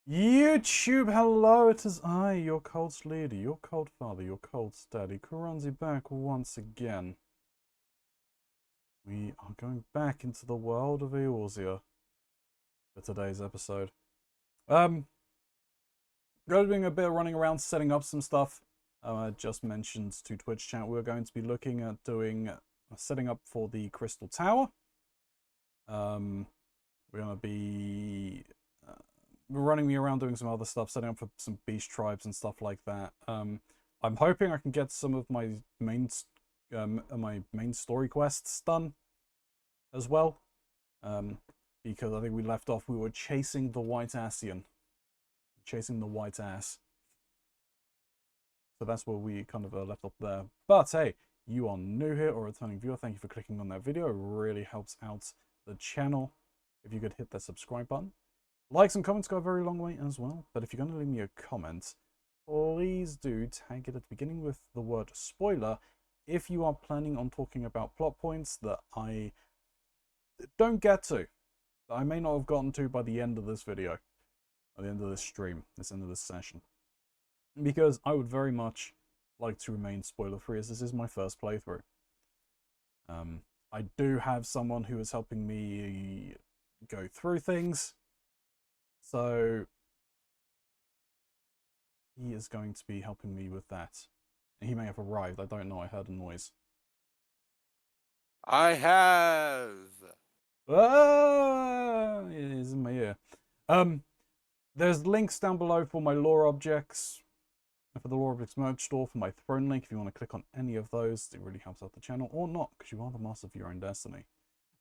YouTube, hello, it is I, your cold leader, your cold father, your cold daddy, Keronzi, back once again. We are going back into the world of Eorzean for today's episode. Doing a bit of running around, setting up some stuff. I just mentioned to Twitch chat we're going to be looking at doing setting up for the Crystal Tower. We're going to be running me around doing some other stuff, setting up for some beast tribes and stuff like that. I'm hoping I can get some of my main story quests done as well, because I think we left off, we were chasing the Eorzean, chasing the white ass. So that's where we kind of left off there. But hey, you are new here or a returning viewer, thank you for clicking on that video. It really helps out the channel if you could hit that subscribe button. Likes and comments go a very long way as well, but if you're going to leave me a comment, please do tag it at the beginning with the word spoiler if you are planning on talking about plot points that I don't get to, that I may not have gotten to by the end of this video, at the end of this stream, this end of this session. Because I would very much like to remain spoiler free, as this is my first playthrough. I do have someone who is helping me go through things, so he is going to be helping me with that. He may have arrived, I don't know, I heard a noise. I have! Ah, it is in my ear. There's links down below for my lore objects, for the lore objects merch store, for my throne link, if you want to click on any of those. It really helps out the channel, or not, because you are the master of your own destiny.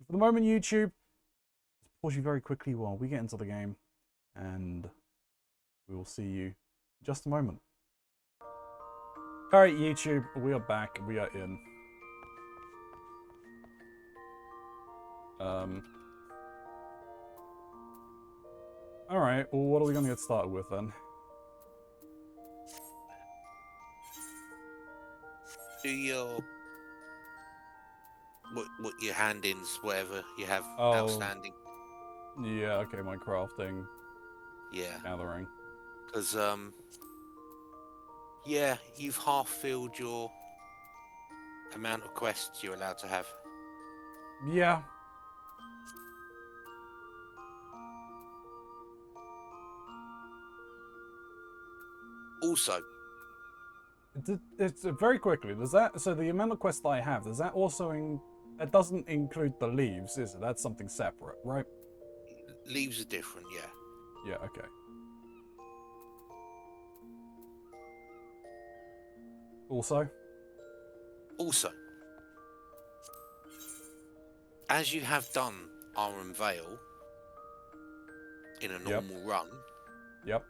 For the moment, YouTube, let's pause you very quickly while we get into the game, and we will see you in just a moment. Alright, YouTube, we are back, we are in. Alright, well, what are we going to get started with then? Do your... What your hand-ins, whatever you have outstanding. Yeah, okay, my crafting. Yeah. Gathering. Because, yeah, you've half-filled your amount of quests you're allowed to have. Yeah. Also, it's very quickly, does that, so the amount of quests that I have, does that also, that doesn't include the leaves, is it? That's something separate, right? leaves are different, yeah. Yeah, okay. Also, as you have done Iron Vale in a normal run, yep.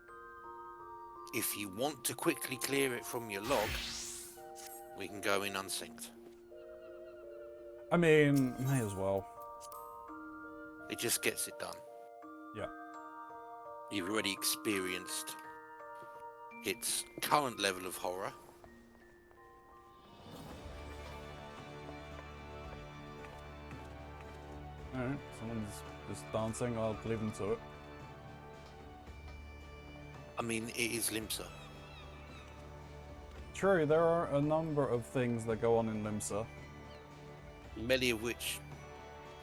if you want to quickly clear it from your log, we can go in unsynced. I mean, may as well. It just gets it done. Yeah. You've already experienced its current level of horror. Alright, someone's just dancing, I'll leave them to it. I mean, it is Limsa. True, there are a number of things that go on in Limsa. Many of which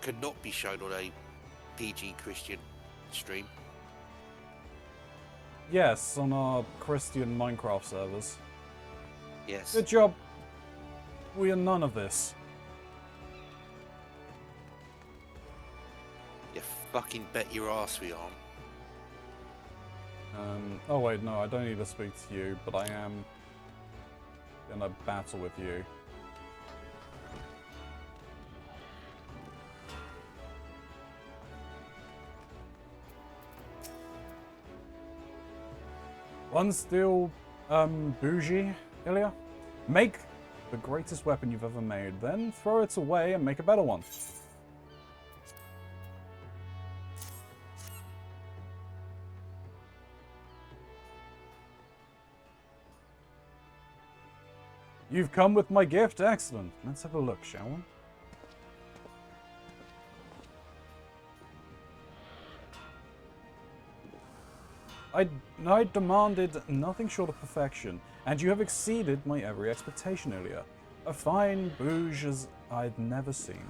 could not be shown on a PG Christian stream. Yes, on our Christian Minecraft servers. Yes. Good job. We are none of this. You fucking bet your ass we aren't. Oh wait, no, I don't need to speak to you, but I am gonna battle with you. One still, bougie, Ilya? Make the greatest weapon you've ever made, then throw it away and make a better one. You've come with my gift? Excellent. Let's have a look, shall we? I demanded nothing short of perfection, and you have exceeded my every expectation, Ilya. A fine bouge as I'd never seen.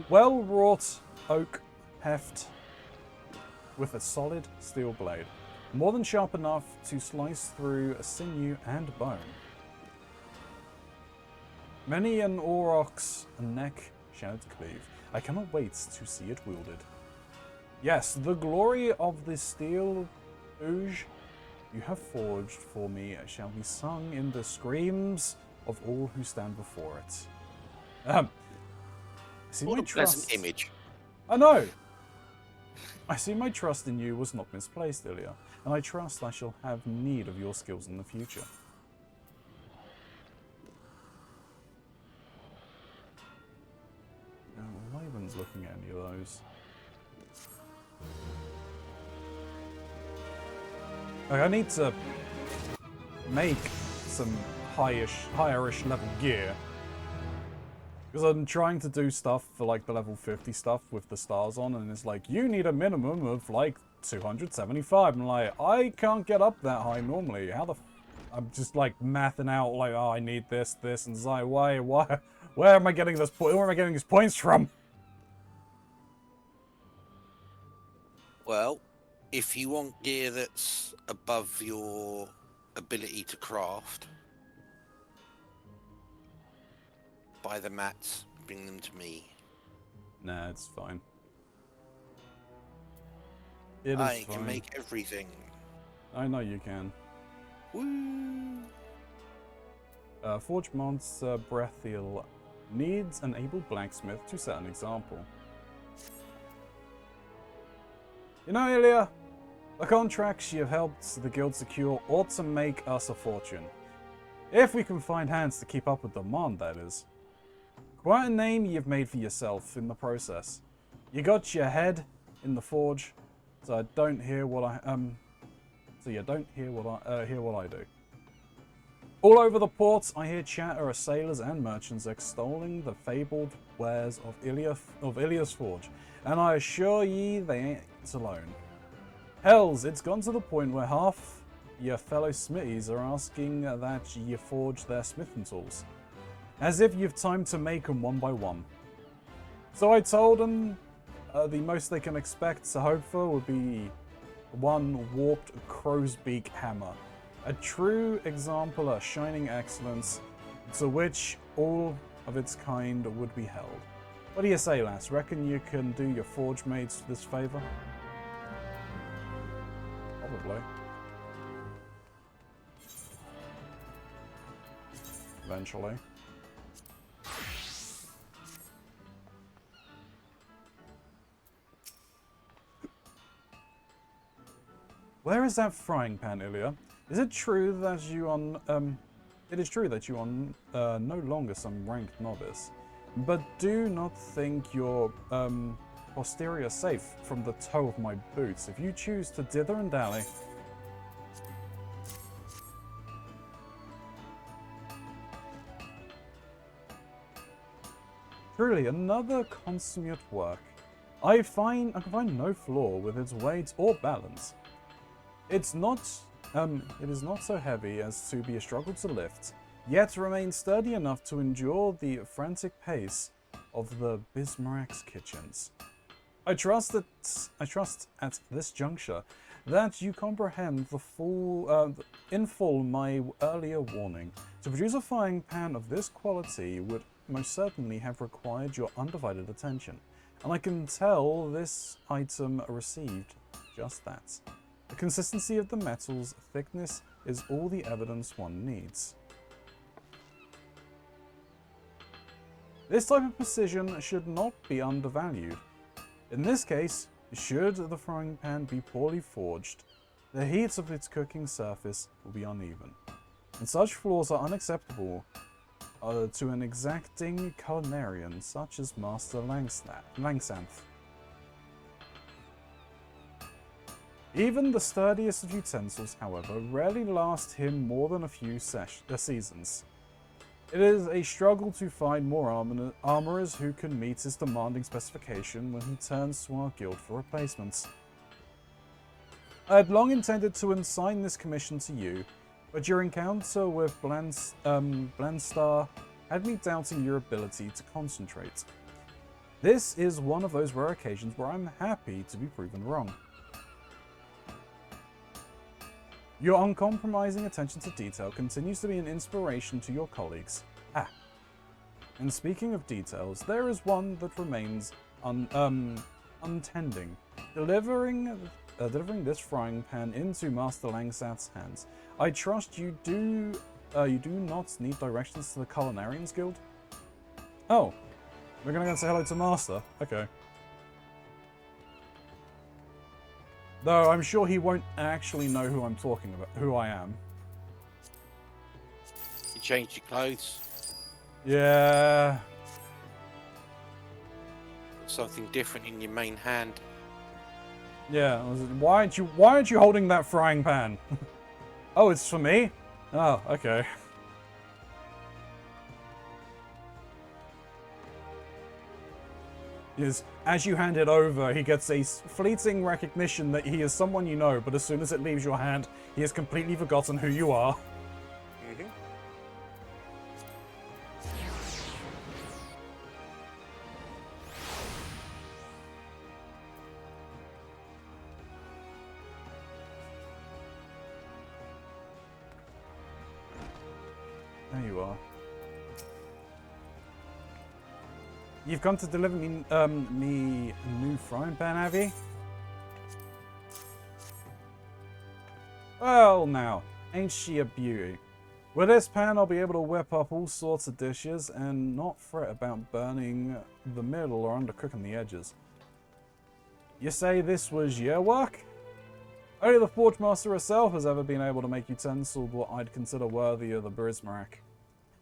Well-wrought oak heft with a solid steel blade, more than sharp enough to slice through sinew and bone. Many an auroch's neck shall it cleave. I cannot wait to see it wielded. Yes, the glory of this steel bouge you have forged for me shall be sung in the screams of all who stand before it. I see What my a pleasant trust. image. I know. I see my trust in you was not misplaced, Ilya, and I trust I shall have need of your skills in the future. Am I even looking at any of those? Like, I need to make some higher-ish level gear. Because I'm trying to do stuff for like the level 50 stuff with the stars on, and it's like, you need a minimum of like 275. I'm like, I can't get up that high normally. How the I'm just like mathing out like, oh, I need this, and it's like, why, where am I getting this where am I getting these points from? Well, if you want gear that's above your ability to craft, buy the mats, bring them to me. Nah, it's fine. It is I fine. can make everything. I know you can. Woo! Forge Monster Brethiel needs an able blacksmith to set an example. You know, Ilya, the contracts you have helped the guild secure ought to make us a fortune. If we can find hands to keep up with demand, that is. Quite a name you've made for yourself in the process. You got your head in the forge, so I don't hear what I hear what I do. All over the ports, I hear chatter of sailors and merchants extolling the fabled wares of Ilya's forge, and I assure ye they ain't alone. Hells, it's gone to the point where half your fellow smithies are asking that ye forge their smithing tools, as if you've time to make them one by one. So I told them the most they can expect to hope for would be one warped crow's beak hammer. A true example of shining excellence, to which all of its kind would be held. What do you say, lass? Reckon you can do your forge mates this favour? Probably. Eventually. Where is that frying pan, Ilya? Is it true that you are it is true that you are no longer some ranked novice, but do not think your posterior safe from the toe of my boots if you choose to dither and dally. Truly, another consummate work. I can find no flaw with its weight or balance. It is not so heavy as to be a struggle to lift, yet remains sturdy enough to endure the frantic pace of the Bismarck's kitchens. I trust at this juncture that you comprehend in full my earlier warning. To produce a frying pan of this quality would most certainly have required your undivided attention, and I can tell this item received just that. The consistency of the metal's thickness is all the evidence one needs. This type of precision should not be undervalued. In this case, should the frying pan be poorly forged, the heat of its cooking surface will be uneven, and such flaws are unacceptable to an exacting culinarian such as Master Langsanth. Even the sturdiest of utensils, however, rarely last him more than a few seasons. It is a struggle to find more armorers who can meet his demanding specification when he turns to our guild for replacements. I had long intended to assign this commission to you, but your encounter with Blendstar had me doubting your ability to concentrate. This is one of those rare occasions where I'm happy to be proven wrong. Your uncompromising attention to detail continues to be an inspiration to your colleagues. And speaking of details, there is one that remains untending. Delivering this frying pan into Master Langsat's hands. I trust you do not need directions to the Culinarians Guild? Oh, we're gonna go say hello to Master. Okay. Though I'm sure he won't actually know who I'm talking about, who I am. You changed your clothes. Yeah. Something different in your main hand. Yeah. Why aren't you holding that frying pan? Oh, it's for me? Oh, okay. Is as you hand it over, he gets a fleeting recognition that he is someone you know, but as soon as it leaves your hand, he has completely forgotten who you are. There you are. You've come to deliver me a new frying pan, have you? Well now, ain't she a beauty? With this pan I'll be able to whip up all sorts of dishes and not fret about burning the middle or undercooking the edges. You say this was your work? Only the Forge Master herself has ever been able to make utensils what I'd consider worthy of the Brismarak.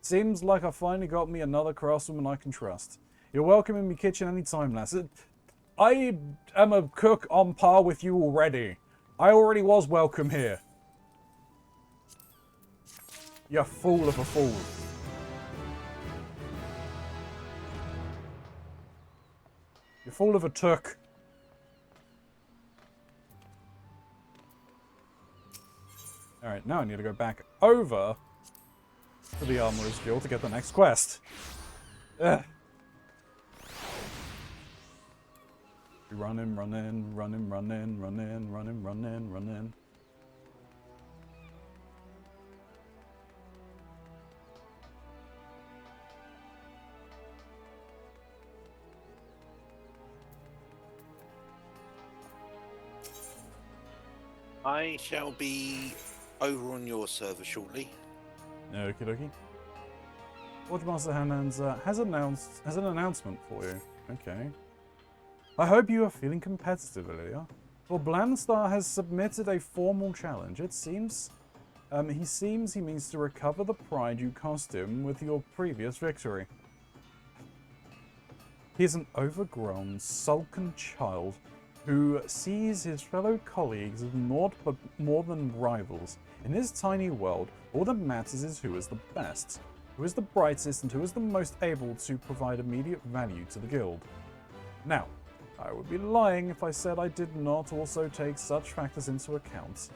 Seems like I finally got me another craftswoman I can trust. You're welcome in my kitchen any time, lass. I am a cook on par with you already. I already was welcome here. You fool of a fool. You fool of a took. Alright, now I need to go back over to the Armorer's Guild to get the next quest. Ugh. Running, running, running, running, running, running, running, running. I shall be over on your server shortly. Okie dokie. Forge Master Hanans has an announcement for you. Okay. I hope you are feeling competitive, Ilya. For Blandstar has submitted a formal challenge. It seems he means to recover the pride you cost him with your previous victory. He is an overgrown, sullen child who sees his fellow colleagues as naught but more than rivals. In his tiny world, all that matters is who is the best, who is the brightest, and who is the most able to provide immediate value to the guild. Now, I would be lying if I said I did not also take such factors into account.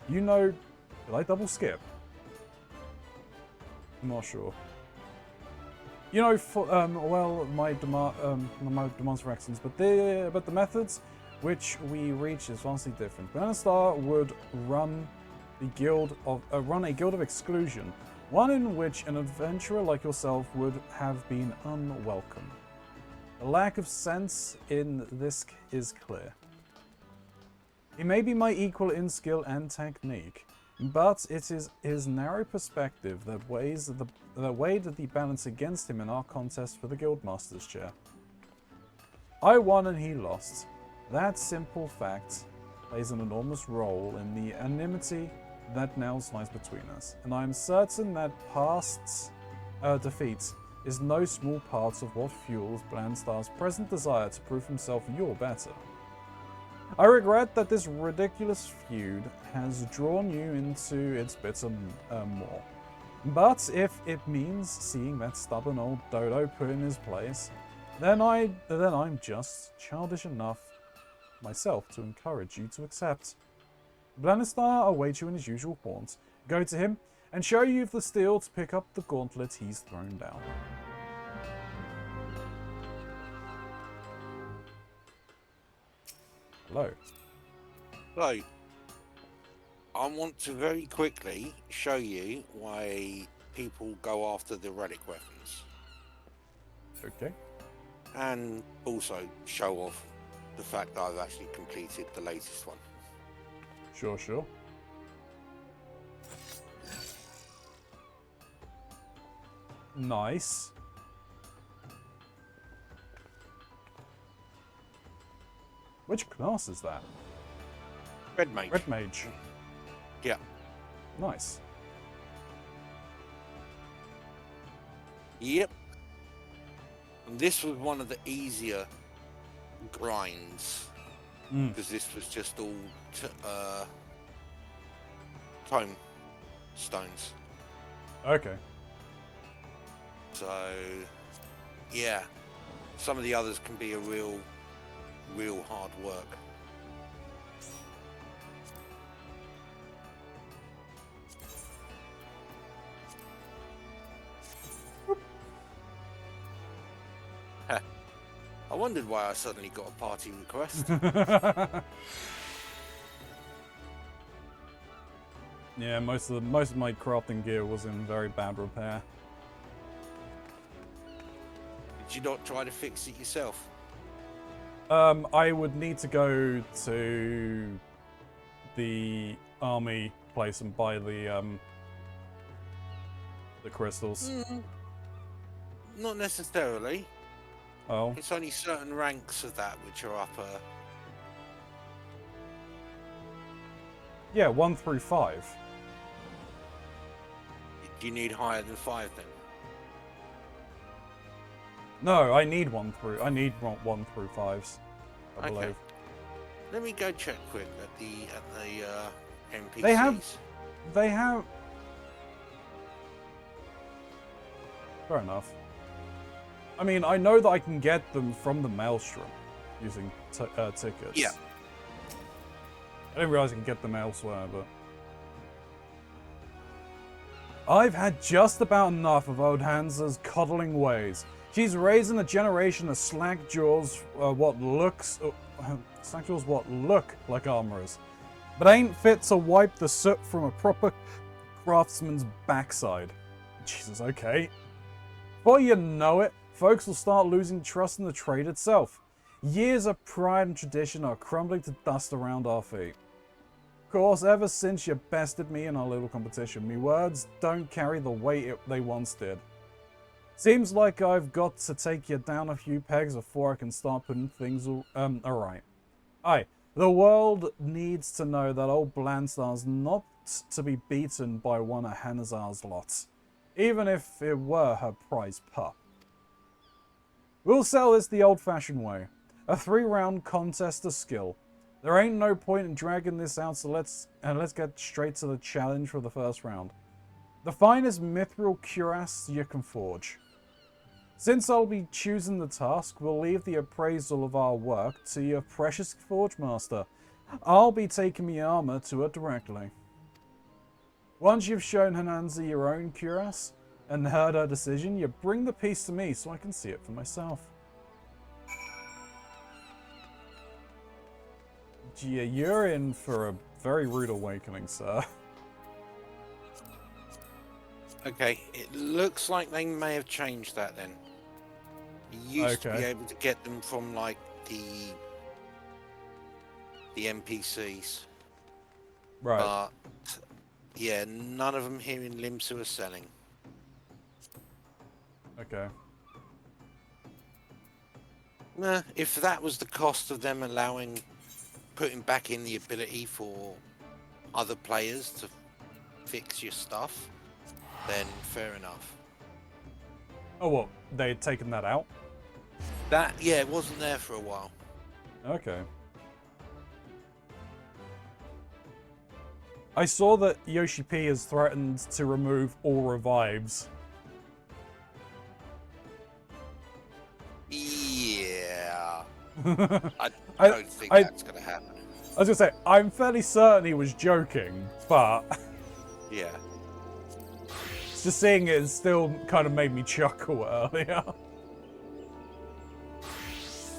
You know, did I double skip? I'm not sure. You know, for, well, my demands for excellence, but the methods which we reach is vastly different. Blandstar would run a guild of exclusion, one in which an adventurer like yourself would have been unwelcome. The lack of sense in this is clear. He may be my equal in skill and technique, but it is his narrow perspective that weighed the balance against him in our contest for the Guildmaster's chair. I won and he lost. That simple fact plays an enormous role in the enmity that now lies between us, and I am certain that past defeat is no small part of what fuels Blandstar's present desire to prove himself your better. I regret that this ridiculous feud has drawn you into its bitter maw. But if it means seeing that stubborn old dodo put in his place, then I'm just childish enough myself to encourage you to accept. Blanistar awaits you in his usual haunts. Go to him and show you the steel to pick up the gauntlet he's thrown down. Hello. So, I want to very quickly show you why people go after the relic weapons. Okay. And also show off the fact that I've actually completed the latest one. Sure, sure. Nice. Which class is that? Red Mage. Red Mage. Yeah. Nice. Yep. And this was one of the easier grinds. Because this was just all time stones. Okay. So, yeah. Some of the others can be a real hard work. I wondered why I suddenly got a party request. Yeah, most of my crafting gear was in very bad repair. Did you not try to fix it yourself? I would need to go to the army place and buy the crystals. Not necessarily. Oh. It's only certain ranks of that which are upper. Yeah, 1 through 5. Do you need higher than 5 then? No, I need 1 through 5s. I believe. Okay. Let me go check quick at the NPCs. They have. Fair enough. I mean, I know that I can get them from the Maelstrom using tickets. Yeah. I didn't realize I can get them elsewhere, but I've had just about enough of old Hansa's coddling ways. She's raising a generation of slack-jaws what look like armorers, but ain't fit to wipe the soot from a proper craftsman's backside. Jesus, okay. Before you know it, folks will start losing trust in the trade itself. Years of pride and tradition are crumbling to dust around our feet. Of course, ever since you bested me in our little competition, me words don't carry the weight they once did. Seems like I've got to take you down a few pegs before I can start putting things alright. Aye, the world needs to know that old Blanstar's not to be beaten by one of Hanazar's lots, even if it were her prize pup. We'll settle this the old-fashioned way. A 3-round contest of skill. There ain't no point in dragging this out, so let's get straight to the challenge for the first round. The finest mithril cuirass you can forge. Since I'll be choosing the task, we'll leave the appraisal of our work to your precious forge master. I'll be taking my armor to her directly. Once you've shown Hananza your own cuirass and heard her decision, you bring the piece to me so I can see it for myself. Yeah, you're in for a very rude awakening, sir. Okay, it looks like they may have changed that then. You used to be able to get them from like the NPCs. Right. But yeah, none of them here in Limsa are selling. Okay. Nah, if that was the cost of them putting back in the ability for other players to fix your stuff, then fair enough. Oh, what? They had taken that out? Yeah, it wasn't there for a while. Okay. I saw that Yoshi P has threatened to remove all revives. Yeah. I don't think that's going to happen. I was gonna say, I'm fairly certain he was joking, but Yeah. just seeing it still kind of made me chuckle earlier.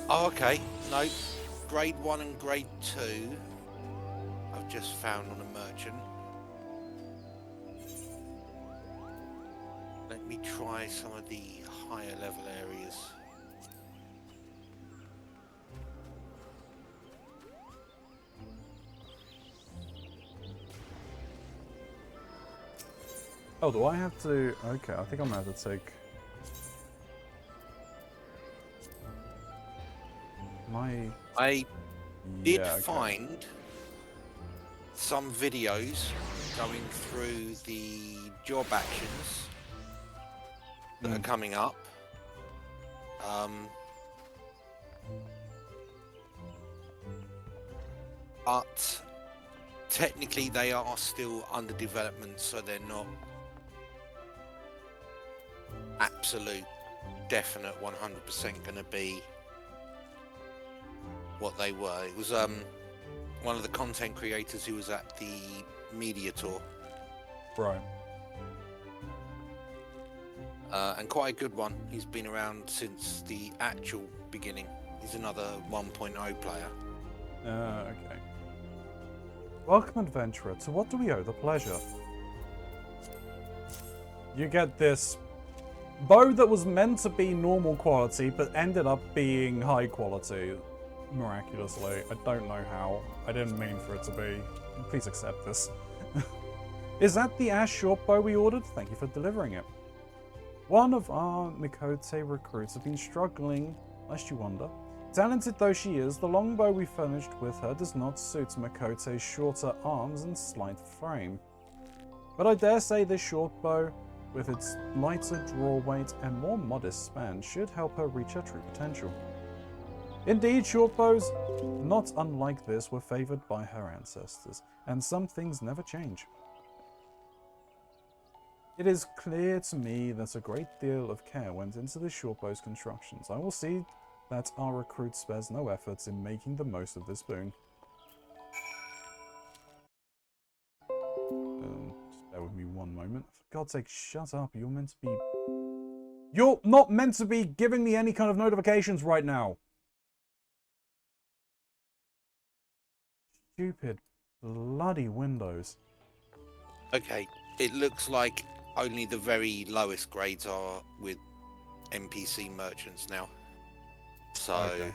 Oh, okay. No. Grade 1 and grade 2. I've just found on a merchant. Let me try some of the higher level areas. Oh, do I have to... Okay, I think I'm gonna have to take... I did Yeah, okay. find some videos going through the job actions that are coming up. But technically they are still under development, so they're not absolute, definite 100% going to be what they were. It was one of the content creators who was at the media tour. Right. And quite a good one. He's been around since the actual beginning. He's another 1.0 player. Okay. Welcome, adventurer. To what do we owe the pleasure? You get this bow that was meant to be normal quality, but ended up being high quality. Miraculously. I don't know how. I didn't mean for it to be. Please accept this. Is that the ash short bow we ordered? Thank you for delivering it. One of our Mikote recruits have been struggling, lest you wonder. Talented though she is, the longbow we furnished with her does not suit Mikote's shorter arms and slight frame. But I dare say this short bow, with its lighter draw weight and more modest span, should help her reach her true potential. Indeed, short bows, not unlike this, were favoured by her ancestors, and some things never change. It is clear to me that a great deal of care went into the short bow's constructions. I will see that our recruit spares no efforts in making the most of this boon. Just bear with me one moment. For God's sake, shut up. You're meant to be... You're not meant to be giving me any kind of notifications right now. Stupid bloody Windows. Okay, it looks like only the very lowest grades are with NPC merchants now. So, Okay.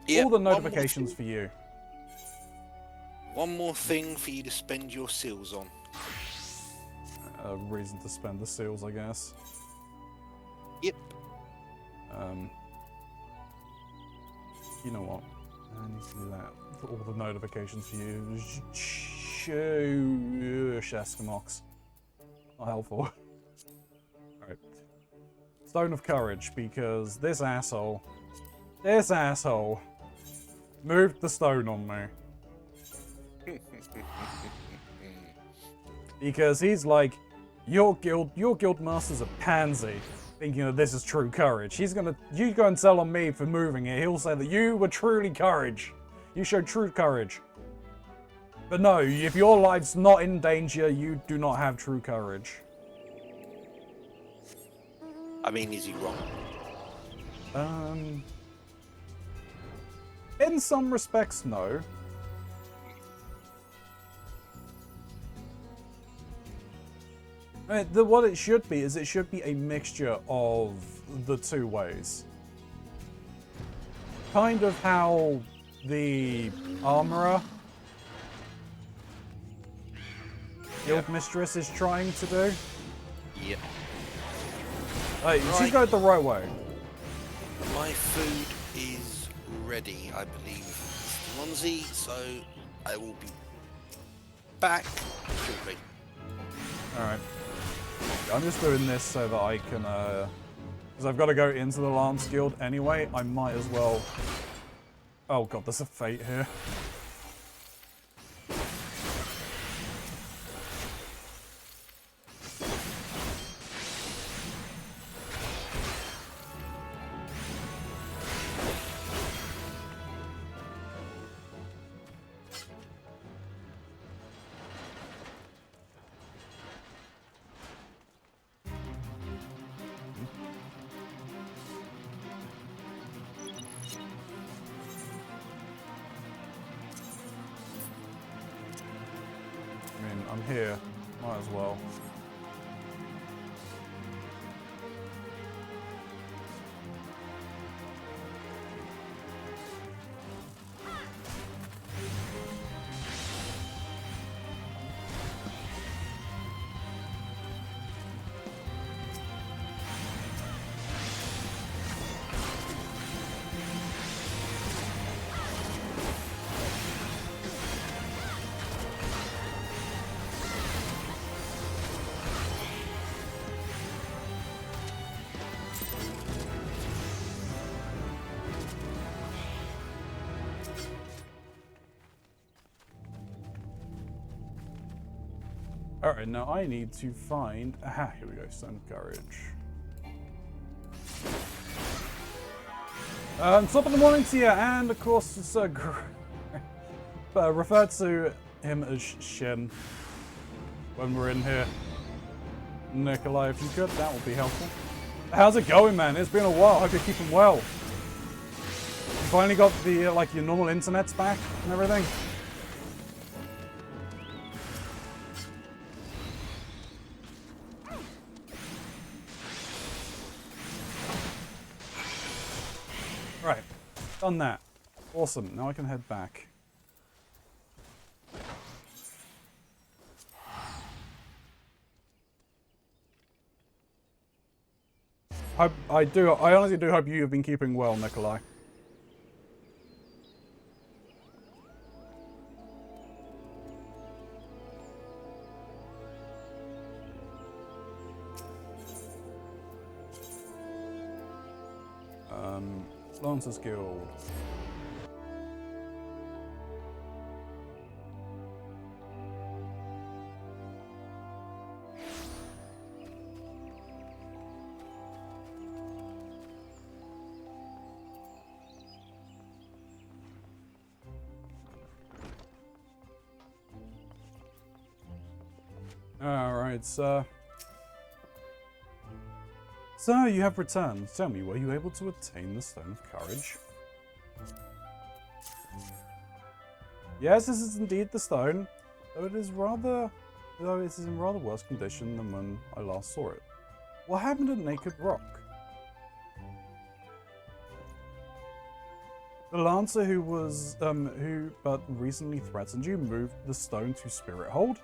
yeah, All the notifications for you. One more thing for you to spend your seals on. A reason to spend the seals, I guess. Yep. You know what? I need to do that. For all the notifications for you. Sheskamox. Not helpful. Alright. Stone of Courage, because this asshole moved the stone on me. Because he's like, your guild master's a pansy, thinking that this is true courage. You go and tell on me for moving it. He'll say that you were truly courage. You showed true courage. But no, if your life's not in danger, you do not have true courage. I mean, is he wrong? In some respects, no. What it should be is it should be a mixture of the two ways. Kind of how the armorer guild mistress is trying to do. Yep. She's going the right way. My food is ready, I believe, Keronzi, so I will be back shortly. Alright. I'm just doing this so that I can, because I've got to go into the Lance Guild anyway, I might as well... Oh god, there's a fate here. I'm here. Might as well. Alright, now I need to find... Aha, here we go, Stone of Courage. Top of the morning to you, and of course, it's refer to him as Shin when we're in here. Nikolai, if you could, that would be helpful. How's it going, man? It's been a while. Hope you're keeping well. You finally got the, like, your normal internets back and everything? Right, done that. Awesome, now I can head back. I honestly do hope you have been keeping well, Nikolai. Lancers Guild. Alright, sir. So, you have returned. Tell me, were you able to attain the Stone of Courage? Yes, this is indeed the stone, though it is in rather worse condition than when I last saw it. What happened to Naked Rock? The Lancer who but recently threatened you moved the stone to Spirit Hold?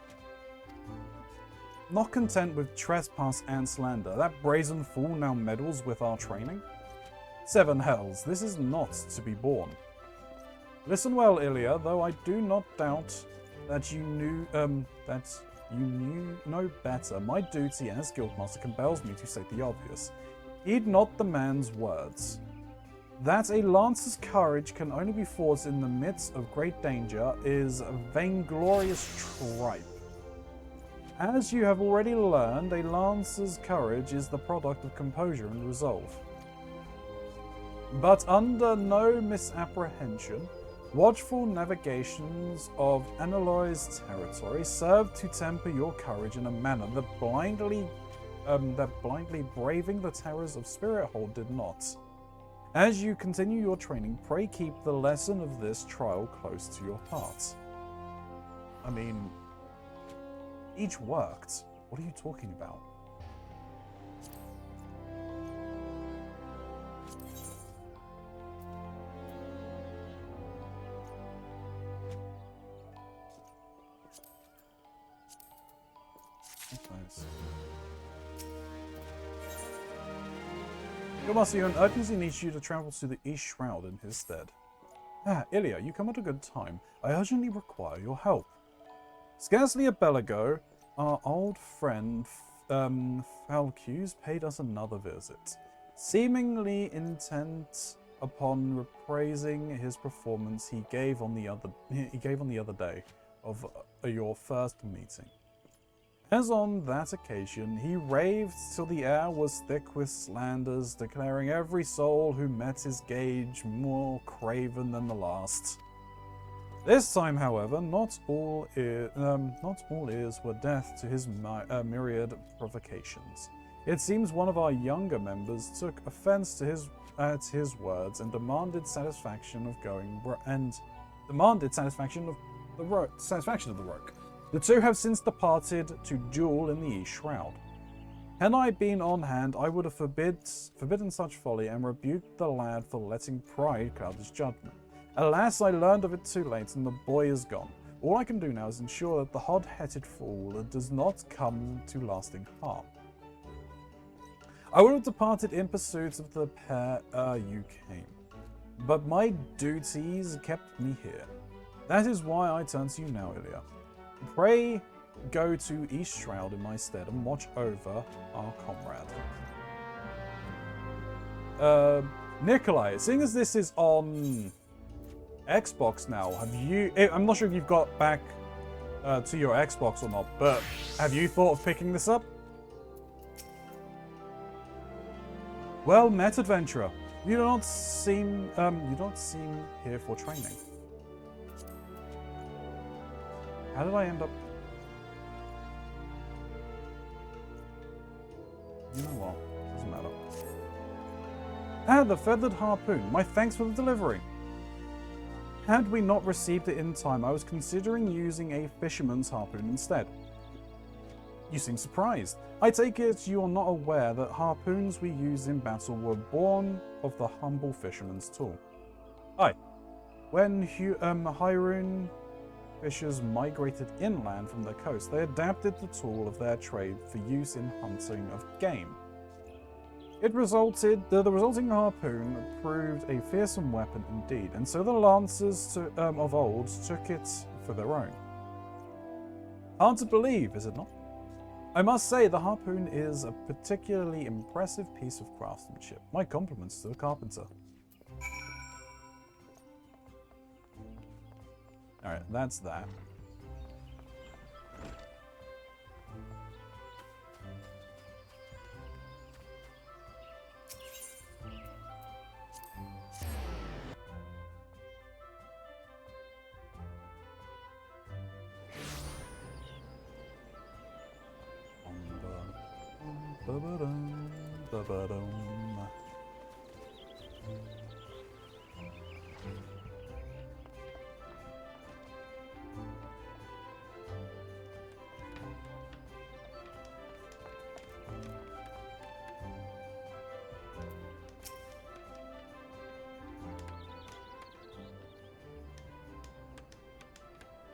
Not content with trespass and slander, that brazen fool now meddles with our training? Seven hells, this is not to be borne. Listen well, Ilya, though I do not doubt that you knew no better. My duty as Guildmaster compels me to state the obvious. Heed not the man's words. That a Lancer's courage can only be fought in the midst of great danger is a vainglorious tripe. As you have already learned, a Lancer's courage is the product of composure and resolve. But under no misapprehension, watchful navigations of Analyzed territory serve to temper your courage in a manner that blindly braving the terrors of Spirit Hold did not. As you continue your training, pray keep the lesson of this trial close to your heart. I mean, each worked. What are you talking about? Nice. Guildmaster urgently needs you to travel to the East Shroud in his stead. Ah, Ilya, you come at a good time. I urgently require your help. Scarcely a bell ago, our old friend Falcus paid us another visit, seemingly intent upon reprising his performance he gave on the other day of your first meeting. As on that occasion, he raved till the air was thick with slanders, declaring every soul who met his gauge more craven than the last. This time, however, not all ears were deaf to his myriad provocations. It seems one of our younger members took offence at his words and demanded satisfaction of the roke. The two have since departed to duel in the East Shroud. Had I been on hand, I would have forbidden such folly and rebuked the lad for letting pride cloud his judgment. Alas, I learned of it too late, and the boy is gone. All I can do now is ensure that the hod-headed fool does not come to lasting harm. I would have departed in pursuit of the pair you came, but my duties kept me here. That is why I turn to you now, Ilya. Pray go to East Shroud in my stead and watch over our comrade. Nikolai, seeing as this is on Xbox now, have you... I'm not sure if you've got back to your Xbox or not, but have you thought of picking this up? Well met, adventurer. You don't seem here for training. How did I end up? You know what? Doesn't matter. Ah, the feathered harpoon. My thanks for the delivery. Had we not received it in time, I was considering using a fisherman's harpoon instead. You seem surprised. I take it you are not aware that harpoons we use in battle were born of the humble fisherman's tool. Aye. When Hyrule fishers migrated inland from the coast, they adapted the tool of their trade for use in hunting of game. The resulting harpoon proved a fearsome weapon indeed, and so the lancers of old took it for their own. Hard to believe, is it not? I must say the harpoon is a particularly impressive piece of craftsmanship. My compliments to the carpenter. Alright, that's that.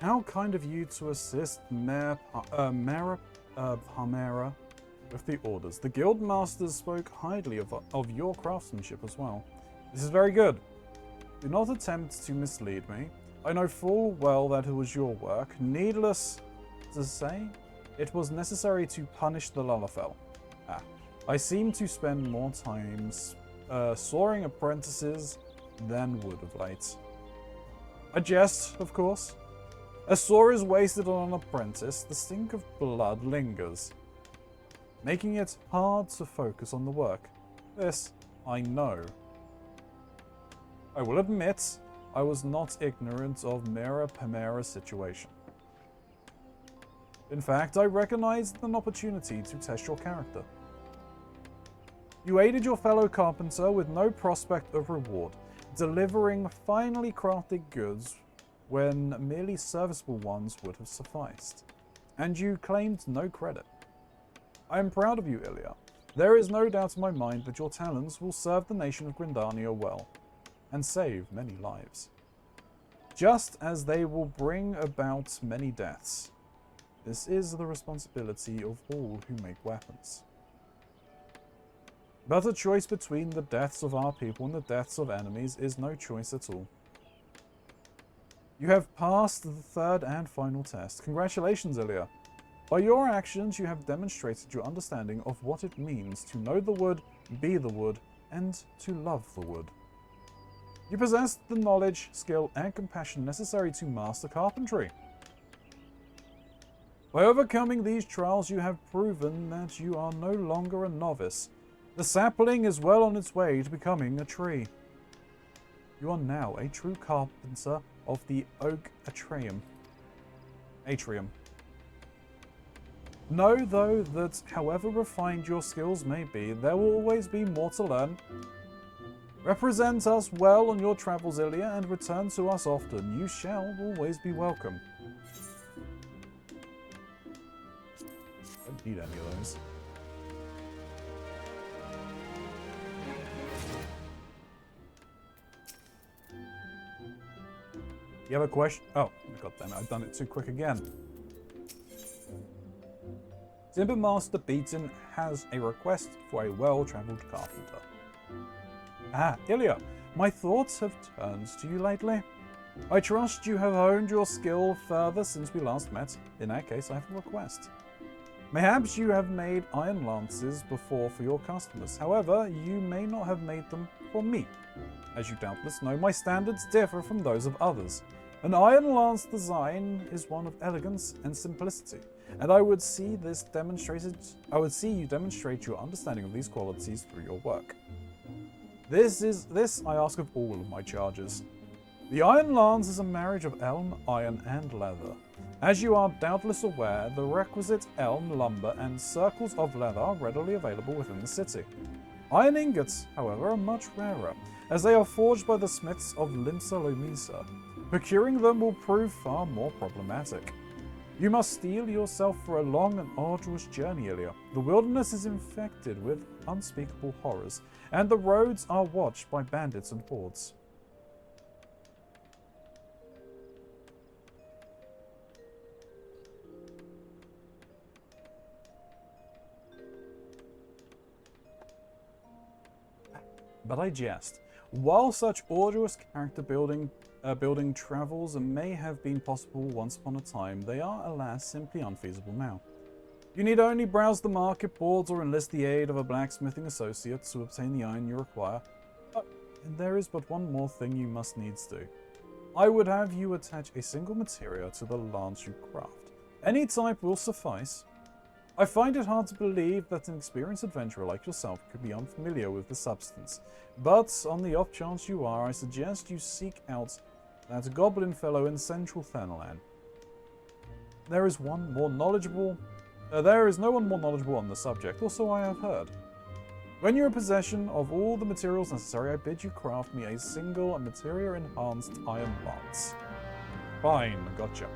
How kind of you to assist Mayor Palmera with the orders. The guild masters spoke highly of your craftsmanship as well. This is very good. Do not attempt to mislead me. I know full well that it was your work. Needless to say, it was necessary to punish the Lullafell. I seem to spend more time soaring apprentices than would of late. A jest, of course. A sword is wasted on an apprentice, the stink of blood lingers, making it hard to focus on the work. This, I know. I will admit, I was not ignorant of Mira Pamera's situation. In fact, I recognized an opportunity to test your character. You aided your fellow carpenter with no prospect of reward, delivering finely crafted goods when merely serviceable ones would have sufficed, and you claimed no credit. I am proud of you, Ilya. There is no doubt in my mind that your talents will serve the nation of Grindania well, and save many lives. Just as they will bring about many deaths. This is the responsibility of all who make weapons. But a choice between the deaths of our people and the deaths of enemies is no choice at all. You have passed the third and final test. Congratulations, Ilya. By your actions, you have demonstrated your understanding of what it means to know the wood, be the wood, and to love the wood. You possess the knowledge, skill, and compassion necessary to master carpentry. By overcoming these trials, you have proven that you are no longer a novice. The sapling is well on its way to becoming a tree. You are now a true carpenter of the oak atrium. Know, though, that however refined your skills may be, there will always be more to learn. Represent us well on your travels, Ilya, and return to us often. You shall always be welcome. Don't need any of those. You have a question? Oh, god damn it, I've done it too quick again. Timbermaster Beaton has a request for a well-travelled carpenter. Ah, Ilya, my thoughts have turned to you lately. I trust you have honed your skill further since we last met. In that case, I have a request. Mayhaps you have made iron lances before for your customers. However, you may not have made them for me. As you doubtless know, my standards differ from those of others. An iron lance design is one of elegance and simplicity, and I would see you demonstrate your understanding of these qualities through your work. This I ask of all of my charges. The iron lance is a marriage of elm, iron, and leather. As you are doubtless aware, the requisite elm, lumber, and circles of leather are readily available within the city. Iron ingots, however, are much rarer, as they are forged by the smiths of Limsa Lomisa. Procuring them will prove far more problematic. You must steel yourself for a long and arduous journey, Ilya. The wilderness is infected with unspeakable horrors, and the roads are watched by bandits and hordes. But I jest. While such arduous character building travels may have been possible once upon a time, they are, alas, simply unfeasible now. You need only browse the market boards or enlist the aid of a blacksmithing associate to obtain the iron you require. Oh, and there is but one more thing you must needs do. I would have you attach a single material to the lance you craft. Any type will suffice. I find it hard to believe that an experienced adventurer like yourself could be unfamiliar with the substance, but on the off chance you are, I suggest you seek out that goblin fellow in central Thanalan. There is no one more knowledgeable on the subject, or so I have heard. When you're in possession of all the materials necessary, I bid you craft me a single materia-enhanced iron lance. Fine, gotcha.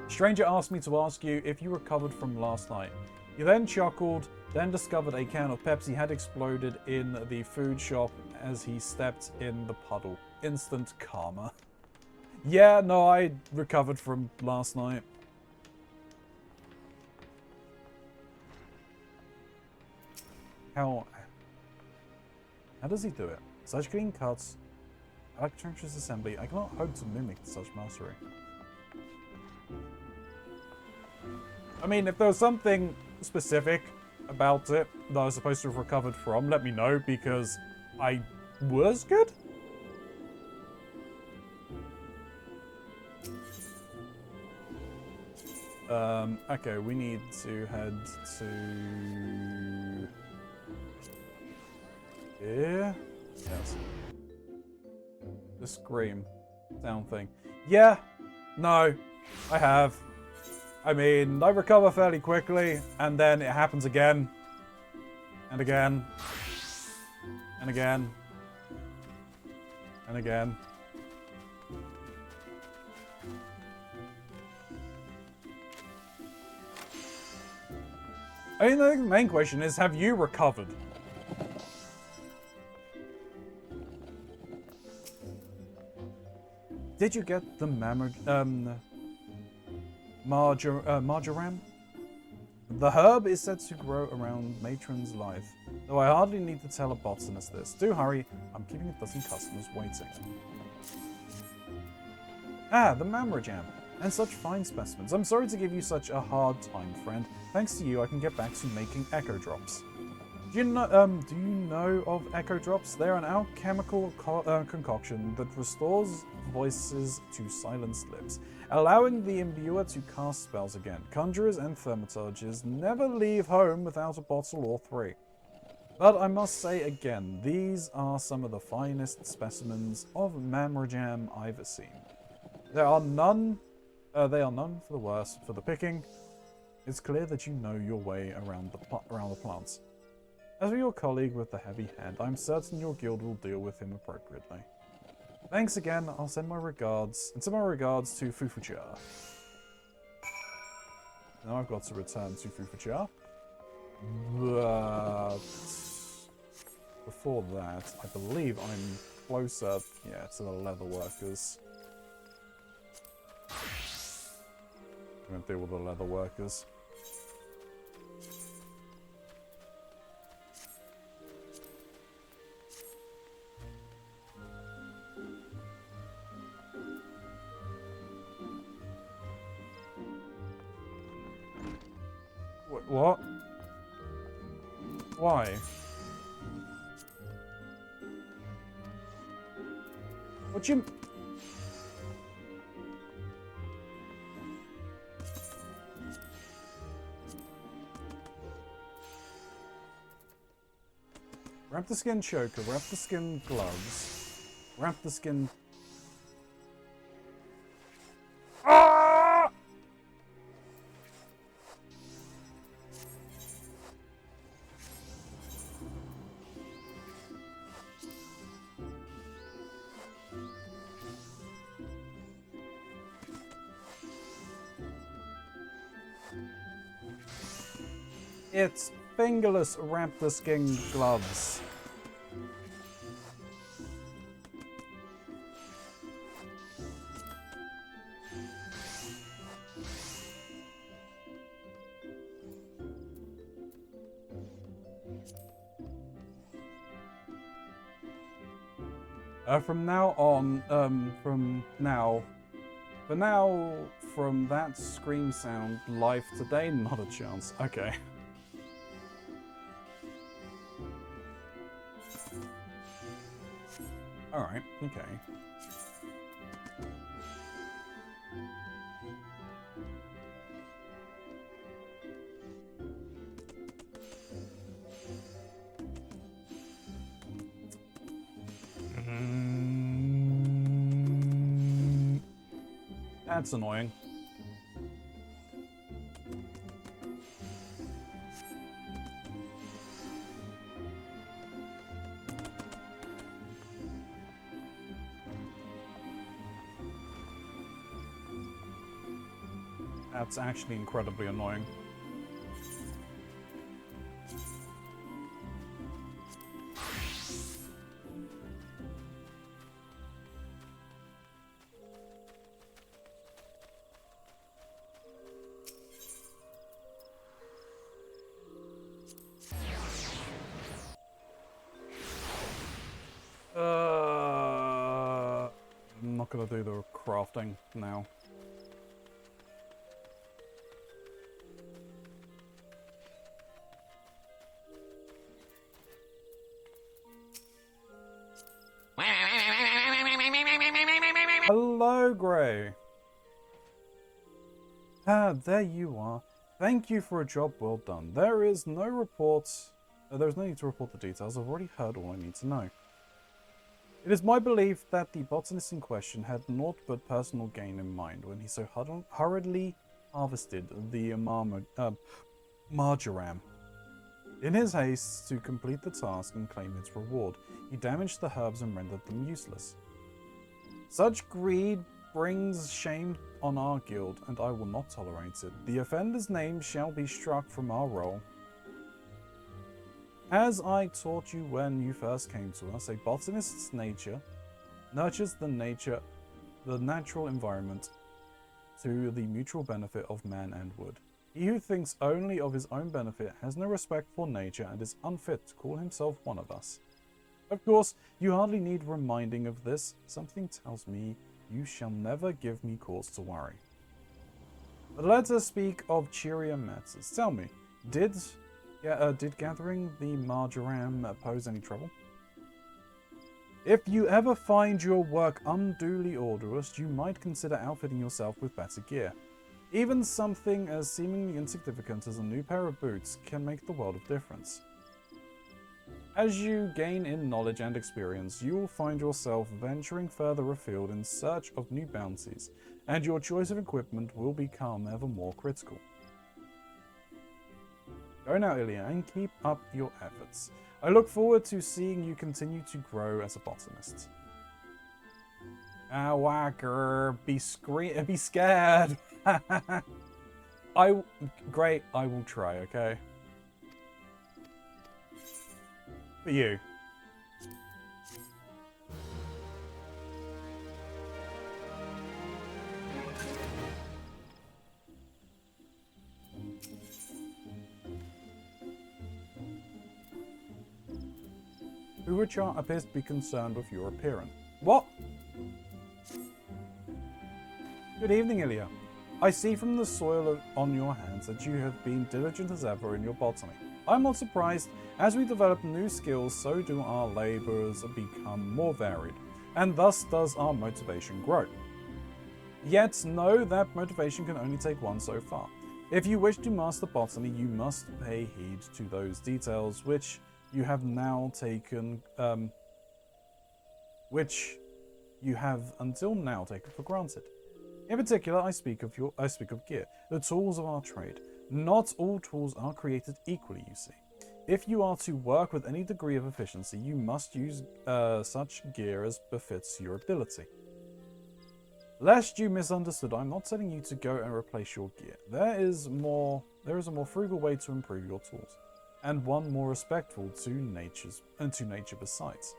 Stranger asked me to ask you if you recovered from last night. You then chuckled, then discovered a can of Pepsi had exploded in the food shop as he stepped in the puddle. Instant karma. Yeah, no, I recovered from last night. How does he do it? Such clean cuts, electronics assembly. I cannot hope to mimic such mastery. I mean, if there was something specific about it that I was supposed to have recovered from, let me know, because I was good. Okay, we need to head to here. Yes. The scream sound thing. Yeah. No. I have. I mean, I recover fairly quickly, and then it happens again. And again. And again. And again. I mean, the main question is, have you recovered? Did you get the marjoram? The herb is said to grow around Matron's life, though I hardly need to tell a botanist this. Do hurry, I'm keeping a dozen customers waiting. Ah, the marjoram, and such fine specimens. I'm sorry to give you such a hard time, friend. Thanks to you, I can get back to making echo drops. Do you know of echo drops? They're an alchemical concoction that restores voices to silenced lips, allowing the imbuer to cast spells again. Conjurers and thaumaturges never leave home without a bottle or three. But I must say again, these are some of the finest specimens of marjoram I've seen. They are none for the worse for the picking. It's clear that you know your way around the plants. As for your colleague with the heavy hand, I'm certain your guild will deal with him appropriately. Thanks again, I'll send my regards, to Fufucha. Now I've got to return to Fufucha. But before that, I believe I'm closer, yeah, to the leather workers. I'm going to deal with the leather workers. What? Why? What you... Wrap the skin choker, wrap the skin gloves, wrap the skin... Ah! It's fingerless wrap the skin gloves. From now on, for now, from that scream sound, life today, not a chance. Okay. Alright, okay. That's annoying. That's actually incredibly annoying. I'm not gonna do the crafting now. Hello, Grey. Ah, there you are. Thank you for a job well done. There is no need to report the details. I've already heard all I need to know. It is my belief that the botanist in question had naught but personal gain in mind when he so hurriedly harvested the marjoram. In his haste to complete the task and claim its reward, he damaged the herbs and rendered them useless. Such greed brings shame on our guild, and I will not tolerate it. The offender's name shall be struck from our roll. As I taught you when you first came to us, a botanist's nature nurtures the natural environment to the mutual benefit of man and wood. He who thinks only of his own benefit has no respect for nature and is unfit to call himself one of us. Of course, you hardly need reminding of this. Something tells me you shall never give me cause to worry. But let us speak of cheerier matters. Tell me, did gathering the marjoram pose any trouble? If you ever find your work unduly arduous, you might consider outfitting yourself with better gear. Even something as seemingly insignificant as a new pair of boots can make the world of difference. As you gain in knowledge and experience, you will find yourself venturing further afield in search of new bounties, and your choice of equipment will become ever more critical. Go now, Ilya, and keep up your efforts. I look forward to seeing you continue to grow as a botanist. Whacker, be scared. Great, I will try, okay? For you. Uruchar appears to be concerned with your appearance. What? Good evening, Ilya. I see from the soil on your hands that you have been diligent as ever in your botany. I'm not surprised. As we develop new skills, so do our labours become more varied, and thus does our motivation grow. Yet know that motivation can only take one so far. If you wish to master botany, you must pay heed to those details which you have now taken, which you have until now taken for granted. In particular, I speak of gear, the tools of our trade. Not all tools are created equally, you see. If you are to work with any degree of efficiency, you must use such gear as befits your ability. Lest you misunderstood, I'm not telling you to go and replace your gear. There is a more frugal way to improve your tools, and one more respectful to nature besides.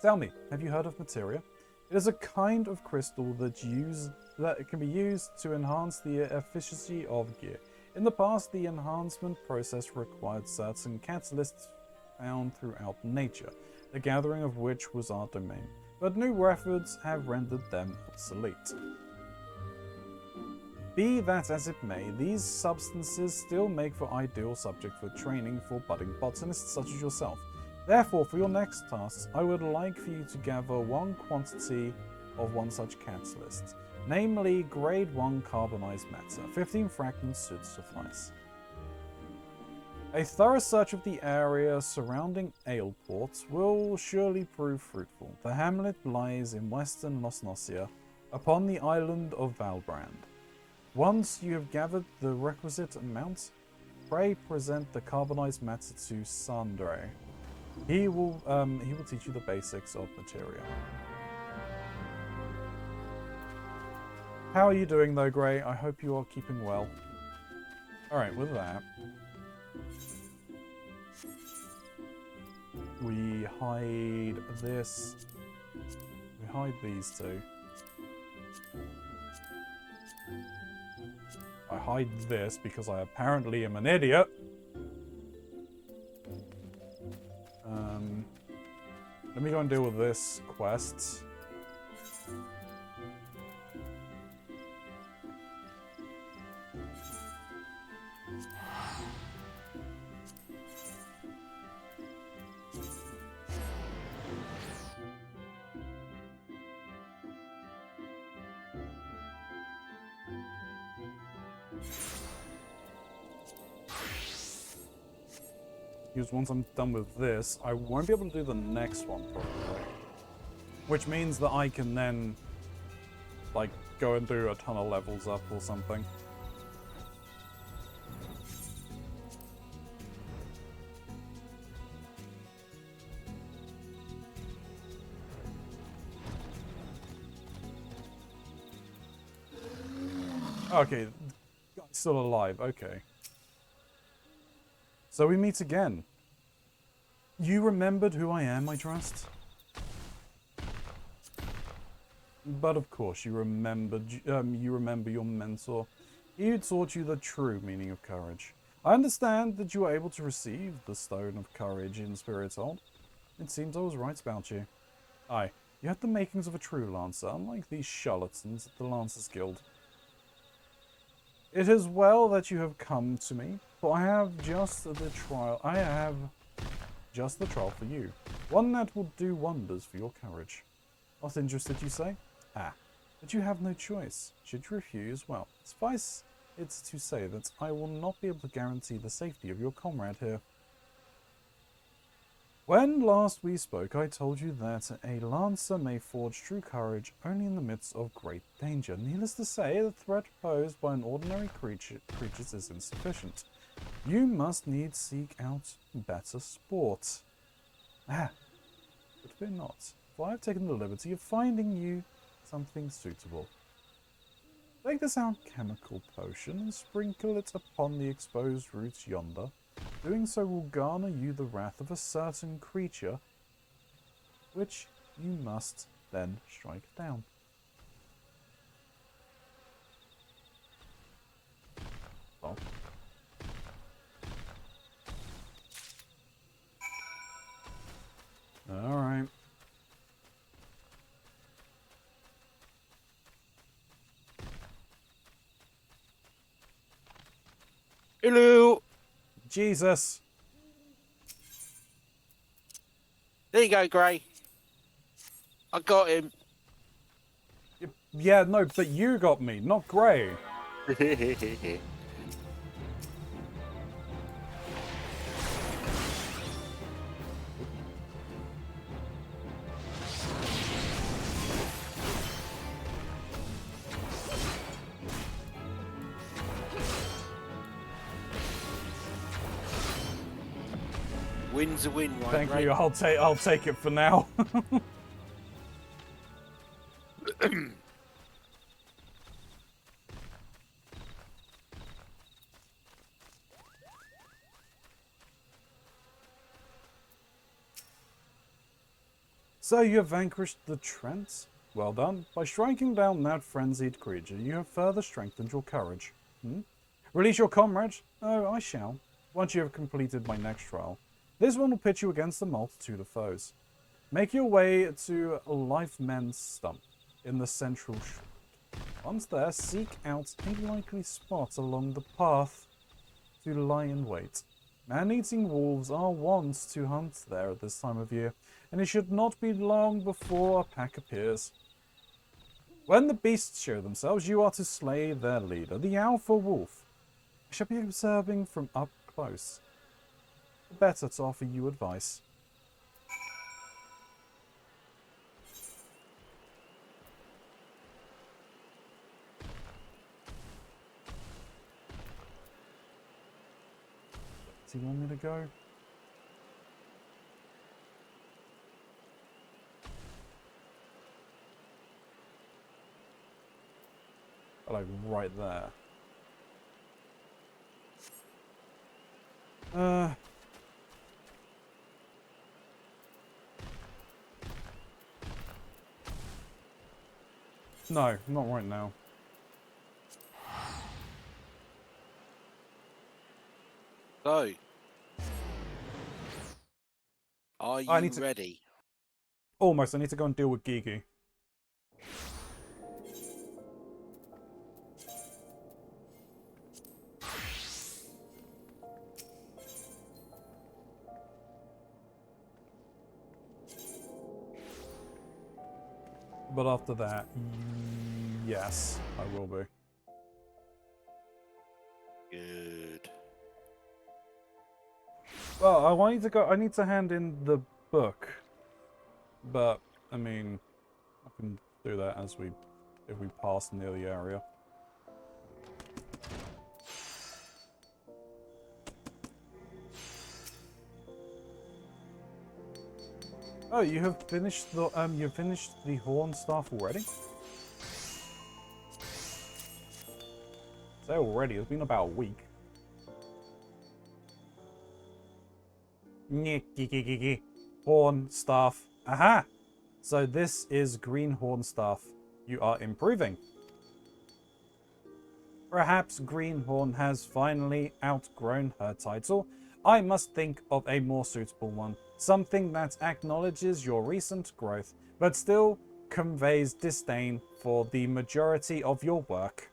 Tell me, have you heard of materia? It is a kind of crystal that can be used to enhance the efficiency of gear. In the past, the enhancement process required certain catalysts found throughout nature, the gathering of which was our domain, but new methods have rendered them obsolete. Be that as it may, these substances still make for ideal subject for training for budding botanists such as yourself. Therefore, for your next tasks, I would like for you to gather one quantity of one such catalyst, namely grade 1 carbonized matter. 15 fragments should suffice. A thorough search of the area surrounding Aleport will surely prove fruitful. The hamlet lies in western Nosnosia, upon the island of Valbrand. Once you have gathered the requisite amount, pray present the carbonized matter to Sandre. He will teach you the basics of materia. How are you doing though, Gray? I hope you are keeping well. Alright, with that, we hide this. We hide these two. I hide this because I apparently am an idiot. Let me go and deal with this quest. Because once I'm done with this, I won't be able to do the next one probably. Which means that I can then, like, go and do a ton of levels up or something. Okay, still alive, okay. So we meet again. You remembered who I am, I trust? But of course you remember your mentor. He who taught you the true meaning of courage. I understand that you were able to receive the Stone of Courage in Spirithold. It seems I was right about you. Aye, you had the makings of a true Lancer, unlike these charlatans at the Lancers Guild. It is well that you have come to me, for I have just the trial for you. One that will do wonders for your courage. Not interested, you say? Ah, but you have no choice. Should you refuse, well, suffice it to say that I will not be able to guarantee the safety of your comrade here. When last we spoke, I told you that a Lancer may forge true courage only in the midst of great danger. Needless to say, the threat posed by an ordinary creatures is insufficient. You must needs seek out better sport. Ah, but fear not, for I have taken the liberty of finding you something suitable. Take this alchemical potion and sprinkle it upon the exposed roots yonder. Doing so will garner you the wrath of a certain creature, which you must then strike down. Oh. Alright. Hello! Jesus! There you go, Gray. I got him. Yeah, no, but you got me, not Grey. Win's a win, right? Thank Gray? you. I'll take it for now. So you have vanquished the Trents? Well done. By striking down that frenzied creature, you have further strengthened your courage. Release your comrade? Oh, I shall. Once you have completed my next trial. This one will pit you against a multitude of foes. Make your way to Lifemen's Stump in the central shroud. Once there, seek out a likely spot along the path to lie in wait. Man-eating wolves are wont to hunt there at this time of year, and it should not be long before a pack appears. When the beasts show themselves, you are to slay their leader, the alpha wolf. I shall be observing from up close. Better to offer you advice. Does he want me to go? Like right there. No, not right now. So, are I you need to... ready? Almost. I need to go and deal with Gigi. But after that, yes, I will be. Good. Well, I need to go. I need to hand in the book, but I mean, I can do that if we pass near the area. Oh, you have finished the horn staff already? Say already. It's been about a week. Horn staff. Aha! So this is green horn staff. You are improving. Perhaps Greenhorn has finally outgrown her title. I must think of a more suitable one. Something that acknowledges your recent growth, but still conveys disdain for the majority of your work.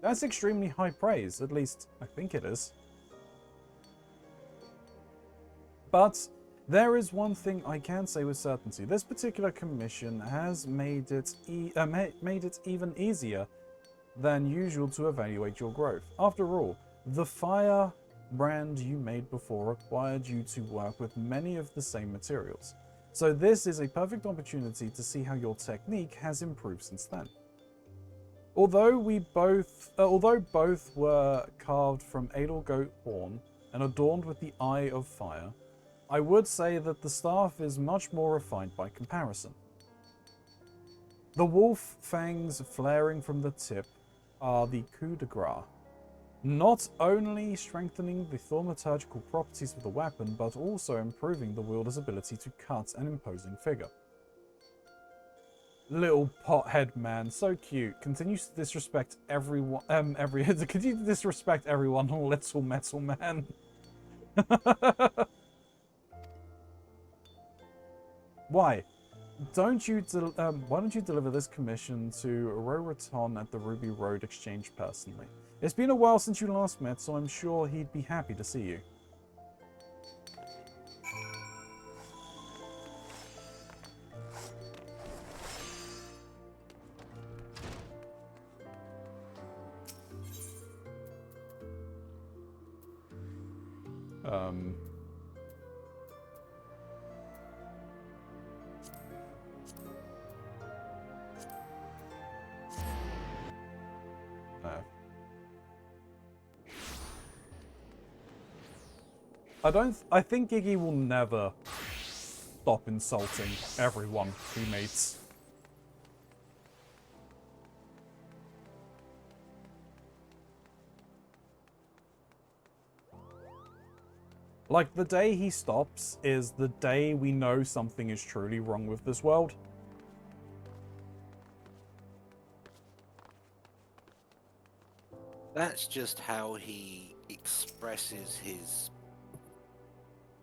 That's extremely high praise. At least, I think it is. But there is one thing I can say with certainty. This particular commission has made it even easier than usual to evaluate your growth. After all, the fire brand you made before required you to work with many of the same materials. So this is a perfect opportunity to see how your technique has improved since then. Although both were carved from Edelgoat horn and adorned with the Eye of Fire, I would say that the staff is much more refined by comparison. The wolf fangs flaring from the tip are the coup de grace, not only strengthening the thaumaturgical properties of the weapon, but also improving the wielder's ability to cut an imposing figure. Little pothead man, so cute. Continues to disrespect everyone. Continue to disrespect everyone. Little metal man. Why? Why don't you deliver this commission to Roriton at the Ruby Road Exchange personally? It's been a while since you last met, so I'm sure he'd be happy to see you. I think Iggy will never stop insulting everyone he meets. Like, the day he stops is the day we know something is truly wrong with this world. That's just how he expresses his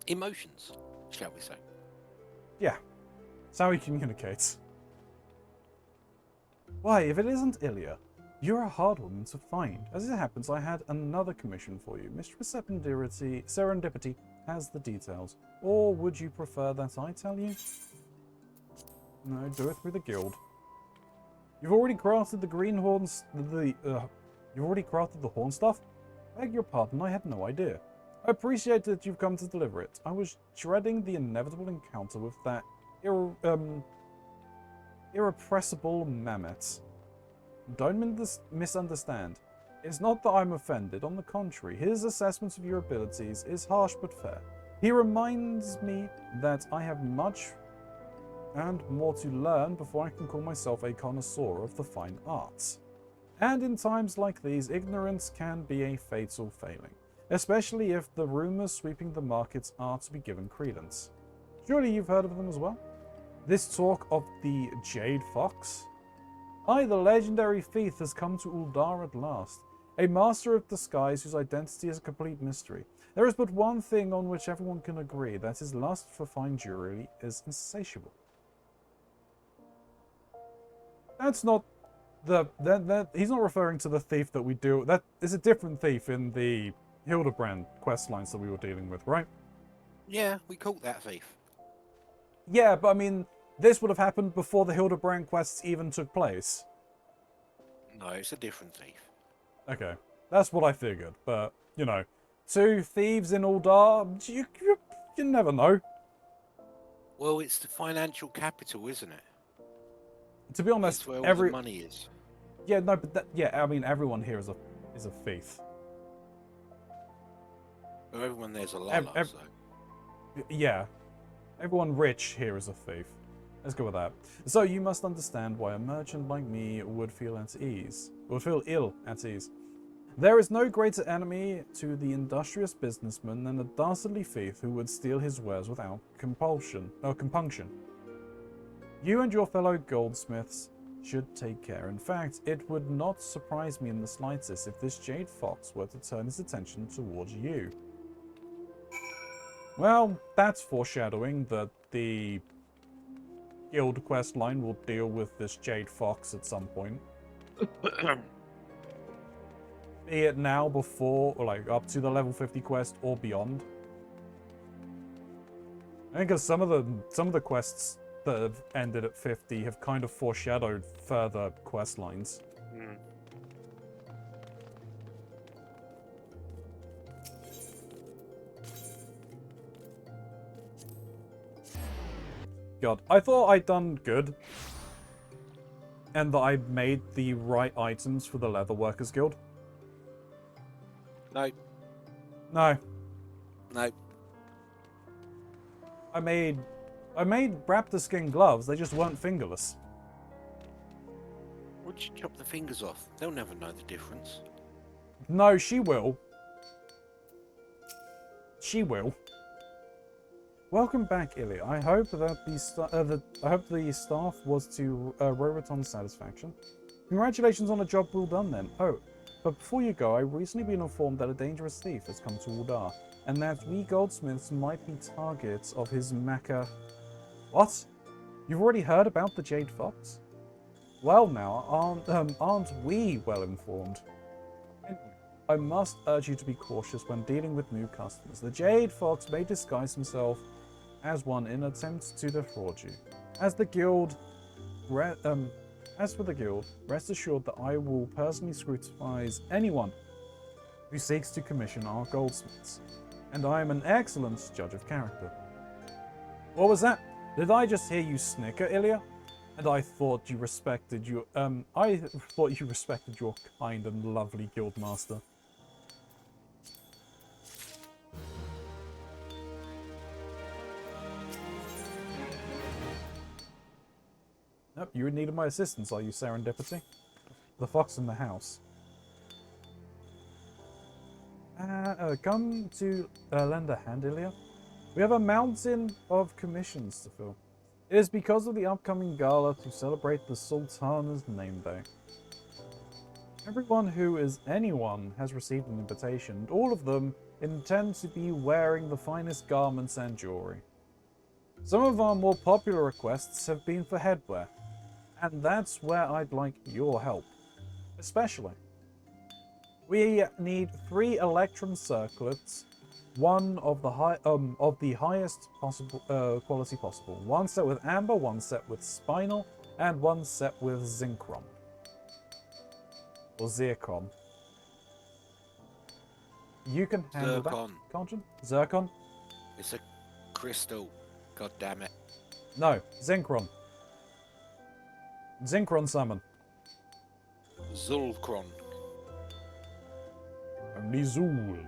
emotions, shall we say. Yeah. It's how he communicates. Why, if it isn't Ilya, you're a hard woman to find. As it happens, I had another commission for you. Mistress Serendipity has the details. Or would you prefer that I tell you? No, do it through the guild. You've already crafted the greenhorns. You've already crafted the horn stuff? Beg your pardon, I had no idea. I appreciate that you've come to deliver it. I was dreading the inevitable encounter with that irrepressible mammoth. Don't misunderstand. It's not that I'm offended. On the contrary, his assessment of your abilities is harsh but fair. He reminds me that I have much and more to learn before I can call myself a connoisseur of the fine arts. And in times like these, ignorance can be a fatal failing, especially if the rumors sweeping the markets are to be given credence. Surely you've heard of them as well? This talk of the Jade Fox? Aye, the legendary thief has come to Uldar at last, a master of disguise whose identity is a complete mystery. There is but one thing on which everyone can agree, that his lust for fine jewelry is insatiable. That's not he's not referring to the thief that we do. That is a different thief in the Hildebrand quest lines that we were dealing with, right? Yeah, we caught that thief. Yeah, but I mean, this would have happened before the Hildebrand quests even took place. No, it's a different thief. Okay, that's what I figured. But, you know, two thieves in Uldar, you never know. Well, it's the financial capital, isn't it? To be honest, it's where all the money is. Yeah, no, but I mean, everyone here is a thief. Well, everyone there's a lala, so. Yeah. Everyone rich here is a thief. Let's go with that. So you must understand why a merchant like me would feel ill at ease. There is no greater enemy to the industrious businessman than a dastardly thief who would steal his wares without compunction. You and your fellow goldsmiths should take care. In fact, it would not surprise me in the slightest if this Jade Fox were to turn his attention towards you. Well, that's foreshadowing that the guild quest line will deal with this Jade Fox at some point. Be it now, before, or like up to the level 50 quest or beyond. I think because some of the quests that have ended at 50 have kind of foreshadowed further quest lines. God, I thought I'd done good. And that I made the right items for the Leatherworkers Guild. No. No. No. I made raptor skin gloves, they just weren't fingerless. Would you chop the fingers off? They'll never know the difference. No, she will. She will. Welcome back, Ilya. I hope that the staff was to Roboton's satisfaction. Congratulations on a job well done, then. Oh, but before you go, I've recently been informed that a dangerous thief has come to Uldar, and that we goldsmiths might be targets of his mecha. What? You've already heard about the Jade Fox? Well, now, aren't we well informed? I must urge you to be cautious when dealing with new customers. The Jade Fox may disguise himself as one in attempts to defraud you. As for the guild, rest assured that I will personally scrutinize anyone who seeks to commission our goldsmiths, and I am an excellent judge of character. What was that? Did I just hear you snicker, Ilya? And I thought you respected your kind and lovely guildmaster. Nope, you needed my assistance, are you, Serendipity? The fox in the house. Come to lend a hand, Ilya. We have a mountain of commissions to fill. It is because of the upcoming gala to celebrate the Sultana's name day. Anyone has received an invitation, and all of them intend to be wearing the finest garments and jewelry. Some of our more popular requests have been for headwear, and that's where I'd like your help, especially. We need 3 electrum circlets, one of the highest possible quality possible. 1 set with amber, 1 set with spinel, and 1 set with zinchron. Or zircon. You can handle that, can't you? Zircon? It's a crystal. God damn it. No, zinchron. Zinchron summon. Zulkron. Only Zul.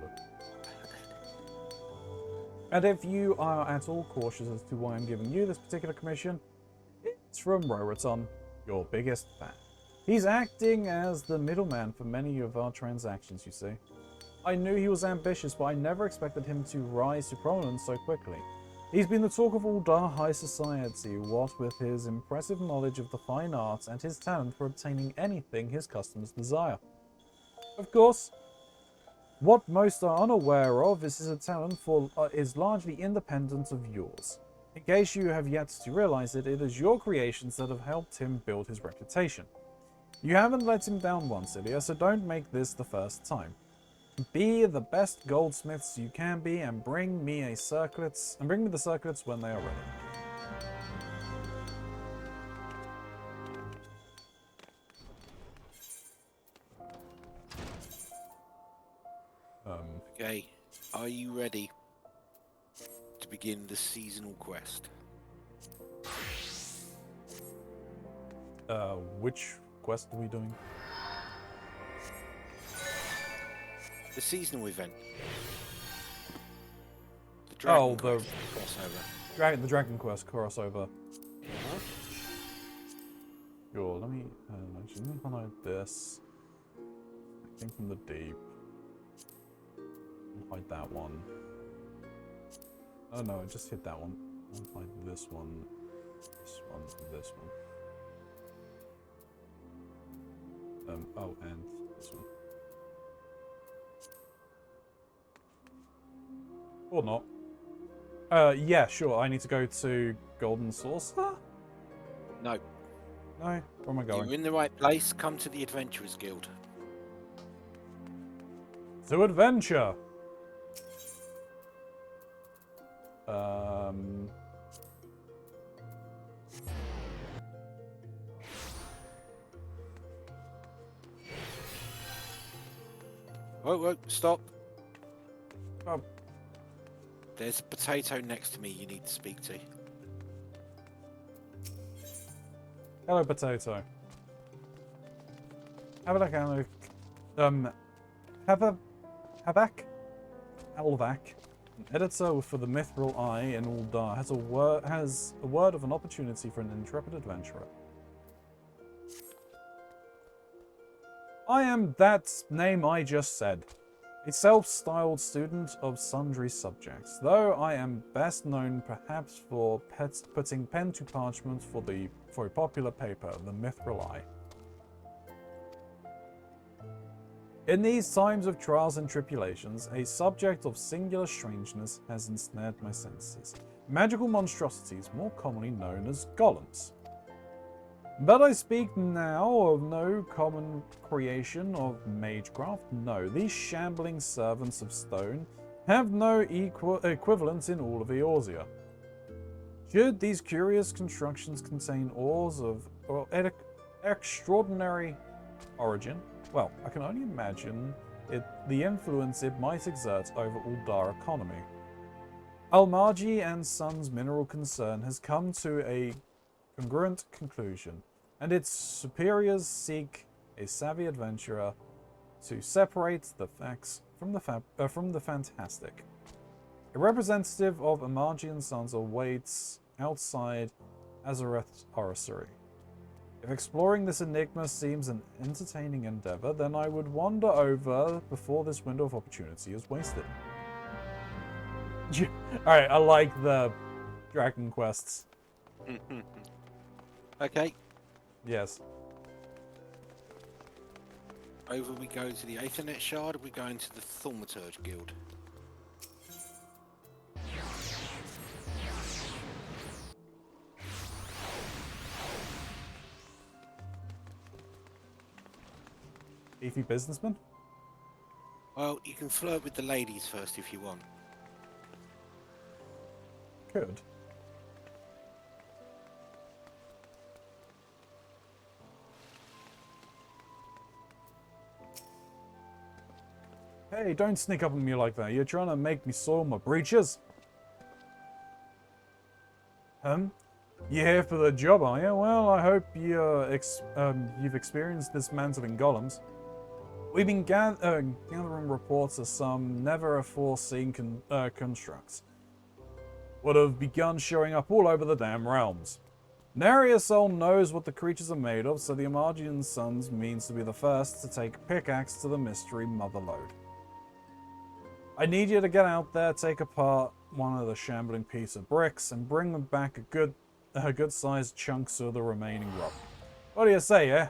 And if you are at all cautious as to why I'm giving you this particular commission, it's from Roboton, your biggest fan. He's acting as the middleman for many of our transactions, you see. I knew he was ambitious, but I never expected him to rise to prominence so quickly. He's been the talk of Uldar high society, what with his impressive knowledge of the fine arts and his talent for obtaining anything his customers desire. Of course, what most are unaware of is his talent is largely independent of yours. In case you have yet to realize it, it is your creations that have helped him build his reputation. You haven't let him down once, Ilya, so don't make this the first time. Be the best goldsmiths you can be, and bring me the circlets when they are ready. Okay, are you ready to begin the seasonal quest? Which quest are we doing? The seasonal event. The Dragon Quest crossover. The Dragon Quest crossover. Sure, let me highlight this. I came from the deep. Hide that one. Oh no, I just hit that one. I'll hide this one, this one, and this one. Oh, and this one. Or not. Yeah, sure, I need to go to Golden Saucer? No. No? Where am I going? You're in the right place. Come to the Adventurers Guild. To adventure! Whoa, stop. Oh. There's a potato next to me you need to speak to. Hello, potato. Alvac, an editor for the Mithril Eye in Uldar, has a word of an opportunity for an intrepid adventurer. I am that name I just said. A self-styled student of sundry subjects, though I am best known perhaps for putting pen to parchment for a popular paper, the Mithril Eye. In these times of trials and tribulations, a subject of singular strangeness has ensnared my senses. Magical monstrosities, more commonly known as golems. But I speak now of no common creation of magecraft. No, these shambling servants of stone have no equivalent in all of Eorzea. Should these curious constructions contain ores of extraordinary origin, well, I can only imagine the influence it might exert over Ul'dar economy. Almarji and Sons' mineral concern has come to a congruent conclusion, and its superiors seek a savvy adventurer to separate the facts from the fantastic. A representative of Almarji and Sons awaits outside Azareth's orrery. If exploring this enigma seems an entertaining endeavor, then I would wander over before this window of opportunity is wasted. Alright, I like the Dragon Quests. Okay, Yes. over we go to the Aethernet Shard. We're going to the Thaumaturge Guild. Beefy businessman? Well, you can flirt with the ladies first if you want. Could. Hey, don't sneak up on me like that. You're trying to make me soil my breeches. You here for the job, are you? Well, I hope you've experienced dismantling golems. We've been gathering reports of some never-before-seen constructs. Would have begun showing up all over the damn realms. Nary a soul knows what the creatures are made of, so the Almarjian Sons means to be the first to take pickaxe to the mystery motherlode. I need you to get out there, take apart one of the shambling piece of bricks, and bring them back a good-sized chunks of the remaining rock. What do you say, eh?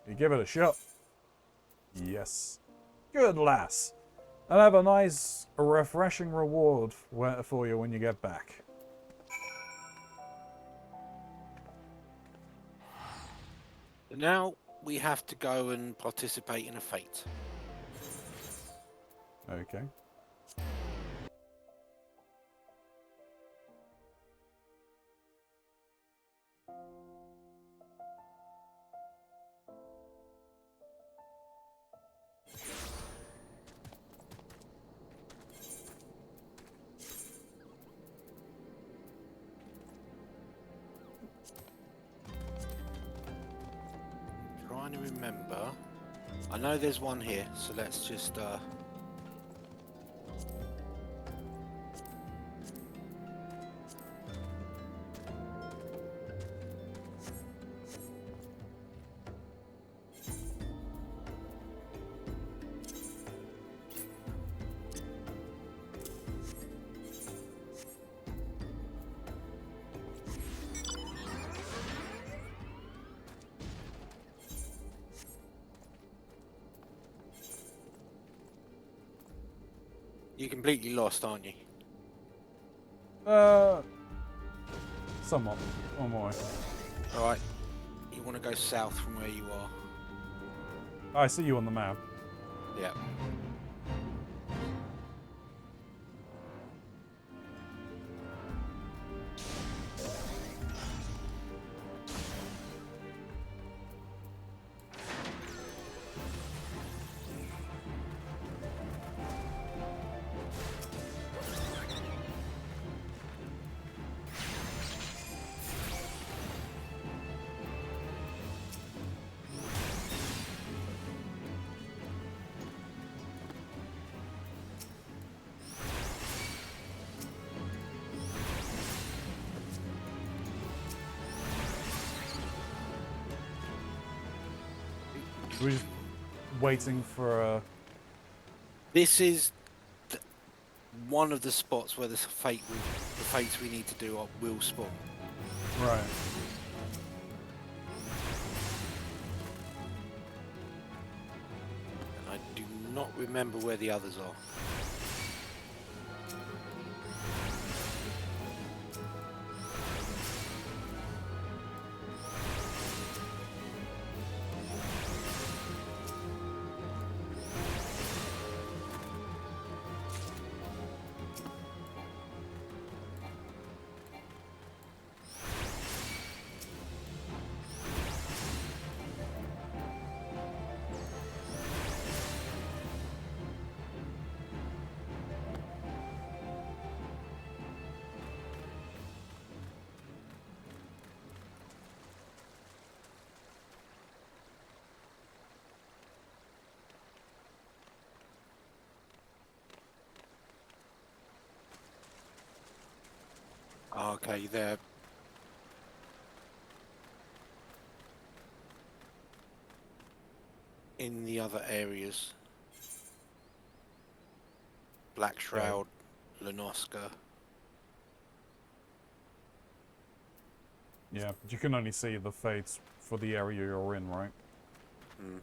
You give it a shot? Yes. Good lass. I'll have a nice, refreshing reward for you when you get back. Now we have to go and participate in a fate. Okay. Trying to remember. I know there's one here, so let's just You're completely lost, aren't you? Somewhat. Oh my. Alright. You want to go south from where you are. I see you on the map. Yeah. waiting for This is one of the spots where the fates we need to do will spawn. right. And I do not remember where the others are. Okay, they're in the other areas. Black Shroud, Lenoska. Yeah, but you can only see the fates for the area you're in, right? Hmm.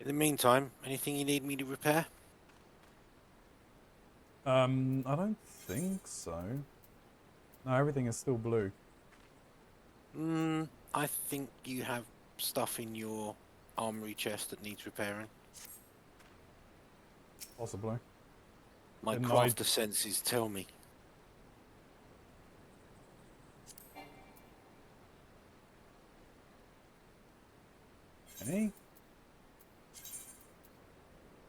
In the meantime, anything you need me to repair? I don't think so. No, everything is still blue. I think you have stuff in your armory chest that needs repairing. Possibly. My Didn't crafter senses tell me. Okay.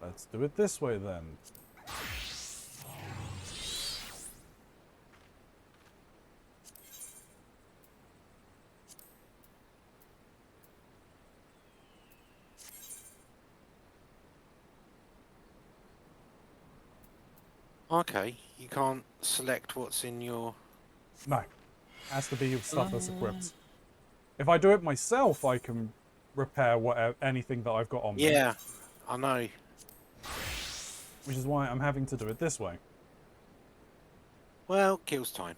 Let's do it this way then. Okay, you can't select what's in your... No. Has to be stuff that's equipped. If I do it myself, I can repair anything that I've got on me. Yeah, I know. Which is why I'm having to do it this way. Well, kills time.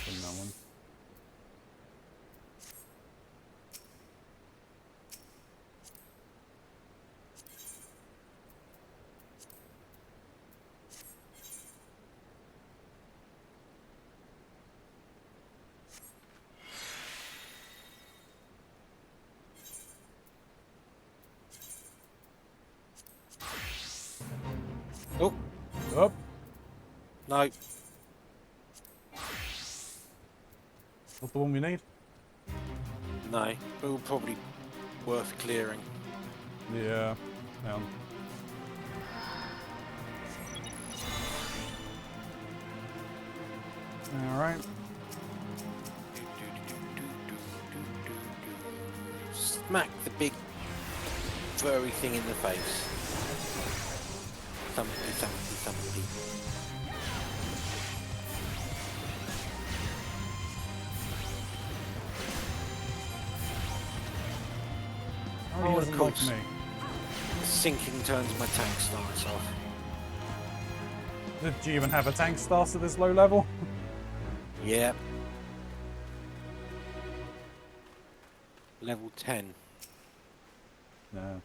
From that one. Oh, Up. no. What's the one we need? No, but will probably worth clearing. Yeah. Down. Alright. Smack the big furry thing in the face. Thumpy, thumpy, thumpy. Oh, he of doesn't like course. me. Sinking turns my tank stance off. Did you even have a tank stance at this low level? Yeah. Level 10. No.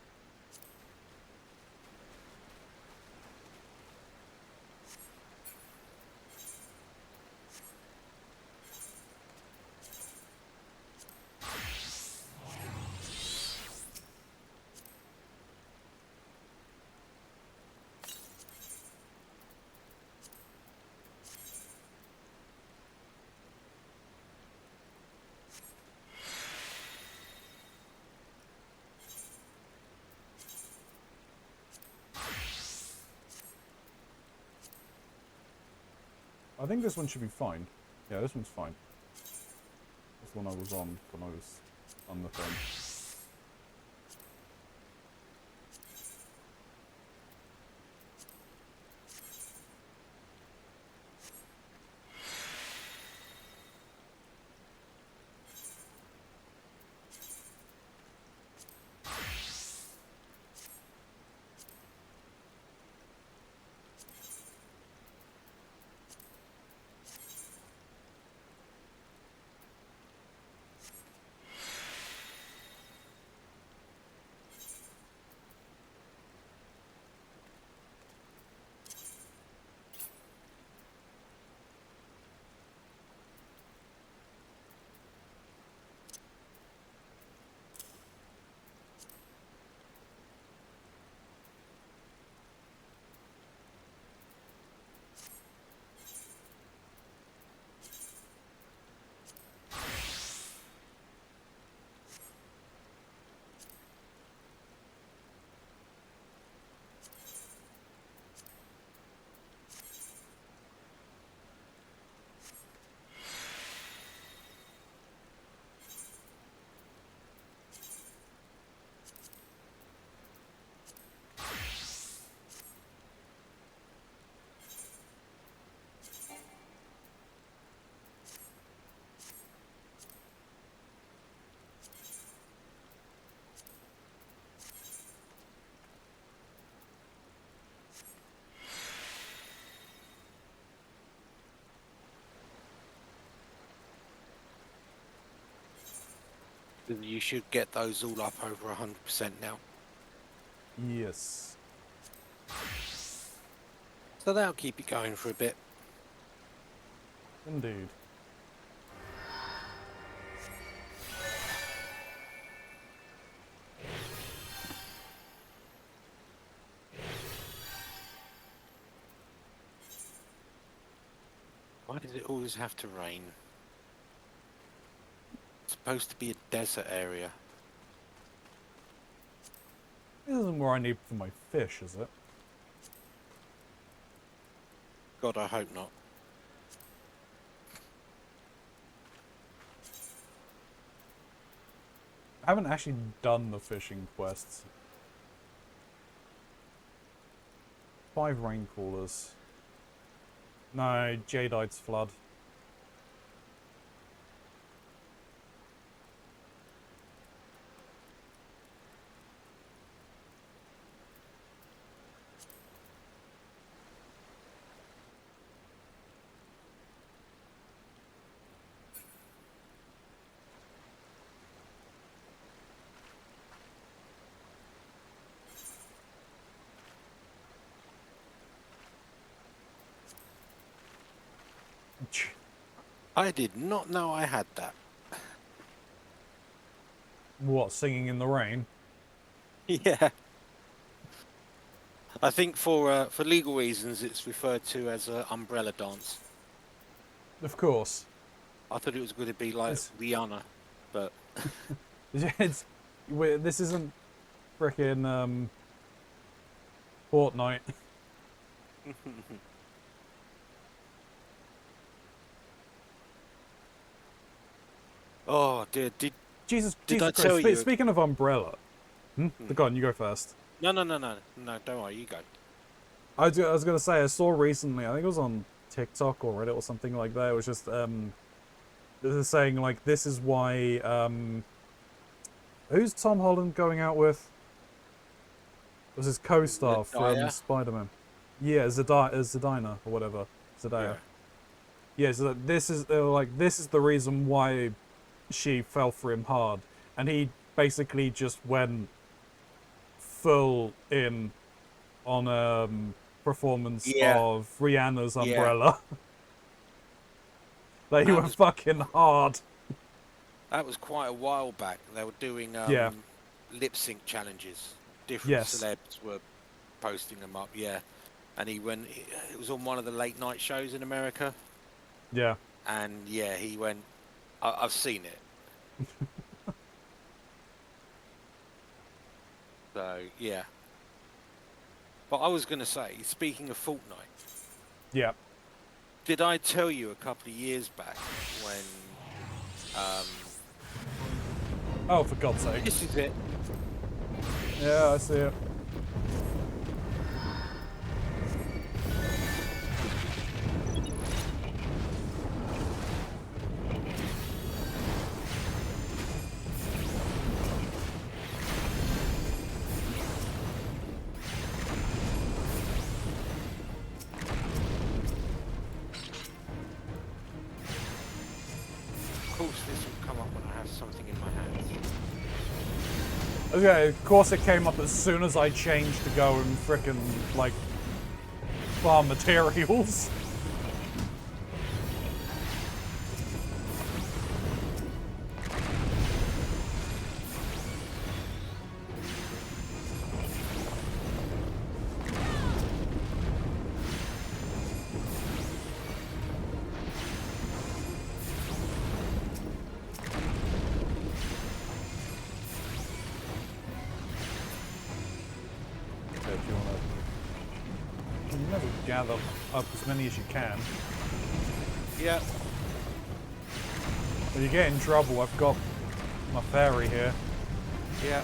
I think this one should be fine. Yeah, this one's fine. This one I was on when I was on the thing. You should get those all up over 100% now. Yes. So that'll keep you going for a bit. Indeed. Why does it always have to rain? It's supposed to be a desert area. This isn't where I need for my fish, is it? God, I hope not. I haven't actually done the fishing quests. 5 rain crawlers. No, Jadeite's flood. I did not know I had that. What, singing in the rain? Yeah. I think for legal reasons it's referred to as an umbrella dance. Of course. I thought it was going to be like Rihanna, but This isn't frickin' Fortnite. oh dear, Jesus I Christ. tell you? Speaking of umbrella. Go on, you go first. No, don't worry, you go. I was gonna say I saw recently. I think it was on TikTok or Reddit or something like that. It was just this is saying like this is why who's Tom Holland going out with? It was his co-star from Zendaya? Spider-Man. Yeah, Zedina or whatever. Zendaya. Yeah, so this is like this is the reason why she fell for him hard, and he basically just went full in on performance Yeah, of Rihanna's yeah. Umbrella. Like he That went was fucking hard. that was quite a while back. They were doing Yeah. lip sync challenges. Different Yes. celebs were posting them up. Yeah, and he went. It was on one of the late night shows in America, Yeah. and yeah, he went. I've seen it. So yeah. But I was going to say, speaking of Fortnite, Yeah. did I tell you a couple of years back when Oh, for God's sake. this is it? Yeah, I see it. Of course, this will come up when I have something in my hands. Okay, of course it came up as soon as I changed to go and frickin' like farm materials. Gather up as many as you can. Yeah. If you get in trouble, I've got my fairy here. Yeah.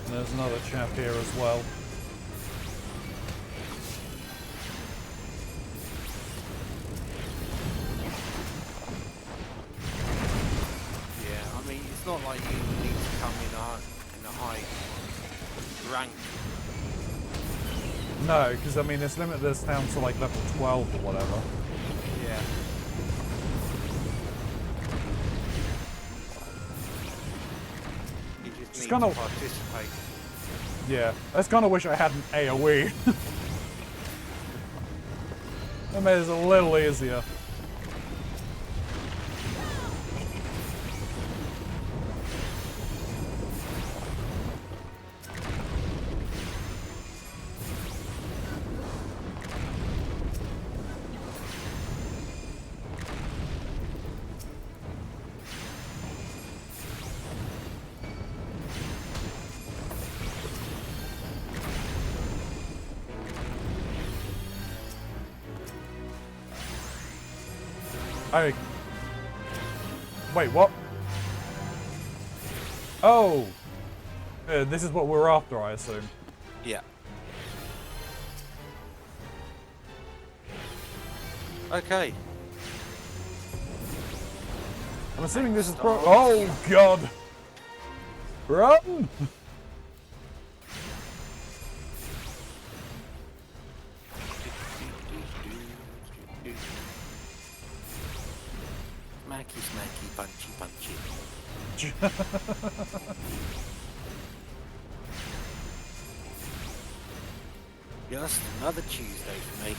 And there's another chap here as well. Yeah. I mean, it's not like you need to come in a high rank. No, because I mean, it's limited this down to like level 12 or whatever. Yeah. You just need kinda- to participate. Yeah, I just kind of wish I had an AoE. That made it a little easier. Wait, what? Oh! This is what we're after, I assume. Yeah. Okay. I'm assuming this is pro- Oh, God! Run! Smacky, smacky, punchy, punchy. Just another Tuesday for me.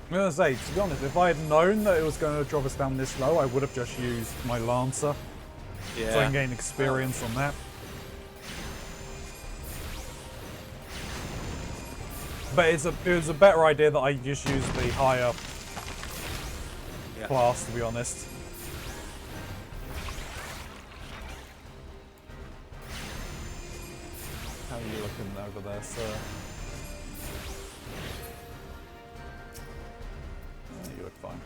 I'm gonna say, to be honest, if I had known that it was going to drop us down this low, I would have just used my Lancer. Yeah. So I can gain experience on that. But it was a better idea that I just use the higher class, to be honest. How are you looking over there, sir? You look fine.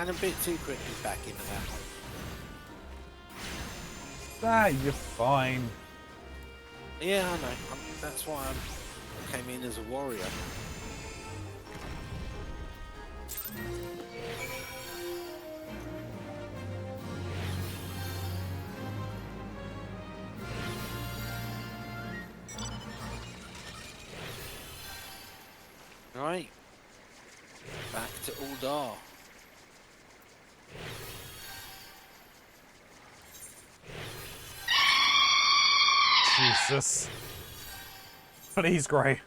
ran a bit too quickly back into that one. Ah, you're fine. Yeah, I know. That's why I came in as a warrior. Right. Back to Uldar. Jesus. Please, Grey.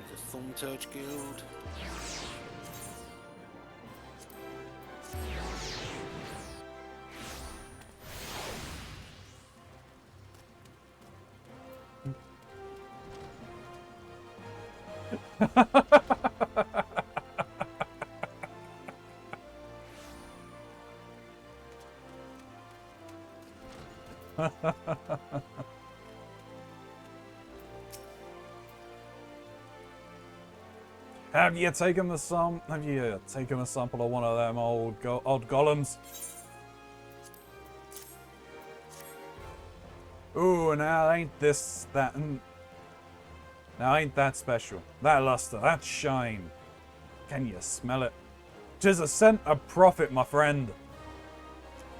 The Thornturge Guild. Have you taken a sample of one of them old golems? Ooh, now ain't that special? That luster, that shine. Can you smell it? 'Tis a scent of profit, my friend.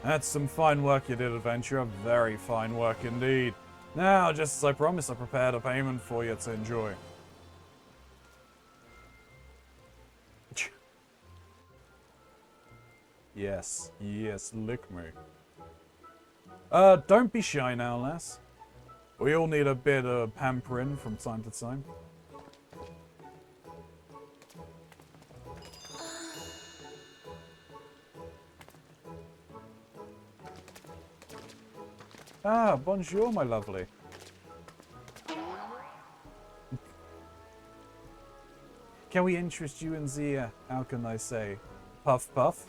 That's some fine work you did, adventurer. Very fine work indeed. Now, just as I promised, I prepared a payment for you to enjoy. Yes, lick me. Don't be shy now, lass. We all need a bit of pampering from time to time. Ah, bonjour, my lovely. Can we interest you in the, how can I say, puff puff?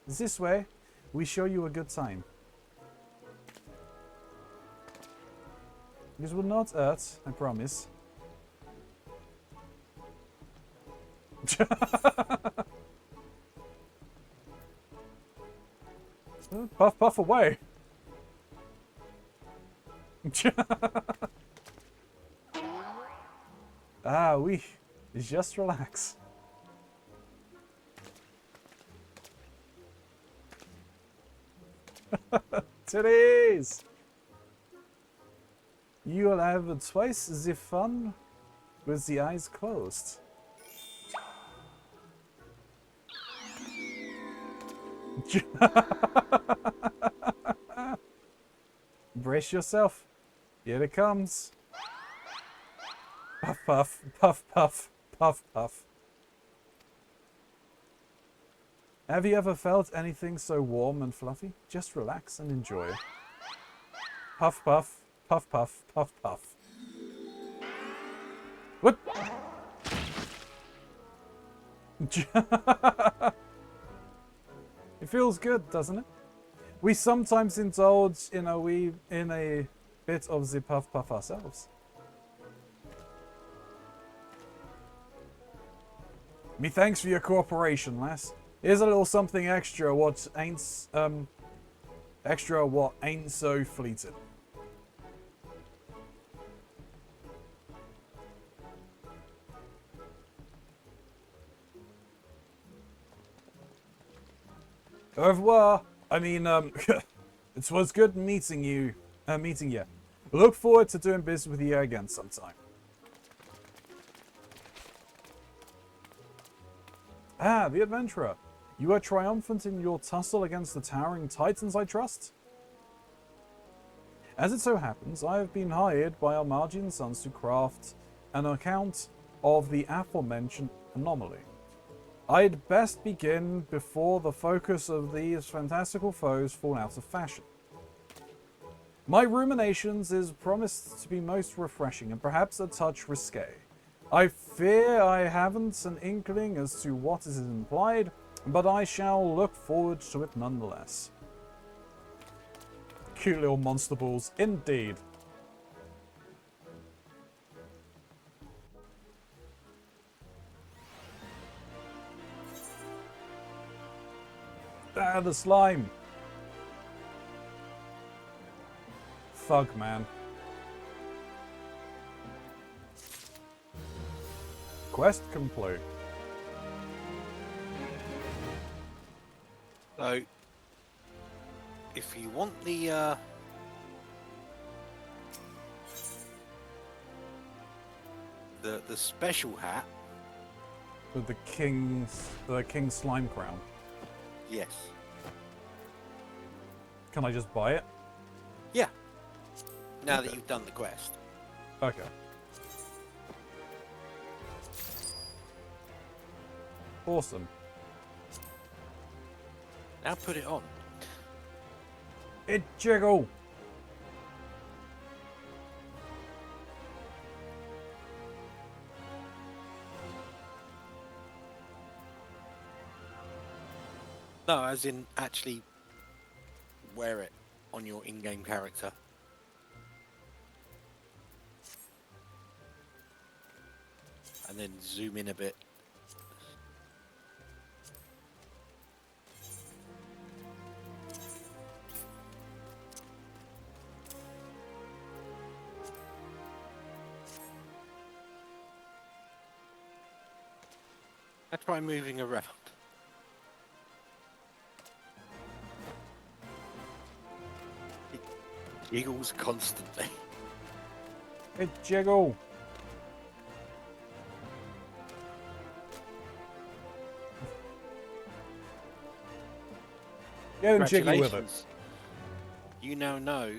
This way, we show you a good time. This will not hurt, I promise. Puff puff away. Ah, oui. Just relax. Today's. You'll have twice the fun with the eyes closed. Brace yourself. Here it comes. Puff, puff, puff, puff, puff, puff. Have you ever felt anything so warm and fluffy? Just relax and enjoy. Puff, puff, puff, puff, puff, puff. What? It feels good, doesn't it? We sometimes indulge in a bit of the puff puff ourselves. Me thanks for your cooperation, lass. Here's a little something extra what ain't so fleeting. Au revoir. I mean, it was good meeting you. Look forward to doing business with you again sometime. Ah, the adventurer. You are triumphant in your tussle against the towering titans, I trust? As it so happens, I have been hired by our Margian sons to craft an account of the aforementioned anomaly. I'd best begin before the focus of these fantastical foes fall out of fashion. My ruminations is promised to be most refreshing and perhaps a touch risque. I fear I haven't an inkling as to what is implied, But I shall look forward to it nonetheless. Cute little monster balls, indeed. Ah, the slime. Thug, man. Quest complete. So, if you want the special hat, With the king's slime crown. yes, Can I just buy it? yeah. Now that Okay. you've done the quest, Okay. Awesome. now put it on. It jiggle. No, as in actually wear it on your in-game character. And then zoom in a bit. I try moving around. It jiggles constantly. It jiggle. Get him jiggy with it. Congratulations. You now know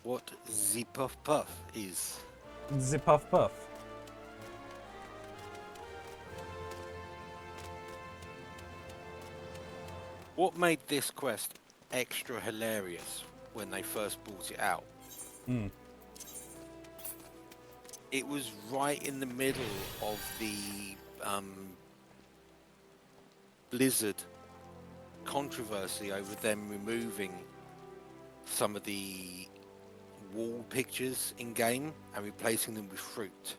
what the Puff Puff is. Zip puff puff. What made this quest extra hilarious when they first brought it out? It was right in the middle of the Blizzard controversy over them removing some of the wall pictures in game and replacing them with fruit.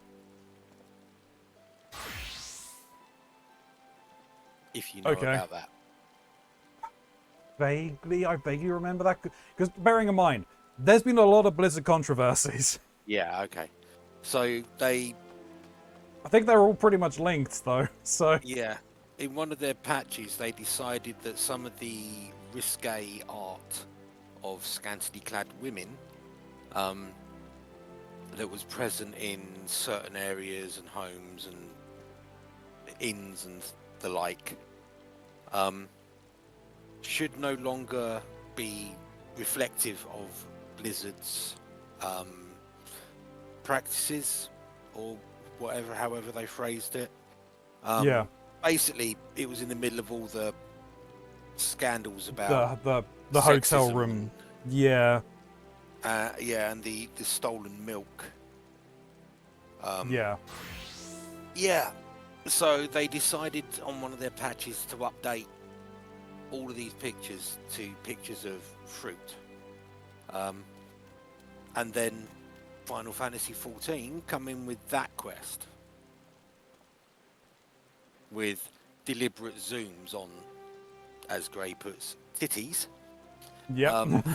If you know Okay. about that. I vaguely remember that. Because bearing in mind, there's been a lot of Blizzard controversies. Yeah, okay. So they, I think they're all pretty much linked, though. So yeah, in one of their patches, they decided that some of the risque art of scantily clad women that was present in certain areas and homes and inns and the like should no longer be reflective of Blizzard's practices or whatever, however they phrased it. yeah, Basically, it was in the middle of all the scandals about the hotel sexism room. Yeah, yeah, and the stolen milk. yeah. Yeah. So they decided on one of their patches to update all of these pictures to pictures of fruit. And then Final Fantasy XIV come in with that quest. With deliberate zooms on, as Gray puts, titties. Yep.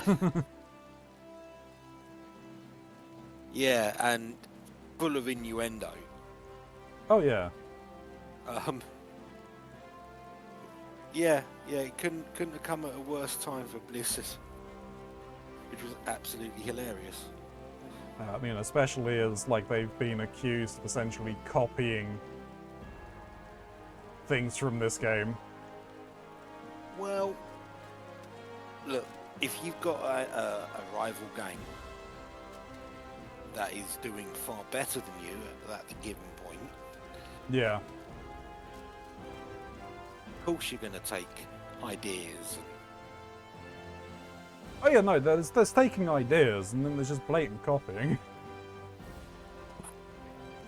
Yeah, and full of innuendo. Oh yeah. Yeah, it couldn't have come at a worse time for Blizzard, which was absolutely hilarious. I mean, especially as like they've been accused of essentially copying things from this game. Well, look, if you've got a rival game that is doing far better than you at that given point, Yeah. of course you're going to take ideas. Oh yeah, no, there's taking ideas and then there's just blatant copying.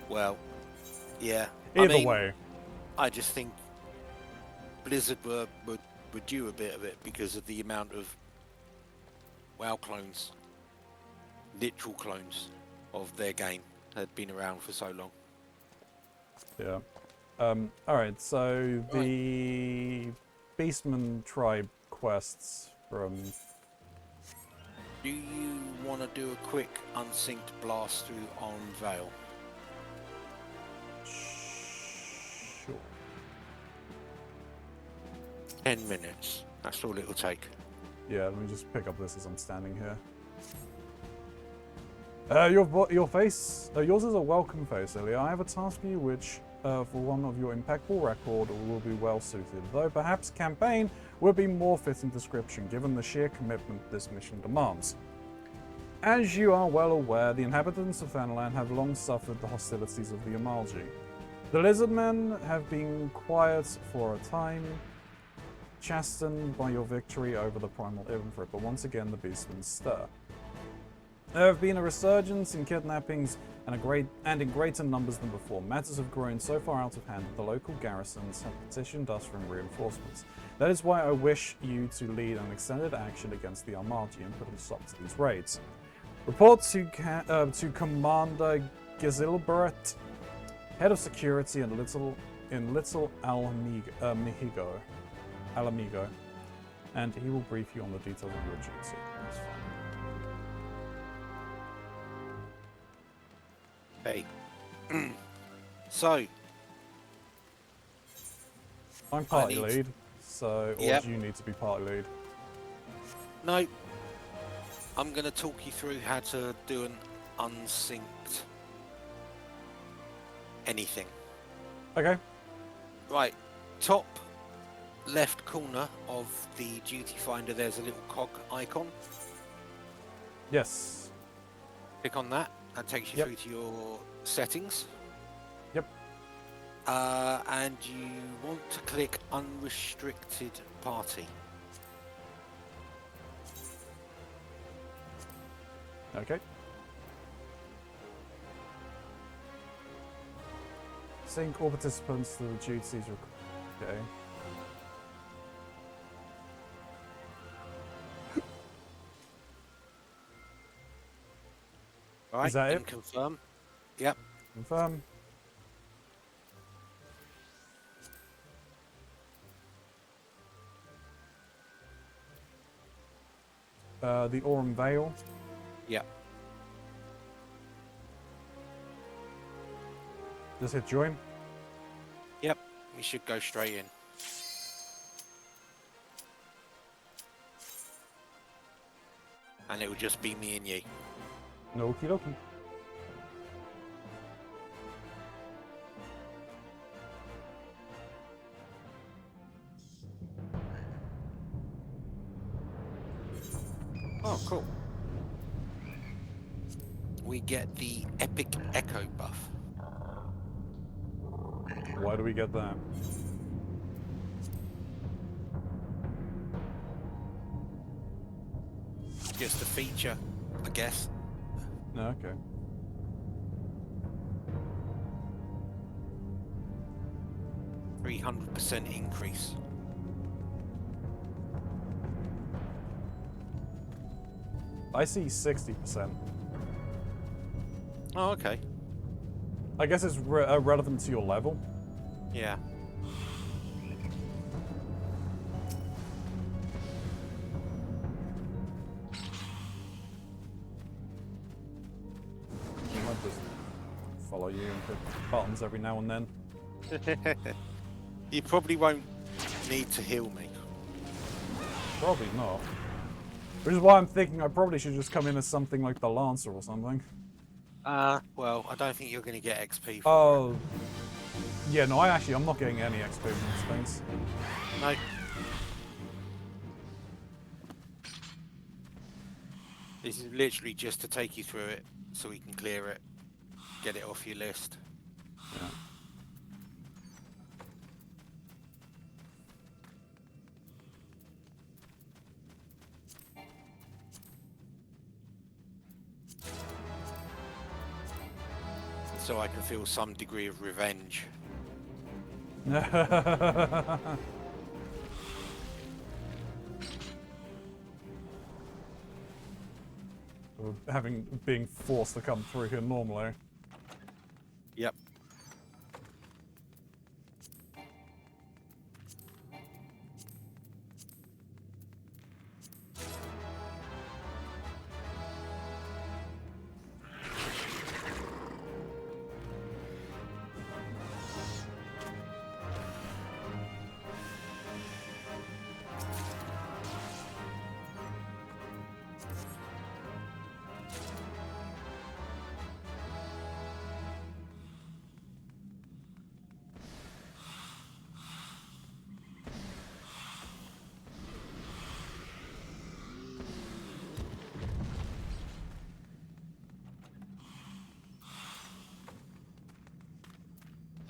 Well, yeah. Either I mean, way. I just think Blizzard were due a bit of it because of the amount of WoW clones, literal clones of their game had been around for so long. Yeah. Alright, so the Beastman tribe quests from... Do you want to do a quick unsynced blast through on Vale? Sure. 10 minutes. That's all it'll take. Yeah, let me just pick up this as I'm standing here. Your face, yours is a welcome face, Ilya. I have a task for you which, for one of your impeccable record, will be well suited. Though perhaps campaign would be more fitting description, given the sheer commitment this mission demands. As you are well aware, the inhabitants of Thanalan have long suffered the hostilities of the Amalji. The Lizardmen have been quiet for a time, chastened by your victory over the Primal Ifrit, but once again the Beastmen stir. There have been a resurgence in kidnappings and in greater numbers than before. Matters have grown so far out of hand that the local garrisons have petitioned us for reinforcements. That is why I wish you to lead an extended action against the Armadi and put a stop to these raids. Report to Commander Gizilbert, head of security in Little Alamigo, and he will brief you on the details of your duty. That's fine. Hey. So. I'm party lead, so or do you need to be party lead? No. I'm going to talk you through how to do an unsynced anything. Okay. Right. Top left corner of the duty finder, there's a little cog icon. Yes. Click on that. That takes you through to your settings. Yep. And you want to click unrestricted party. Okay. Sync all participants to the duties. Okay. All right. Is that it? Confirm. Yep. Confirm. The Aurum Vale. Yep. Just hit join. Yep. You should go straight in. And it will just be me and you. Okie dokie. Oh, cool. We get the Epic Echo buff. Why do we get that? Just a feature, I guess. No, okay. %300 increase. I see 60%. Oh, okay. I guess it's relevant to your level. Yeah. I might just follow you and hit buttons every now and then. You probably won't need to heal me. Probably not. Which is why I'm thinking I probably should just come in as something like the Lancer or something. Well, I don't think you're going to get XP for Oh. Yeah, no, I'm not getting any XP from these things. it. No. This is literally just to take you through it so we can clear it, get it off your list. Yeah. So I can feel some degree of revenge. being forced to come through here normally. Yep.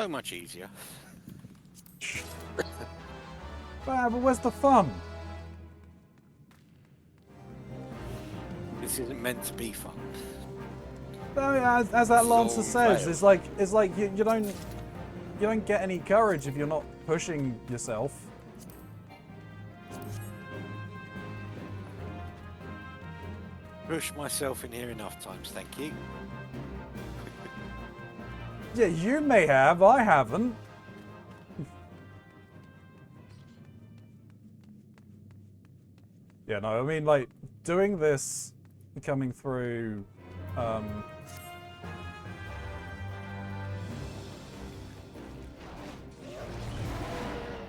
So much easier. But where's the fun? This isn't meant to be fun. No, as that Lancer says, fail. it's like you don't get any courage if you're not pushing yourself. Push myself in here enough times, thank you. Yeah, you may have, I haven't. Yeah, no, I mean, like, doing this, coming through,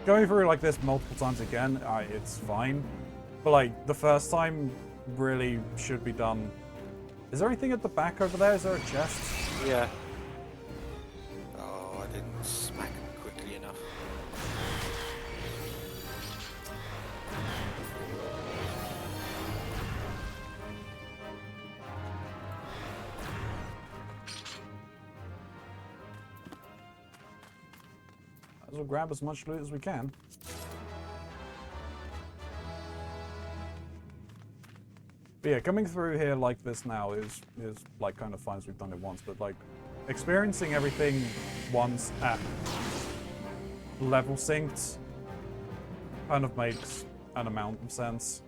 going through like this multiple times again, it's fine. But like, the first time really should be done. Is there anything at the back over there? Is there a chest? Yeah. Oh, I didn't smack him quickly enough. Might as well grab as much loot as we can. But yeah, coming through here like this now is like kind of fine as we've done it once, but like experiencing everything once at level synced kind of makes an amount of sense.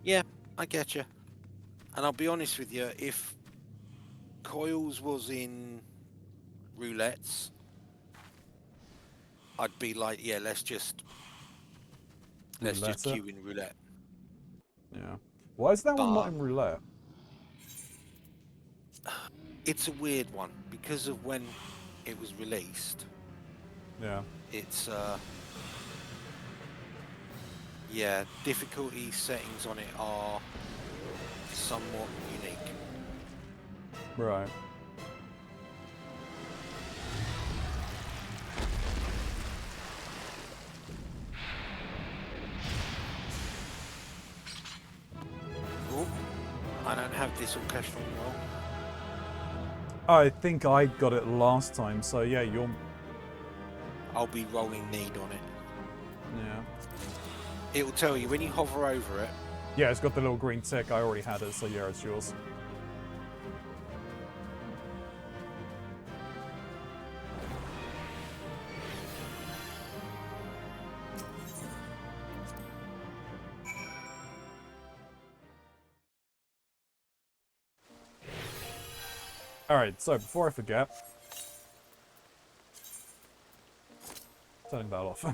Yeah, I get you. And I'll be honest with you, if Coils was in roulettes, I'd be like, yeah, let's just queue in roulette. Yeah. Why is that one not But in roulette? it's a weird one because of when it was released. Yeah. It's yeah, difficulty settings on it are somewhat unique. Right. Oh, I don't have this orchestral roll. I think I got it last time, so yeah, you're... I'll be rolling need on it. Yeah. It will tell you when you hover over it. Yeah, it's got the little green tick. I already had it, so yeah, it's yours. Alright, so before I forget... Turning that off.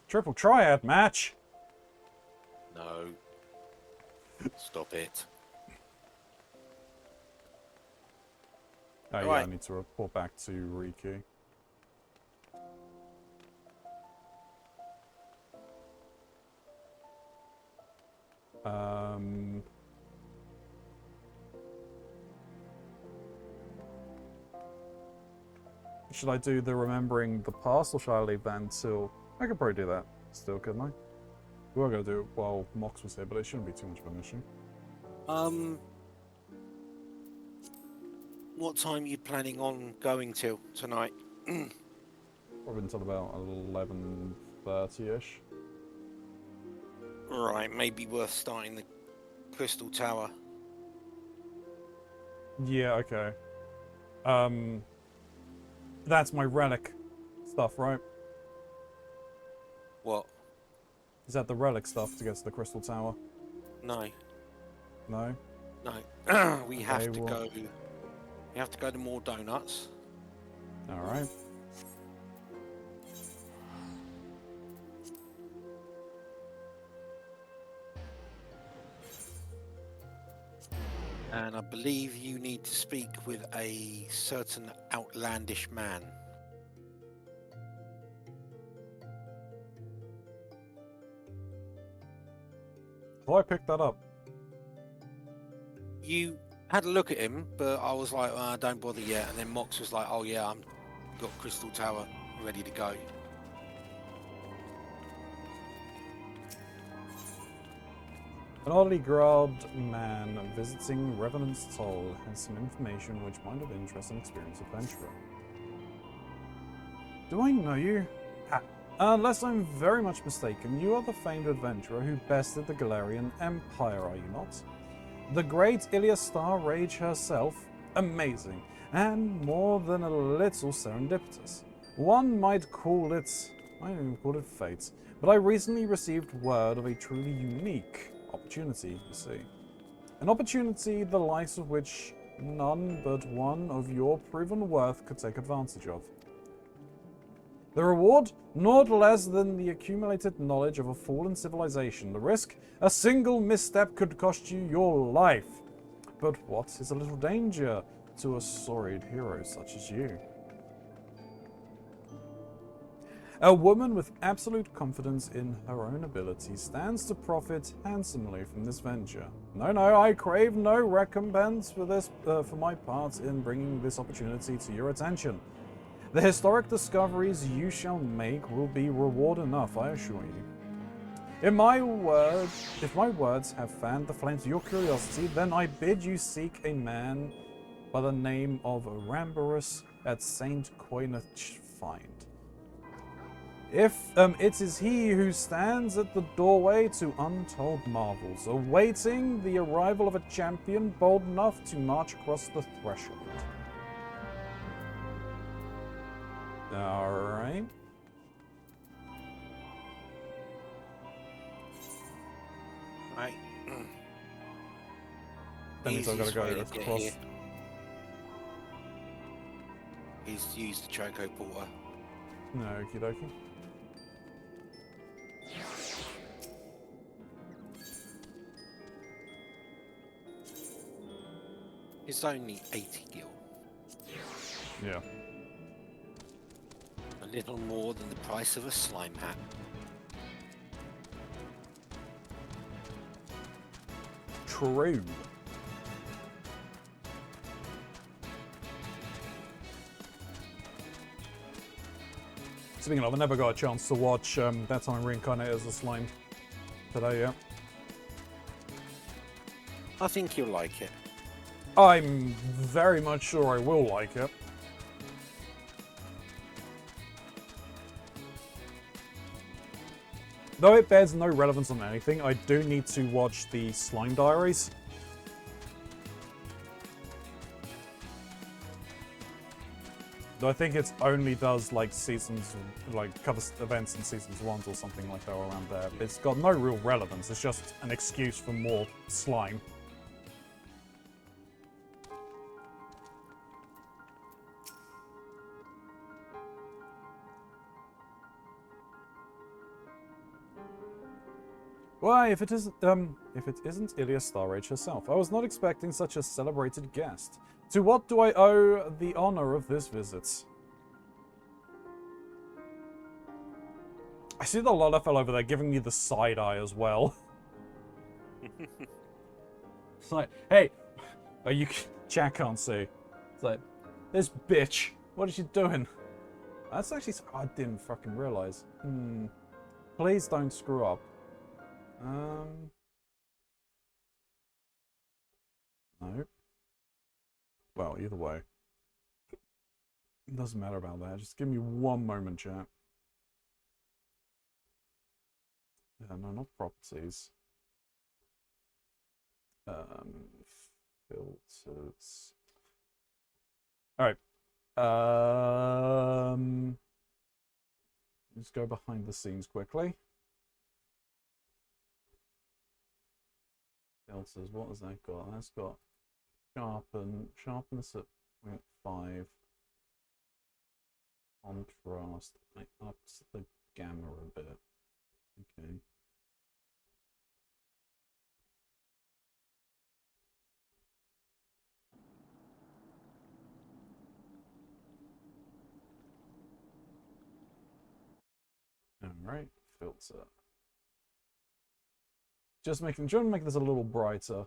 Triple triad match! No. Stop it. Oh yeah, Right. I need to report back to Riki. Should I do the remembering the past, or should I leave that until... I could probably do that still, couldn't I? We were going to do it while Mox was here, but it shouldn't be too much of an issue. What time are you planning on going till tonight? Probably until about 11:30ish. Right, maybe worth starting the Crystal Tower. Yeah, okay. That's my relic stuff, right? What? Is that the relic stuff to get to the Crystal Tower? No. No? No. We Okay, have to well- go. We have to go to more donuts. Alright. And I believe you need to speak with a certain outlandish man. Well, I picked that up. You had a look at him, but I was like, don't bother yet. And then Mox was like, oh yeah, I'm got Crystal Tower ready to go. An oddly garbed man visiting Revenant's Toll has some information which might have interest an experienced adventurer. Do I know you? Unless I'm very much mistaken, you are the famed adventurer who bested the Galarian Empire, are you not? The great Star Rage herself? Amazing, and more than a little serendipitous. One might call it... I don't even call it fate, but I recently received word of a truly unique opportunity, you see. An opportunity the likes of which none but one of your proven worth could take advantage of. The reward? Naught less than the accumulated knowledge of a fallen civilization. The risk? A single misstep could cost you your life. But what is a little danger to a storied hero such as you? A woman with absolute confidence in her own abilities stands to profit handsomely from this venture. No, I crave no recompense for this, for my part in bringing this opportunity to your attention. The historic discoveries you shall make will be reward enough, I assure you. If my words have fanned the flames of your curiosity, then I bid you seek a man by the name of Rambarus at St. Coinach find. If it is he who stands at the doorway to untold marvels, awaiting the arrival of a champion bold enough to march across the threshold. Alright. Right. That means I've got to Easiest go way to get across. here is to use the Choco Porter. No, okie dokie. It's only 80 gil. Yeah. A little more than the price of a slime hat. True. Speaking of, I never got a chance to watch That Time Reincarnated as a Slime today, yeah. I think you'll like it. I'm very much sure I will like it. Though it bears no relevance on anything, I do need to watch the Slime Diaries. Though I think it only does like seasons, like covers events in seasons 1 or something like that around there. It's got no real relevance, it's just an excuse for more slime. Why, if it isn't Star Rage herself, I was not expecting such a celebrated guest. To what do I owe the honor of this visit? I see the Lolafel over there giving me the side eye as well. It's like, hey, are you? Chat can't see. It's like, this bitch. What is she doing? That's actually. I didn't fucking realize. Please don't screw up. No. Well, either way. It doesn't matter about that. Just give me one moment, chat. Yeah, no, not properties. Filters. Alright. Let's go behind the scenes quickly. Filters, what has that got? That's got sharpness at 0.5. Contrast. I upped the gamma a bit. Okay. Alright, filter. Trying to make this a little brighter.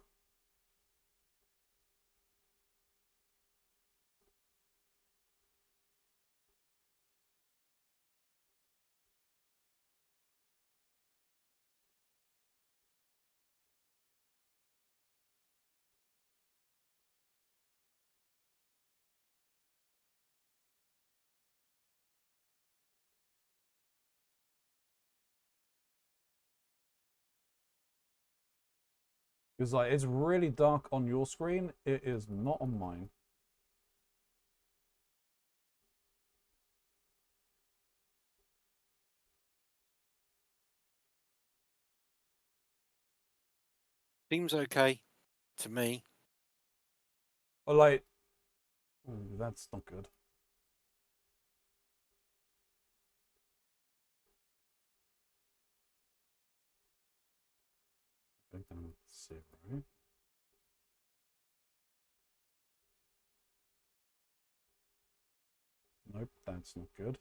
Because like it's really dark on your screen, it is not on mine. Seems okay to me. Or like, ooh, that's not good. Go down to 0. Nope, that's not good.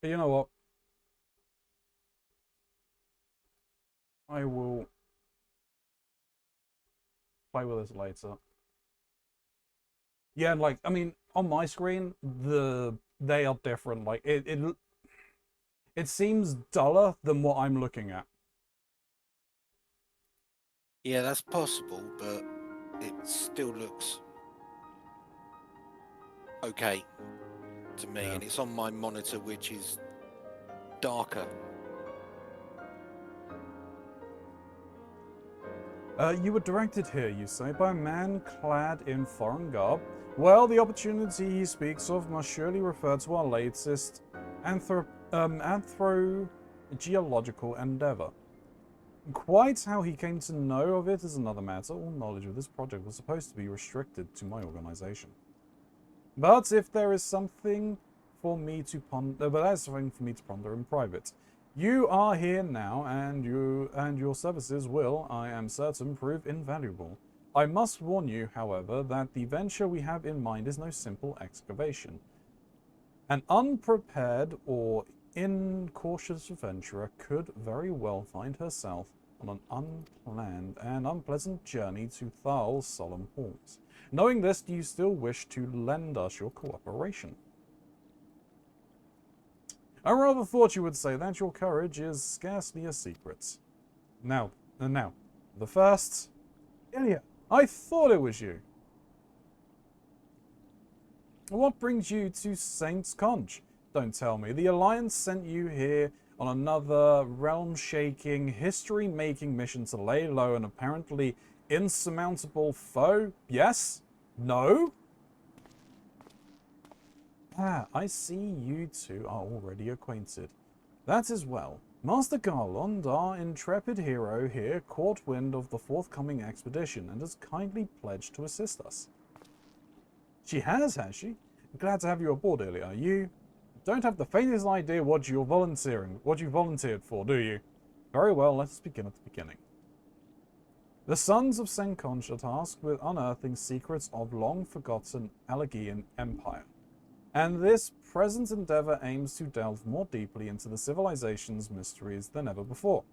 But you know what? I will play with this later. Yeah, and like I mean, on my screen, they are different. Like it seems duller than what I'm looking at. Yeah, that's possible, but it still looks okay to me, Yeah. and it's on my monitor, which is darker. You were directed here, you say, by a man clad in foreign garb. Well, the opportunity he speaks of must surely refer to our latest anthrogeological endeavor. Quite how he came to know of it is another matter. All knowledge of this project was supposed to be restricted to my organization. But if there is something for me to ponder, but that's something for me to ponder in private. You are here now, and your services will, I am certain, prove invaluable. I must warn you, however, that the venture we have in mind is no simple excavation. An unprepared or incautious adventurer could very well find herself on an unplanned and unpleasant journey to Thal's solemn halls. Knowing this, do you still wish to lend us your cooperation? I rather thought you would say that your courage is scarcely a secret. Now, the first... Ilya, I thought it was you. What brings you to Saint's Conch? Don't tell me. The Alliance sent you here on another realm-shaking, history-making mission to lay low an apparently insurmountable foe? Yes? No? Ah, I see you two are already acquainted. That is well. Master Garland, our intrepid hero here, caught wind of the forthcoming expedition and has kindly pledged to assist us. She has she? Glad to have you aboard, Ilya. You don't have the faintest idea what you volunteered for, do you? Very well, let us begin at the beginning. The sons of Senkonch are tasked with unearthing secrets of long-forgotten Allegian Empire. And this present endeavor aims to delve more deeply into the civilization's mysteries than ever before.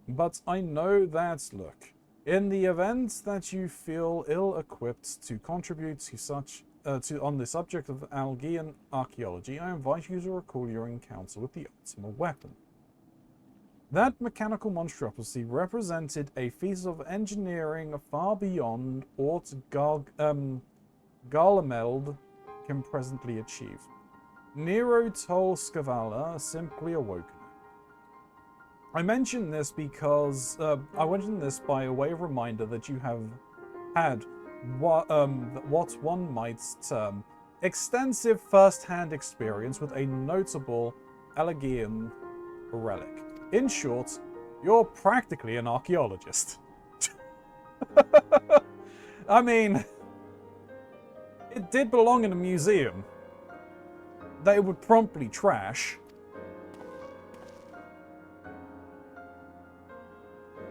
But I know that, look, in the event that you feel ill-equipped to contribute on the subject of Allegian archaeology, I invite you to recall your encounter with the ultimate weapon. That mechanical monstrosity represented a feat of engineering far beyond aught Garlemeld can presently achieve. Nero Tol Scavala simply awoken it. I mention this because I mention this by a way of reminder that you have had what one might term extensive first-hand experience with a notable Eorzean relic. In short, you're practically an archaeologist. I mean, it did belong in a museum that it would promptly trash.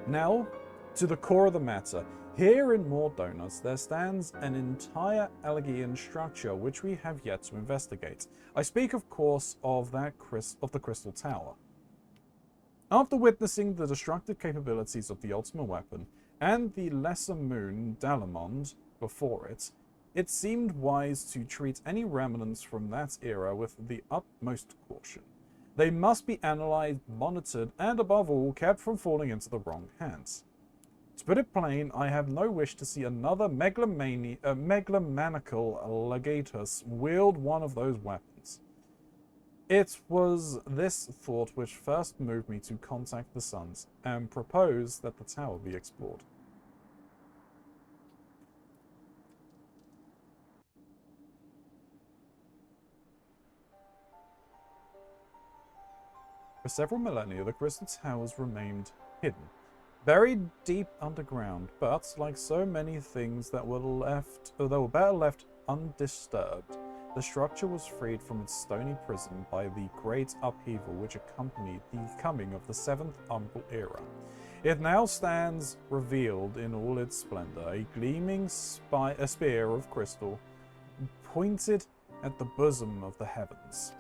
Now, to the core of the matter. Here in More Donuts, there stands an entire Eorzean structure which we have yet to investigate. I speak, of course, of the Crystal Tower. After witnessing the destructive capabilities of the Ultima weapon and the lesser moon Dalamond before it, it seemed wise to treat any remnants from that era with the utmost caution. They must be analyzed, monitored, and above all, kept from falling into the wrong hands. To put it plain, I have no wish to see another megalomaniacal legatus wield one of those weapons. It was this thought which first moved me to contact the Suns and propose that the tower be explored. For several millennia, the Crystal Towers remained hidden, buried deep underground, but like so many things that were better left undisturbed, the structure was freed from its stony prison by the great upheaval which accompanied the coming of the Seventh Umbral Era. It now stands revealed in all its splendor, a gleaming spear of crystal pointed at the bosom of the heavens.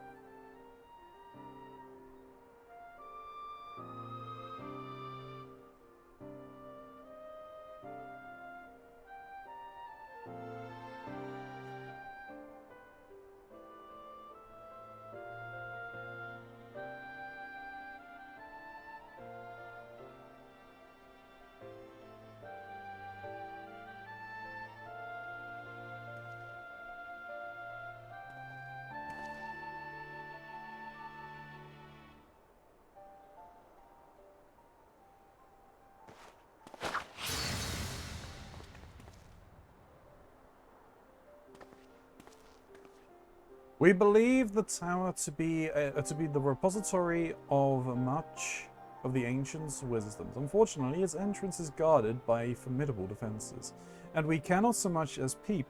We believe the tower to be the repository of much of the ancients' wisdoms. Unfortunately, its entrance is guarded by formidable defenses, and we cannot so much as peep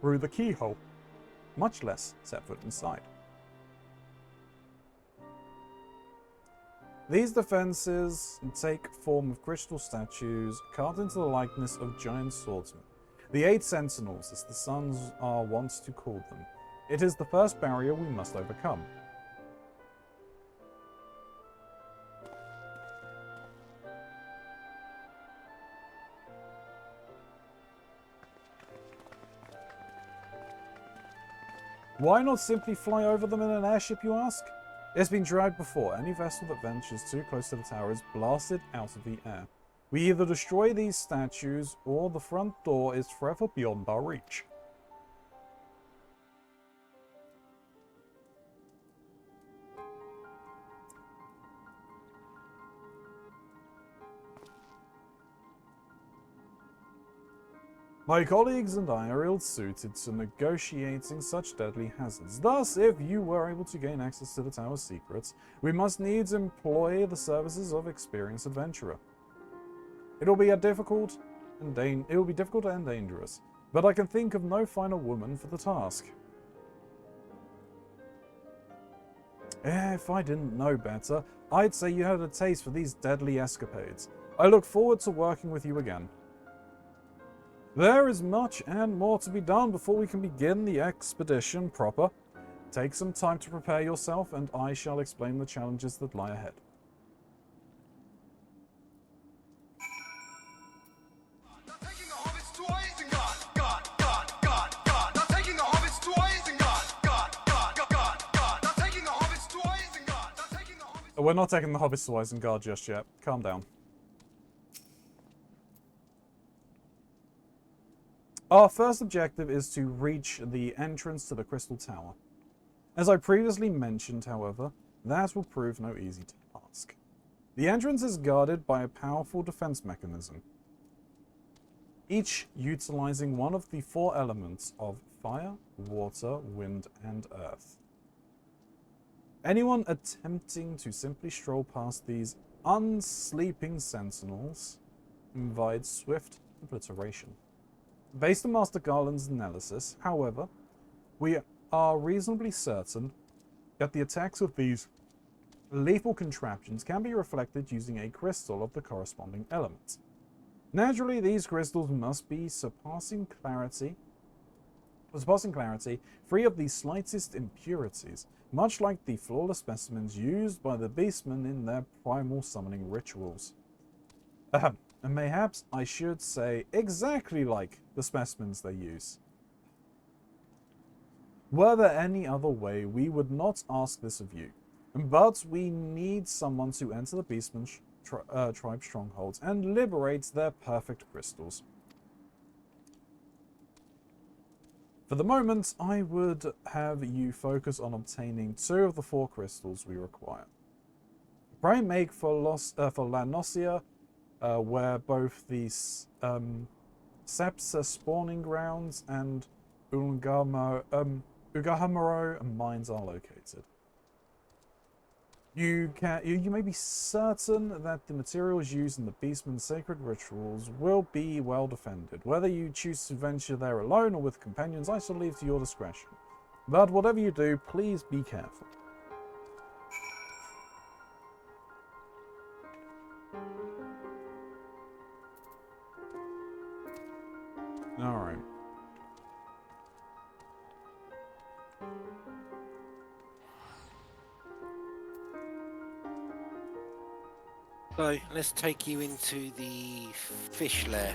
through the keyhole, much less set foot inside. These defenses take form of crystal statues carved into the likeness of giant swordsmen. The Eight Sentinels, as the Suns are wont to call them. It is the first barrier we must overcome. Why not simply fly over them in an airship, you ask? It's been tried before. Any vessel that ventures too close to the tower is blasted out of the air. We either destroy these statues, or the front door is forever beyond our reach. My colleagues and I are ill-suited to negotiating such deadly hazards. Thus, if you were able to gain access to the tower's secrets, we must needs employ the services of experienced adventurer. It will be difficult and dangerous, but I can think of no finer woman for the task. If I didn't know better, I'd say you had a taste for these deadly escapades. I look forward to working with you again. There is much and more to be done before we can begin the expedition proper. Take some time to prepare yourself, and I shall explain the challenges that lie ahead. We're not taking the hobbits to Isengard just yet. Calm down. Our first objective is to reach the entrance to the Crystal Tower. As I previously mentioned, however, that will prove no easy task. The entrance is guarded by a powerful defense mechanism. each utilizing one of the 4 elements of fire, water, wind, and earth. Anyone attempting to simply stroll past these unsleeping sentinels invites swift obliteration. Based on Master Garland's analysis, however, we are reasonably certain that the attacks of these lethal contraptions can be reflected using a crystal of the corresponding element. Naturally, these crystals must be surpassing clarity, free of the slightest impurities, much like the flawless specimens used by the beastmen in their primal summoning rituals. And mayhaps I should say exactly like the specimens they use. Were there any other way, we would not ask this of you. But we need someone to enter the Beastman tribe strongholds and liberate their perfect crystals. For the moment, I would have you focus on obtaining 2 of the 4 crystals we require. Pray make for Lanosia, where both the Sepsa spawning grounds and Ugahamaro mines are located. You may be certain that the materials used in the Beastman's sacred rituals will be well defended. Whether you choose to venture there alone or with companions, I shall leave to your discretion. But whatever you do, please be careful. Alright. So let's take you into the fish lair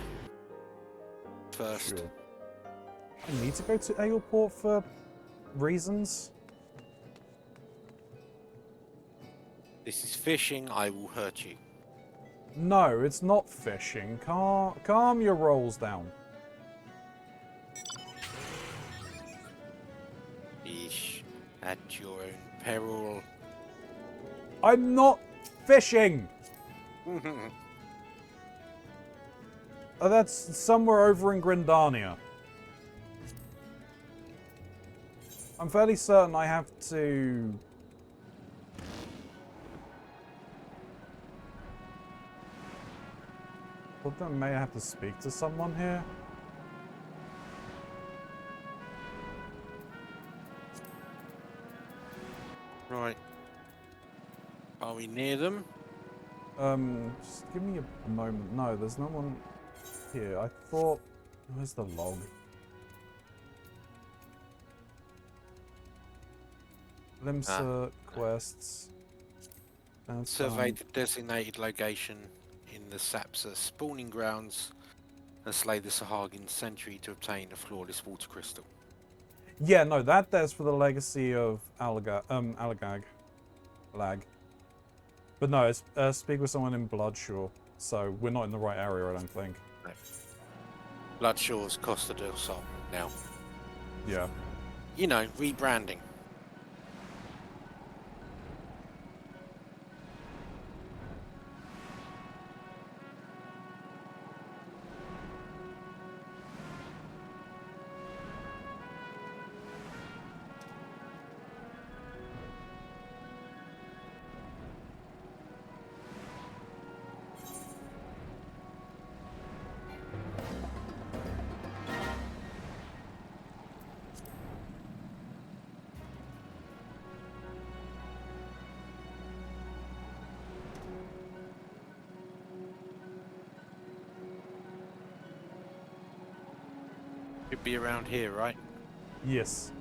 first. Sure. I need to go to Aelport for reasons. This is fishing, I will hurt you. No, it's not fishing. Calm your rolls down. Fish at your own peril. I'm not fishing! Oh, that's somewhere over in Grindania. I'm fairly certain I have to... I thought I may have to speak to someone here. Right. Are we near them? Just give me a moment. No, there's no one here. I thought... Where's the log? Limsa quests. Surveyed the designated location in the Sapsa spawning grounds and slay the Sahagin sentry to obtain a flawless water crystal. Yeah, no, there's for the legacy of Alagag. Lag. But no, it's speak with someone in Bloodshaw, so we're not in the right area, I don't think. No. Bloodshaw's Costa del Sol now. Yeah. You know, rebranding. Could be around here, right? Yes.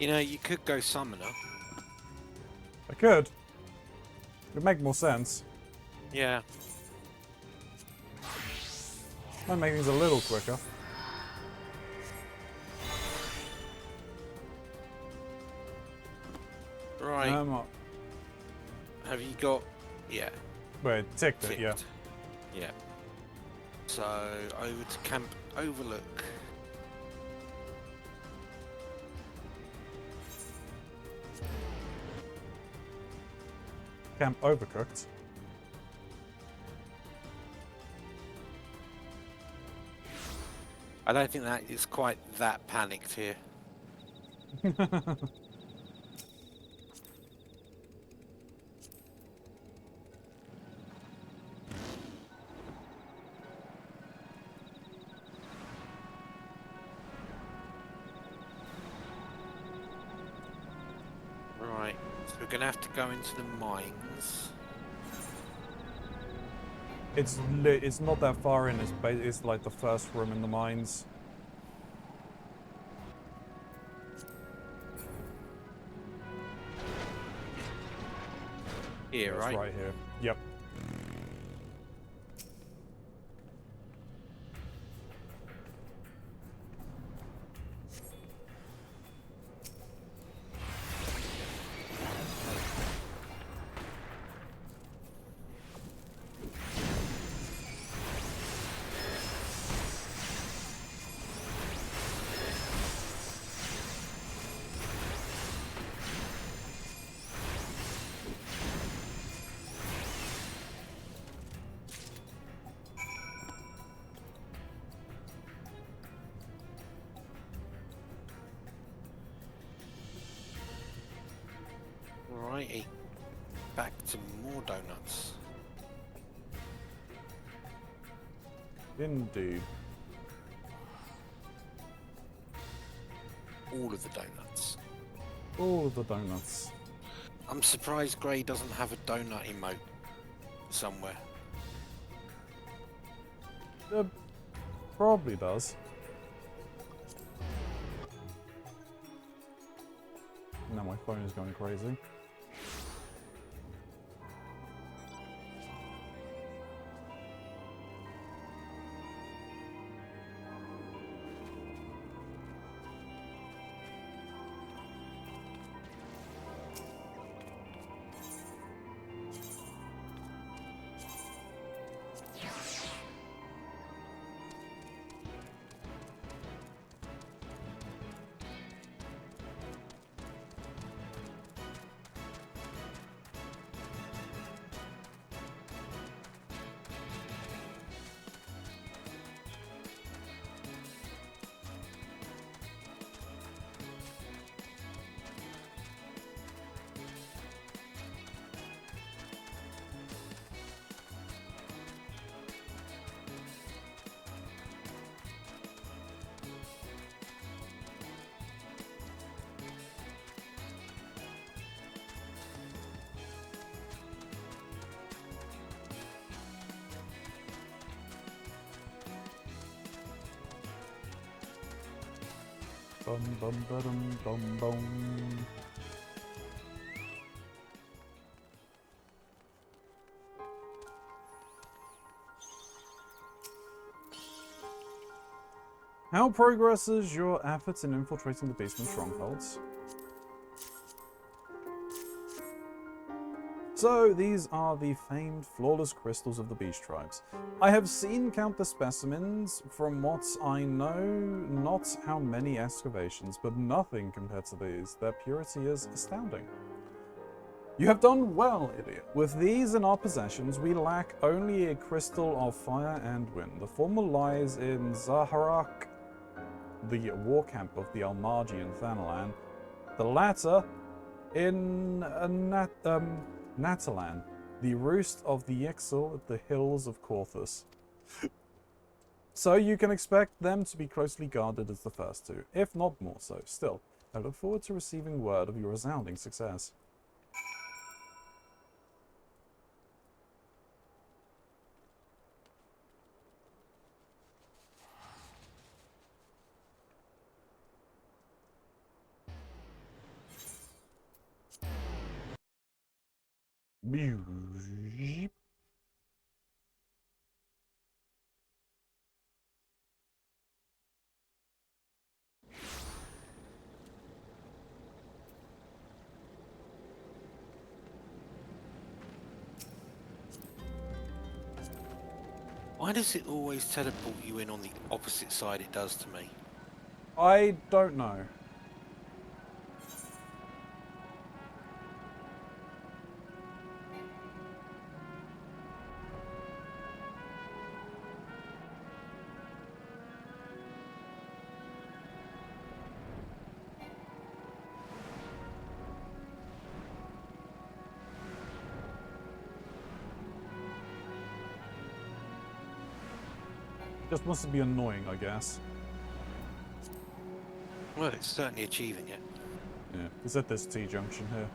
You know, you could go summoner. I could. It'd make more sense. Yeah. Might make things a little quicker. Right. Have you got... Yeah. Wait, ticked it, yeah. Yeah. So, over to Camp Overlook. Camp Overcooked. I don't think that is quite that panicked here. Right, so we're gonna have to go into the mines. It's not that far in. It's like the first room in the mines. Here, It's right? right here. Yep. Righty. Back to more donuts. Indeed. All of the donuts. All of the donuts. I'm surprised Grey doesn't have a donut emote somewhere. Probably does. Now my phone is going crazy. Bum bum ba-dum bum bum. How progresses your efforts in infiltrating the basement strongholds? So, these are the famed flawless crystals of the beast tribes. I have seen countless specimens. From what I know, not how many excavations, but nothing compared to these. Their purity is astounding. You have done well, idiot. With these in our possessions, we lack only a crystal of fire and wind. The former lies in Zaharak, the war camp of the Almarji in Thanalan. The latter in Natalan, the roost of the Ixil at the hills of Korthus. So you can expect them to be closely guarded as the first two, if not more so. Still, I look forward to receiving word of your resounding success. Why does it always teleport you in on the opposite side it does to me? I don't know. Just wants to be annoying, I guess. Well, it's certainly achieving it. Yeah, it's at this T-junction here.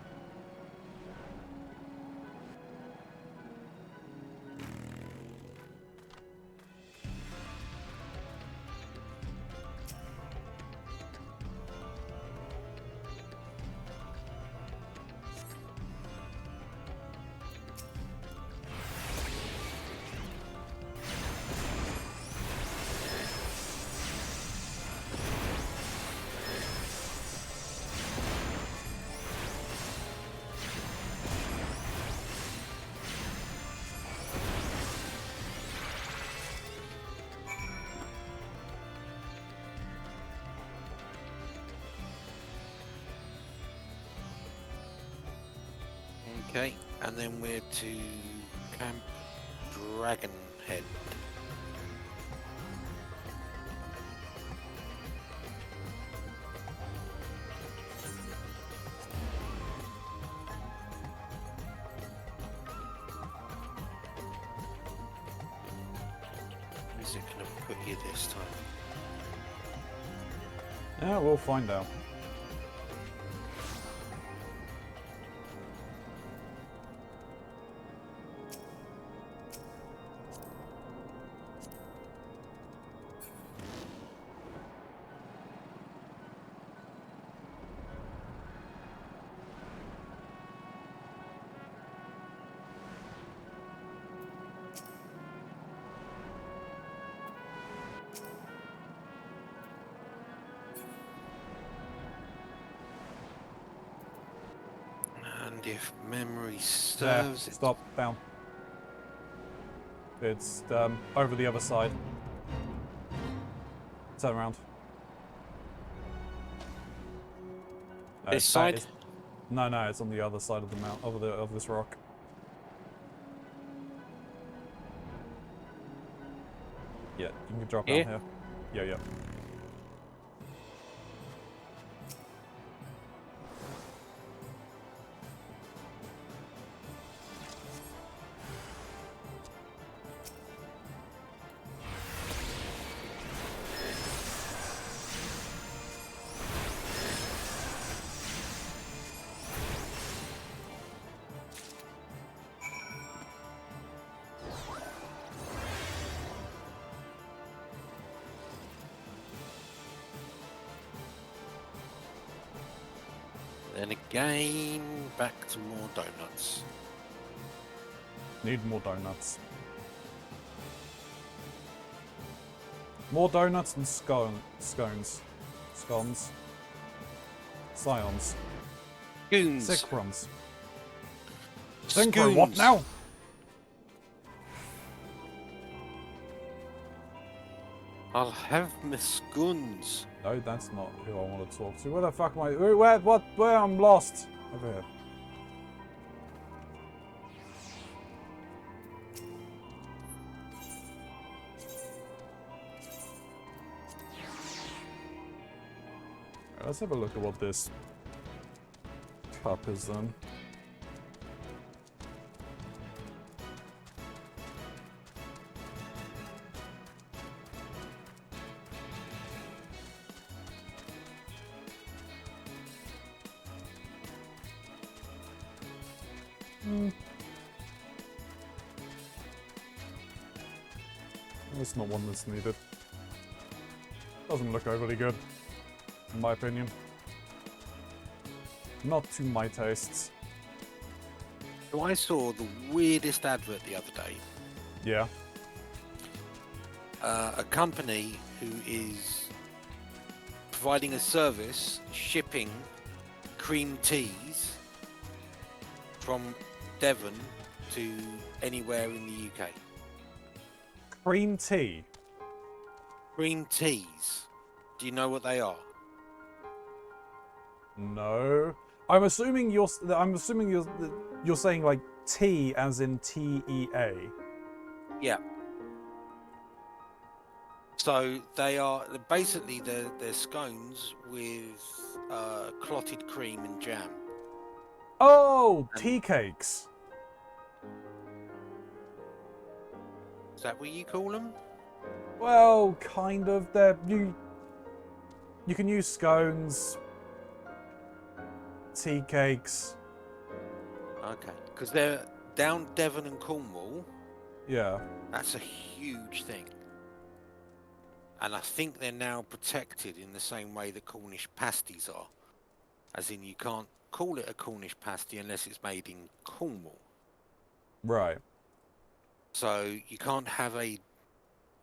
Okay, and then we're to Camp Dragonhead. Where's it going to put you this time? Yeah, we'll find out. And if memory There, serves, stop, down. It's over the other side. Turn around. No, This it's side? No, it's on the other side of the mount of this rock. Yeah, you can drop Here? down here. Yeah. then again, back to more donuts. Need more donuts. More donuts and scones. Scones. Scions. Goons. Synchros. Synchro, what now? I'll have my scoons. No, that's not who I want to talk to. Where the fuck am I? Where? I'm lost. Over here. Right, let's have a look at what this cup is then. It's not one that's needed. Doesn't look overly good, in my opinion. Not to my tastes. So I saw the weirdest advert the other day. Yeah. A company who is providing a service shipping cream teas from Devon to anywhere in the UK. Cream tea. Cream teas. Do you know what they are? No. I'm assuming you're saying like tea as in TEA. Yeah. So they're scones with clotted cream and jam. Oh, And tea cakes. is that what you call them? Well, kind of. You can use scones, tea cakes. Okay. Because they're down Devon and Cornwall. Yeah. That's a huge thing. And I think they're now protected in the same way that Cornish pasties are. As in, you can't call it a Cornish pasty unless it's made in Cornwall. Right. So you can't have a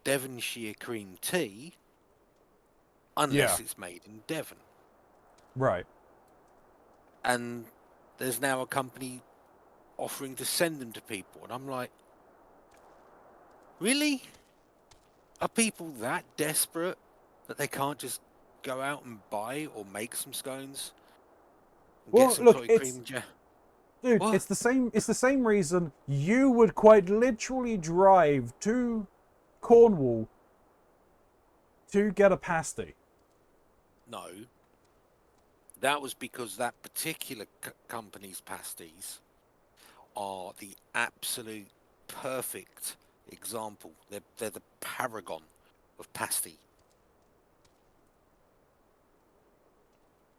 Devonshire cream tea unless it's made in Devon. Right. And there's now a company offering to send them to people. And I'm like, really? Are people that desperate that they can't just go out and buy or make some scones? And Well, get some look, clotted cream and jam? dude, What? it's the same reason you would quite literally drive to Cornwall to get a pasty. No. That was because that particular company's pasties are the absolute perfect example. They're the paragon of pasty.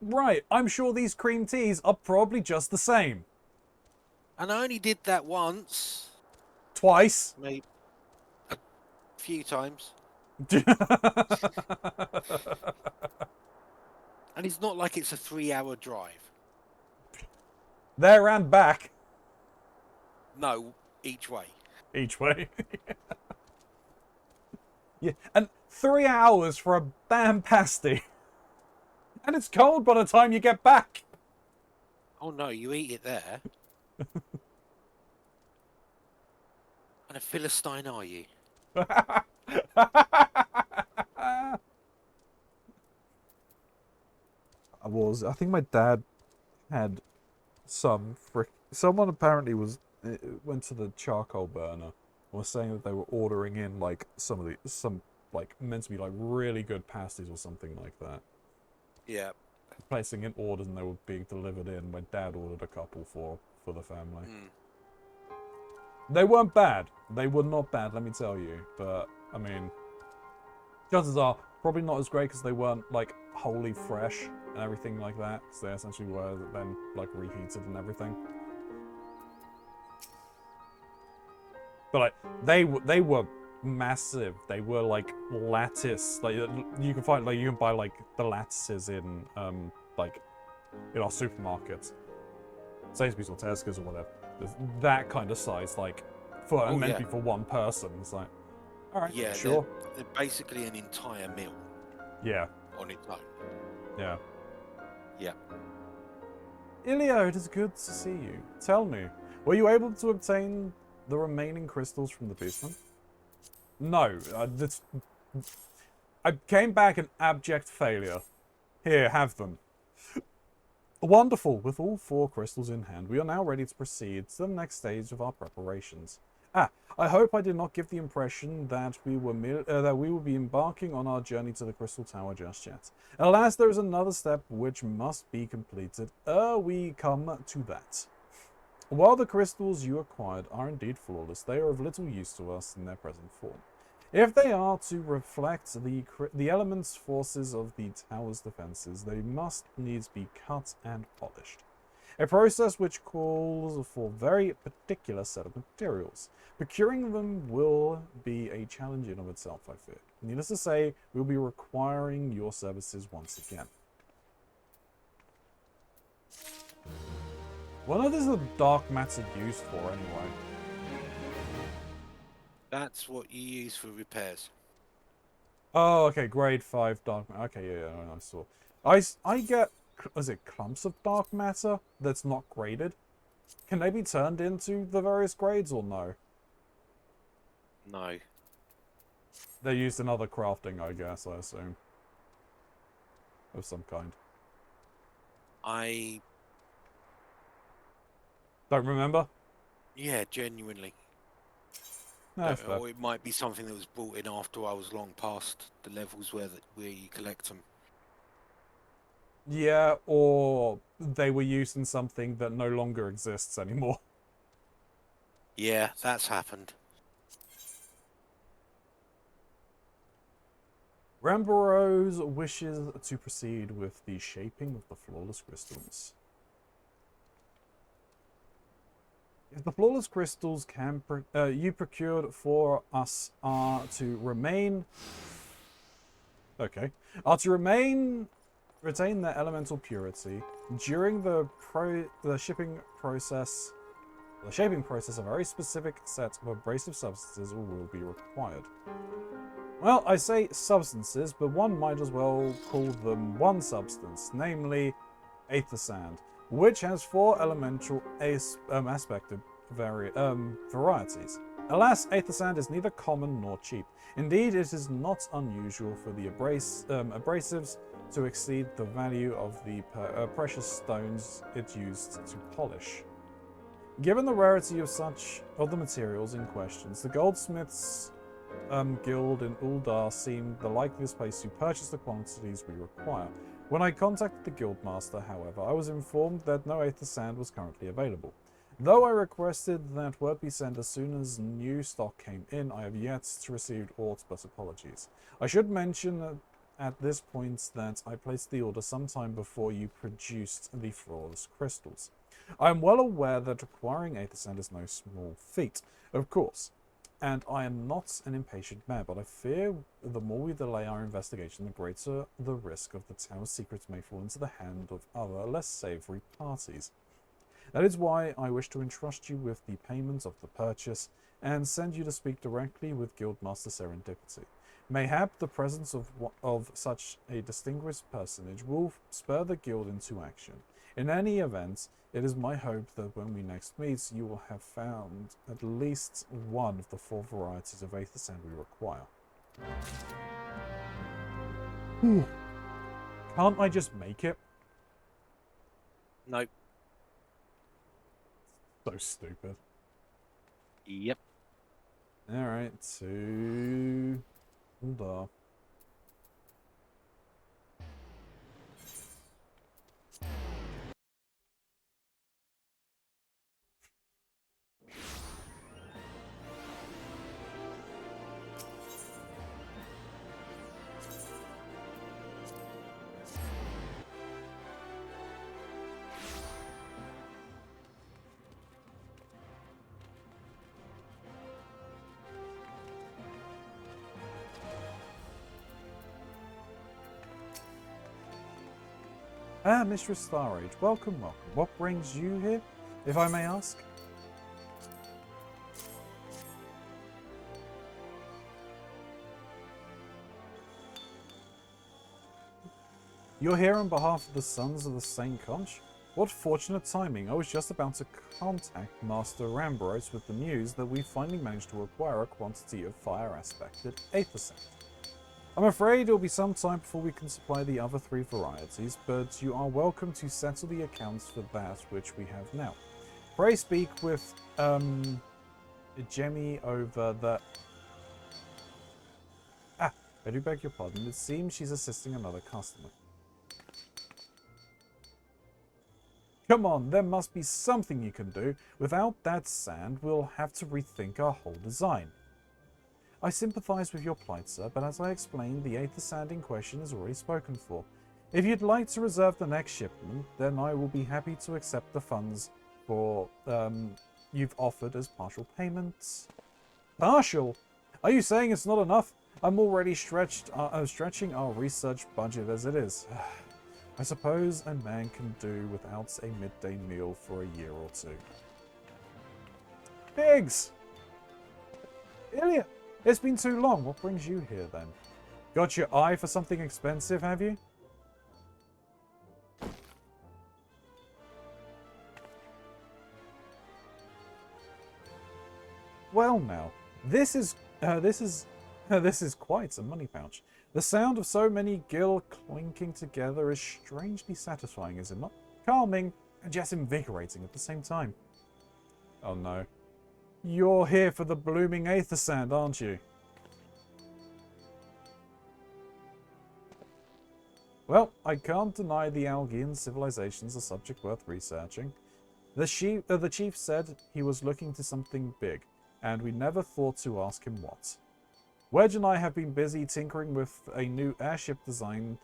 Right, I'm sure these cream teas are probably just the same. And I only did that once. Twice. Maybe a few times. And it's not like it's a 3-hour drive. There and back. No, each way. Each way. Yeah, and 3 hours for a damn pasty. And it's cold by the time you get back. Oh no, you eat it there. And a Philistine are you? I think my dad had someone apparently went to the charcoal burner and was saying that they were ordering in like some meant to be like really good pasties or something like that. Yeah. Placing in orders and they were being delivered in. My dad ordered a couple for the family. They weren't bad. They were not bad, let me tell you. But I mean, chances are probably not as great because they weren't like wholly fresh and everything like that. Because they essentially were then like reheated and everything. But like they were massive. They were like lattice. Like you can buy like the lattices in like in our supermarkets, Sainsbury's or Tesco's or whatever. There's that kind of size, like meant to be for one person. It's like, all right, Yeah, sure. they're basically an entire meal. Yeah. On its own. Yeah. Yeah. Ilio, it is good to see you. Tell me, were you able to obtain the remaining crystals from the basement? No, I came back an abject failure. Here, have them. Wonderful. With all 4 crystals in hand, we are now ready to proceed to the next stage of our preparations. I hope I did not give the impression that we will be embarking on our journey to the Crystal Tower just yet. Alas, there is another step which must be completed ere we come to that. While the crystals you acquired are indeed flawless, they are of little use to us in their present form. If they are to reflect the element's forces of the tower's defenses, they must needs be cut and polished. A process which calls for a very particular set of materials. Procuring them will be a challenge in of itself, I fear. Needless to say, we will be requiring your services once again. What is the dark matter used for, anyway? That's what you use for repairs. Oh, okay, grade 5 dark matter. Okay, yeah, I saw. I get, is it clumps of dark matter that's not graded? Can they be turned into the various grades or no? No. They're used in other crafting, I guess, I assume. Of some kind. I... Don't remember? Yeah, genuinely. No, fair. Or it might be something that was brought in after I was long past the levels where you collect them. Yeah, or they were used in something that no longer exists anymore. Yeah, that's happened. Ramboros wishes to proceed with the shaping of the flawless crystals. If the flawless crystals you procured for us are to remain... Okay. Are to retain their elemental purity during the shipping process... The shaping process, a very specific set of abrasive substances will be required. Well, I say substances, but one might as well call them one substance, namely aether sand, which has 4 elemental aspected varieties. Alas, aether sand is neither common nor cheap. Indeed, it is not unusual for the abrasives to exceed the value of the precious stones it used to polish. Given the rarity of the materials in questions, the goldsmiths guild in Uldar seemed the likeliest place to purchase the quantities we require. When I contacted the guildmaster, however, I was informed that no aether sand was currently available. Though I requested that word be sent as soon as new stock came in, I have yet to receive aught but apologies. I should mention at this point that I placed the order sometime before you produced the flawless crystals. I am well aware that acquiring aether sand is no small feat, of course, and I am not an impatient man, but I fear the more we delay our investigation, the greater the risk of the tower's secrets may fall into the hand of other, less savoury parties. That is why I wish to entrust you with the payment of the purchase and send you to speak directly with Guildmaster Serendipity. Mayhap the presence of such a distinguished personage will spur the guild into action. In any event, it is my hope that when we next meet, you will have found at least one of the 4 varieties of aether sand we require. Can't I just make it? Nope. So stupid. Yep. Alright, to... Uldar. Ah, Mistress Starage, welcome, welcome. What brings you here, if I may ask? You're here on behalf of the Sons of the Saint Conch? What fortunate timing. I was just about to contact Master Rambros with the news that we finally managed to acquire a quantity of fire-aspected aether sand. I'm afraid it'll be some time before we can supply the other 3 varieties, but you are welcome to settle the accounts for that which we have now. Pray speak with, Jemmy over the... Ah, I do beg your pardon. It seems she's assisting another customer. Come on, there must be something you can do. Without that sand, we'll have to rethink our whole design. I sympathise with your plight, sir, but as I explained, the aether sand in question is already spoken for. If you'd like to reserve the next shipment, then I will be happy to accept the funds for you've offered as partial payments. Partial? Are you saying it's not enough? I'm already stretching our research budget as it is. I suppose a man can do without a midday meal for a year or two. Pigs! Ilya, it's been too long. What brings you here, then? Got your eye for something expensive, have you? Well, now, this is quite a money pouch. The sound of so many gil clinking together is strangely satisfying, is it not? Calming and just invigorating at the same time. Oh no. You're here for the blooming aether sand, aren't you? Well, I can't deny the Algian civilization's a subject worth researching. The chief said he was looking to something big, and we never thought to ask him what. Wedge and I have been busy tinkering with a new airship design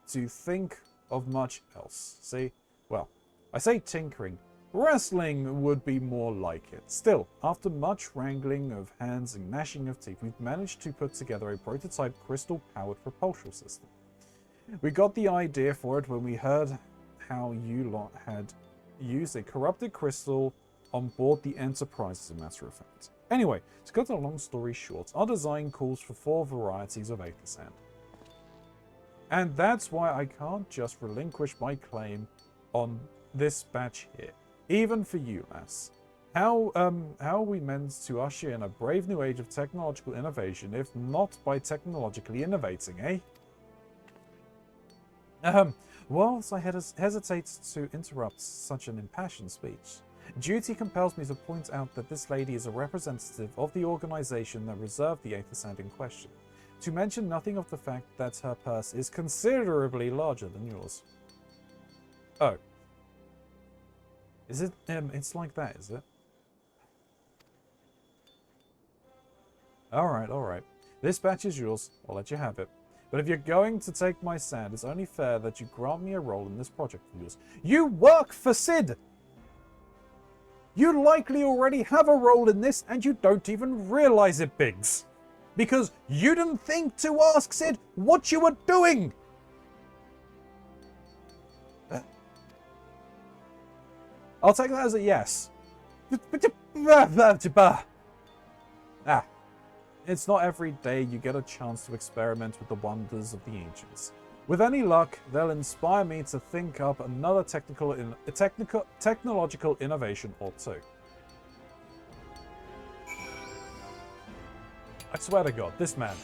to think of much else. See? Well, I say tinkering. Wrestling would be more like it. Still, after much wrangling of hands and gnashing of teeth, we've managed to put together a prototype crystal-powered propulsion system. We got the idea for it when we heard how you lot had used a corrupted crystal on board the Enterprise, as a matter of fact. Anyway, to cut a long story short, our design calls for 4 varieties of aether sand. And that's why I can't just relinquish my claim on this batch here. Even for you, lass. How are we meant to usher in a brave new age of technological innovation if not by technologically innovating, eh? Whilst I hesitate to interrupt such an impassioned speech, duty compels me to point out that this lady is a representative of the organization that reserved the aether sand in question, to mention nothing of the fact that her purse is considerably larger than yours. Oh. Is it, it's like that, is it? Alright. This batch is yours, I'll let you have it. But if you're going to take my sand, it's only fair that you grant me a role in this project of yours. You work for Sid! You likely already have a role in this, and you don't even realize it, Biggs. Because you didn't think to ask Sid what you were doing! I'll take that as a yes. Ah. It's not every day you get a chance to experiment with the wonders of the ancients. With any luck, they'll inspire me to think up another technological innovation or two. I swear to God, this man.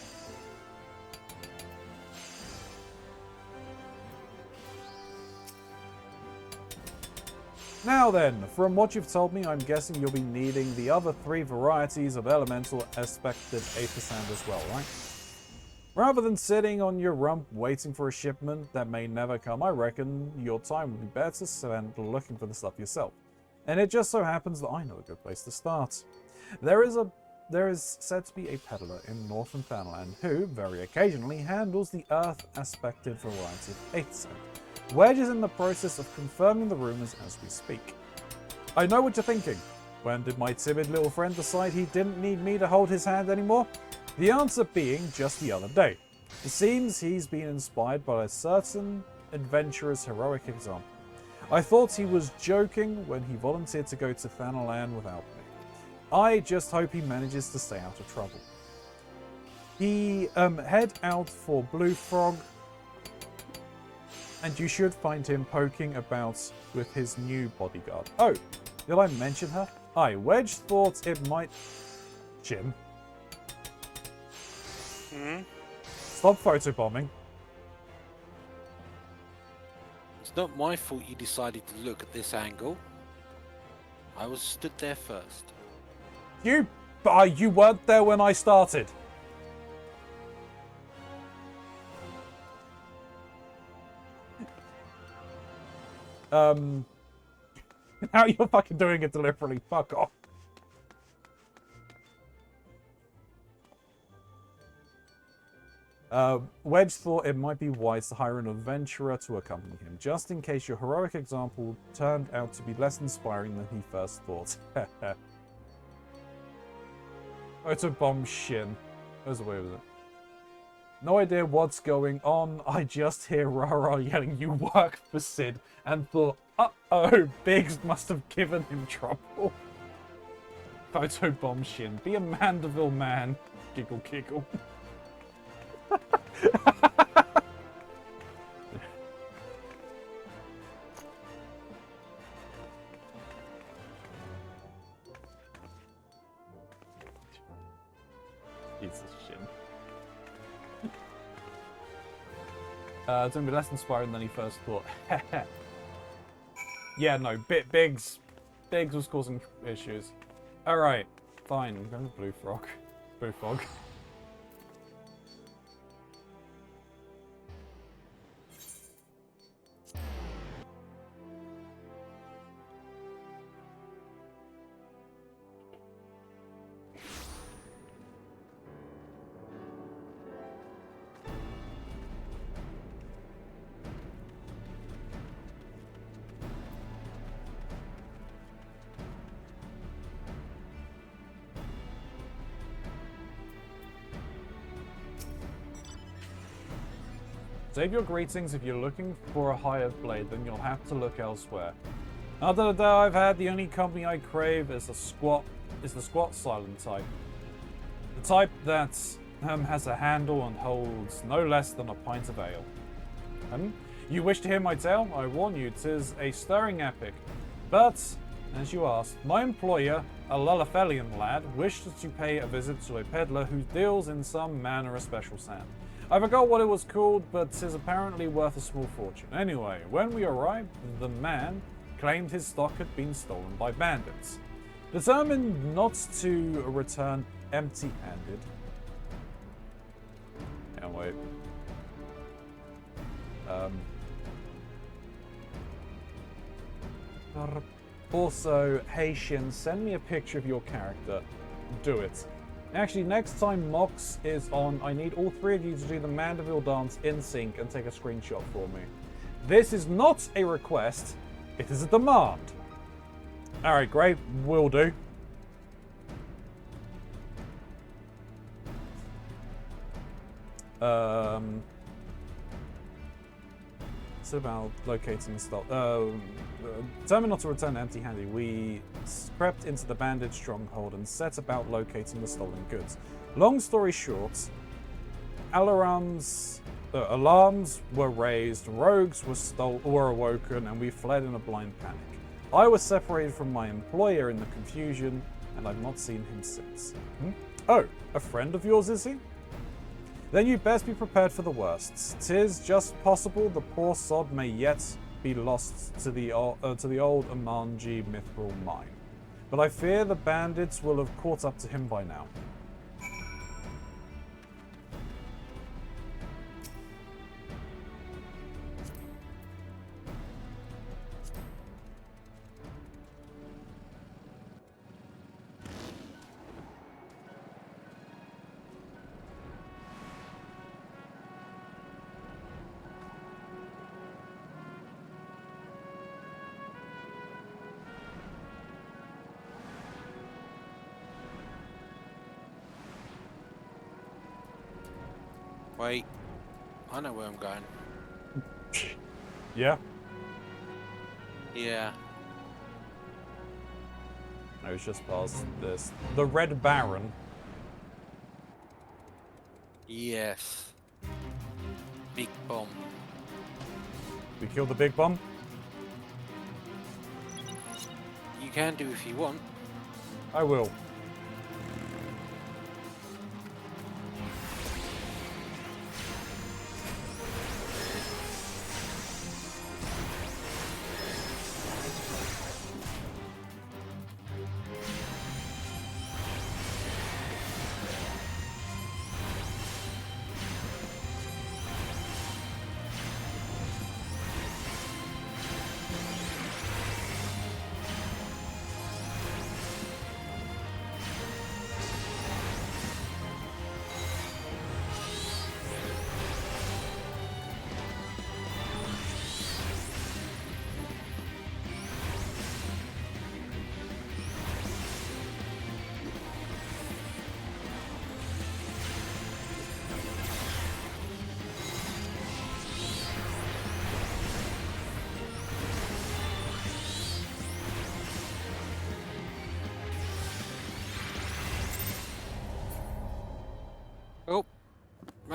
Now then, from what you've told me, I'm guessing you'll be needing the other 3 varieties of elemental aspected aether sand as well, right? Rather than sitting on your rump waiting for a shipment that may never come, I reckon your time would be better spent looking for the stuff yourself. And it just so happens that I know a good place to start. There is said to be a peddler in northern Thanalan who, very occasionally, handles the earth aspected variety of aether sand. Wedge is in the process of confirming the rumors as we speak. I know what you're thinking. When did my timid little friend decide he didn't need me to hold his hand anymore? The answer being just the other day. It seems he's been inspired by a certain adventurer's heroic example. I thought he was joking when he volunteered to go to Thanalan without me. I just hope he manages to stay out of trouble. He head out for Blue Frog, and you should find him poking about with his new bodyguard. Oh, did I mention her? Aye, Wedge thought it might... Jim. Stop photobombing. It's not my fault you decided to look at this angle. I was stood there first. You weren't there when I started. Now you're fucking doing it deliberately. Fuck off. Wedge thought it might be wise to hire an adventurer to accompany him, just in case your heroic example turned out to be less inspiring than he first thought. Photobomb Shin. Goes away with it. No idea what's going on. I just hear Rara yelling, "You work for Sid," and thought, uh-oh, Biggs must have given him trouble. Photobomb Shin. Be a Mandeville man. Giggle, giggle. Piece of shit. It's gonna be less inspiring than he first thought. Yeah, no, Biggs was causing issues. Alright, fine, I'm going to Blue Frog. Blue Fog. Save your greetings. If you're looking for a higher blade, then you'll have to look elsewhere. Other than that I've had, the only company I crave is the squat silent type. The type that has a handle and holds no less than a pint of ale. You wish to hear my tale? I warn you, 'tis a stirring epic. But, as you asked, my employer, a Lullifelian lad, wished to pay a visit to a peddler who deals in some manner of special sand. I forgot what it was called, but 'tis apparently worth a small fortune. Anyway, when we arrived, the man claimed his stock had been stolen by bandits. Determined not to return empty-handed. Can't wait. Also, hey Shin, send me a picture of your character. Do it. Actually, next time Mox is on, I need all three of you to do the Mandeville dance in sync and take a screenshot for me. This is not a request, it is a demand. Alright, great, will do. It's about locating stuff. Determined not to return empty-handed, we crept into the bandit stronghold and set about locating the stolen goods. Long story short, alarms were raised, rogues were awoken, and we fled in a blind panic. I was separated from my employer in the confusion, and I've not seen him since. Oh, a friend of yours, is he? Then you best be prepared for the worst. 'Tis just possible the poor sod may yet be lost to the old Amanji mithril mine. But I fear the bandits will have caught up to him by now. Wait, I know where I'm going. Yeah? Yeah. I was just past this. The Red Baron. Yes. Big bomb. We killed the big bomb? You can do if you want. I will.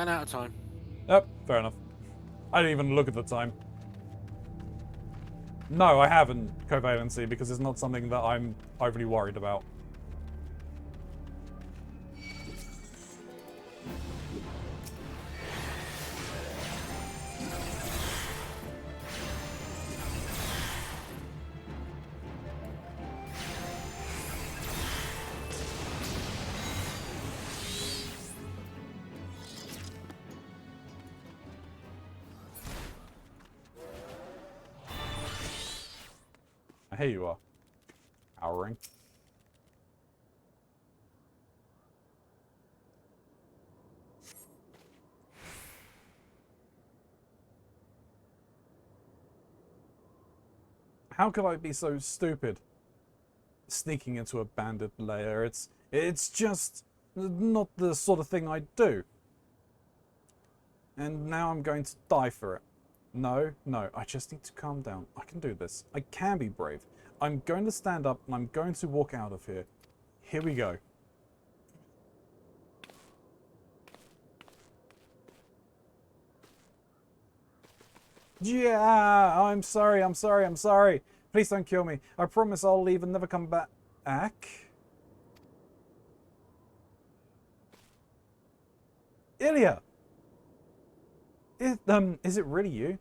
Ran out of time. Yep, fair enough. I didn't even look at the time. No, I haven't covalency because it's not something that I'm overly worried about. Here you are. Powering. How could I be so stupid? Sneaking into a bandit lair. It's just not the sort of thing I do. And now I'm going to die for it. No, I just need to calm down. I can do this. I can be brave. I'm going to stand up and I'm going to walk out of here. Here we go. Yeah, I'm sorry. Please don't kill me. I promise I'll leave and never come back. Ilya! Is it really you?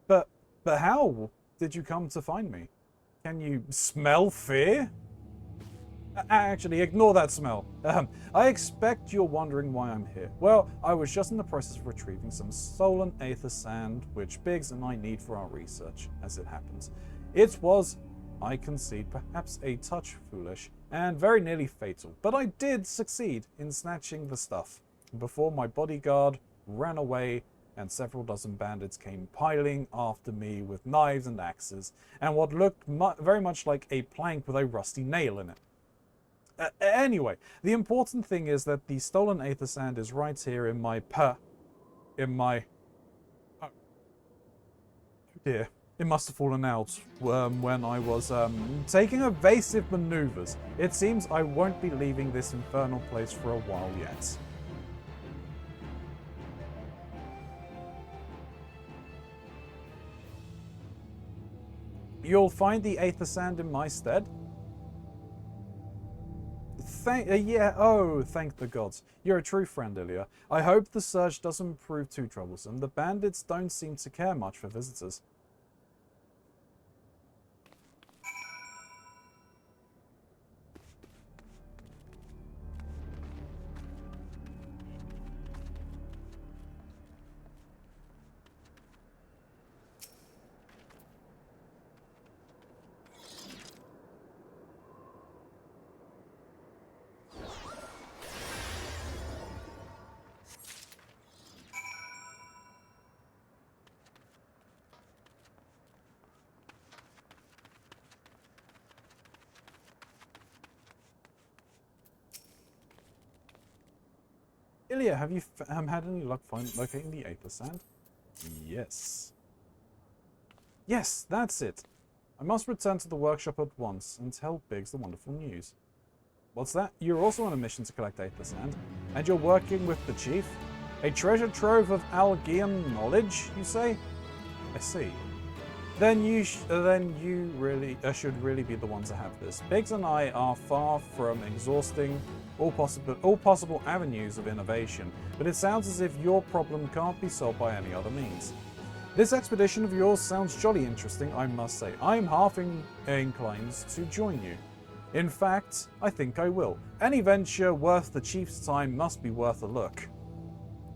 But how did you come to find me? Can you smell fear? Actually, ignore that smell. I expect you're wondering why I'm here. Well, I was just in the process of retrieving some stolen aether sand, which Biggs and I need for our research, as it happens. It was, I concede, perhaps a touch foolish, and very nearly fatal, but I did succeed in snatching the stuff before my bodyguard ran away and several dozen bandits came piling after me with knives and axes, and what looked very much like a plank with a rusty nail in it. Anyway, the important thing is that the stolen aether sand is right here in my oh dear. It must have fallen out when I was taking evasive maneuvers. It seems I won't be leaving this infernal place for a while yet. You'll find the aether sand in my stead? Thank the gods. You're a true friend, Ilya. I hope the search doesn't prove too troublesome. The bandits don't seem to care much for visitors. Ilya, have you had any luck locating the aether sand? Yes. Yes, that's it. I must return to the workshop at once and tell Biggs the wonderful news. What's that? You're also on a mission to collect aether sand, and you're working with the chief? A treasure trove of Algian knowledge, you say? I see. Then you should really be the one to have this. Biggs and I are far from exhausting all possible avenues of innovation, but it sounds as if your problem can't be solved by any other means. This expedition of yours sounds jolly interesting, I must say. I'm half inclined to join you. In fact, I think I will. Any venture worth the chief's time must be worth a look.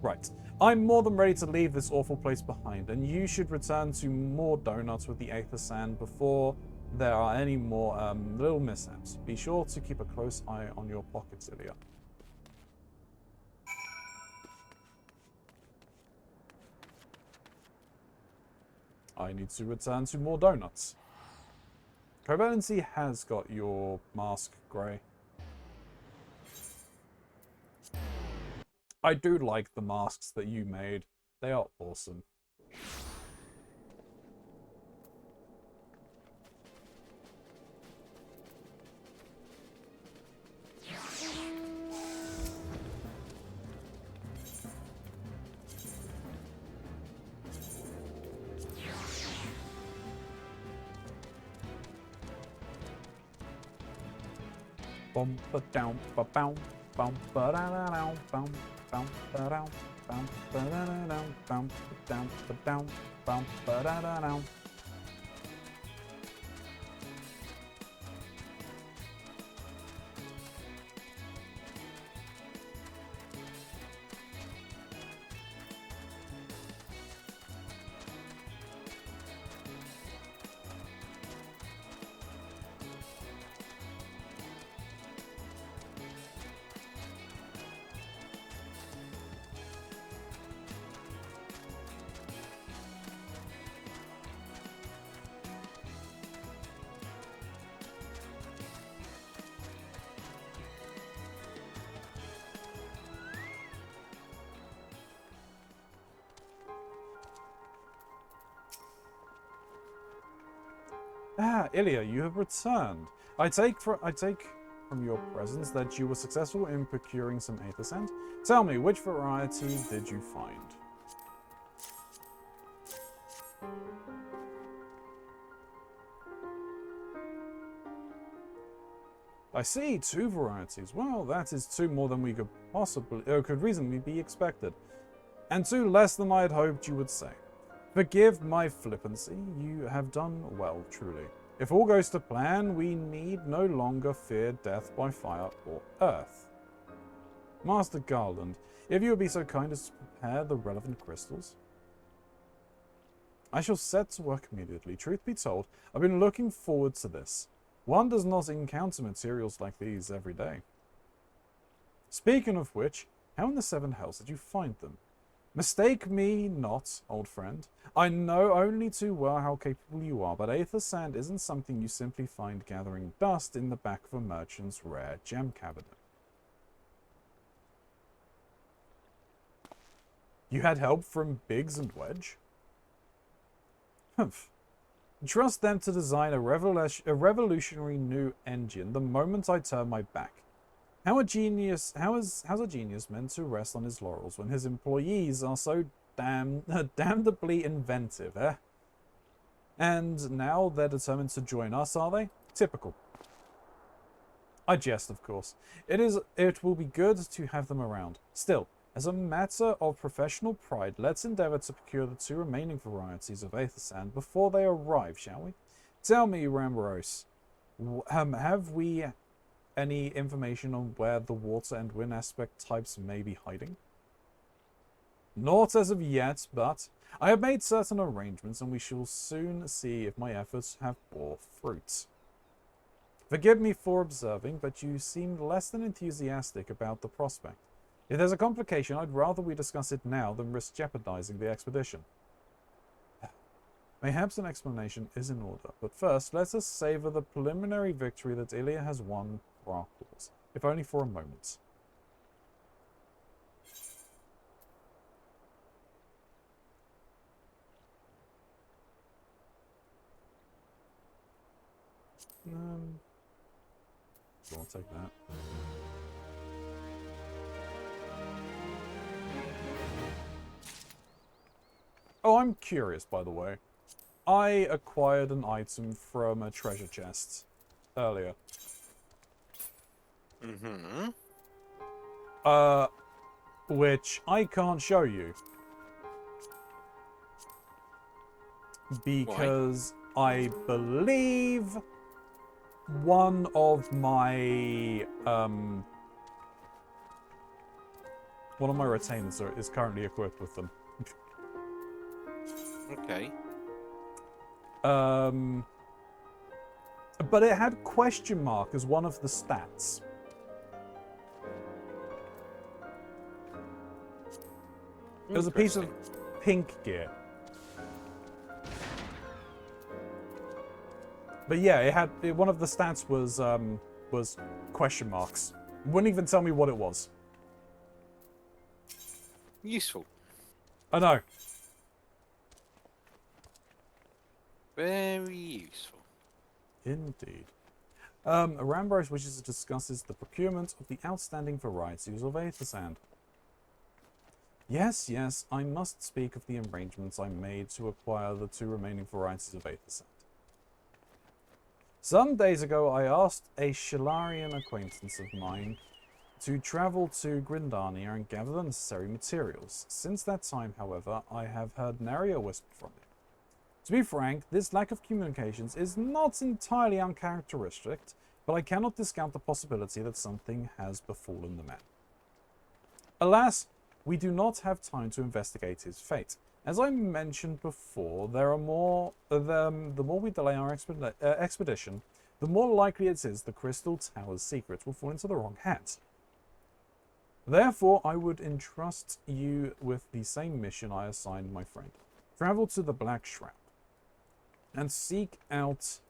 Right. I'm more than ready to leave this awful place behind, and you should return to more donuts with the aether sand before there are any more little mishaps. Be sure to keep a close eye on your pockets, Ilya. I need to return to more donuts. Covalency has got your mask, Grey. I do like the masks that you made. They are awesome. bum ba down ba bow bum ba da da down bum bum ba down bum ba da da down bum down ba down bum ba da da down. Ah, Ilya, you have returned. I take from your presence that you were successful in procuring some aether sand. Tell me, which variety did you find? I see, 2 varieties. Well, that is 2 more than we could could reasonably be expected. And 2 less than I had hoped you would say. Forgive my flippancy, you have done well, truly. If all goes to plan, we need no longer fear death by fire or earth. Master Garland, if you would be so kind as to prepare the relevant crystals. I shall set to work immediately. Truth be told, I've been looking forward to this. One does not encounter materials like these every day. Speaking of which, how in the 7 hells did you find them? Mistake me not, old friend. I know only too well how capable you are, but aether sand isn't something you simply find gathering dust in the back of a merchant's rare gem cabinet. You had help from Biggs and Wedge? Humph. Trust them to design a revolutionary new engine the moment I turn my back. How's a genius meant to rest on his laurels when his employees are so damnably inventive, eh? And now they're determined to join us, are they? Typical. I jest, of course. It will be good to have them around. Still, as a matter of professional pride, let's endeavour to procure the 2 remaining varieties of aether sand before they arrive, shall we? Tell me, Ramrose, have we any information on where the water and wind aspect types may be hiding? Not as of yet, but I have made certain arrangements and we shall soon see if my efforts have bore fruit. Forgive me for observing, but you seemed less than enthusiastic about the prospect. If there's a complication, I'd rather we discuss it now than risk jeopardizing the expedition. Perhaps an explanation is in order, but first let us savor the preliminary victory that Ilya has won for our cause, if only for a moment. I'll take that. Oh, I'm curious, by the way. I acquired an item from a treasure chest earlier. Mm-hmm. Which I can't show you. Because I believe one of my retainers is currently equipped with them. Okay. But it had question mark as one of the stats. It was a piece of pink gear. But yeah, one of the stats was question marks. It wouldn't even tell me what it was. Useful. I know. Very useful. Indeed. Rambros wishes to discuss the procurement of the outstanding varieties of aether sand. Yes, I must speak of the arrangements I made to acquire the 2 remaining varieties of aether sand. Some days ago, I asked a Shalarian acquaintance of mine to travel to Grindania and gather the necessary materials. Since that time, however, I have heard nary a whisper from him. To be frank, this lack of communications is not entirely uncharacteristic, but I cannot discount the possibility that something has befallen the man. Alas, we do not have time to investigate his fate. As I mentioned before, the more we delay our expedition, the more likely it is the Crystal Tower's secrets will fall into the wrong hands. Therefore, I would entrust you with the same mission I assigned my friend. Travel to the Black Shroud and seek out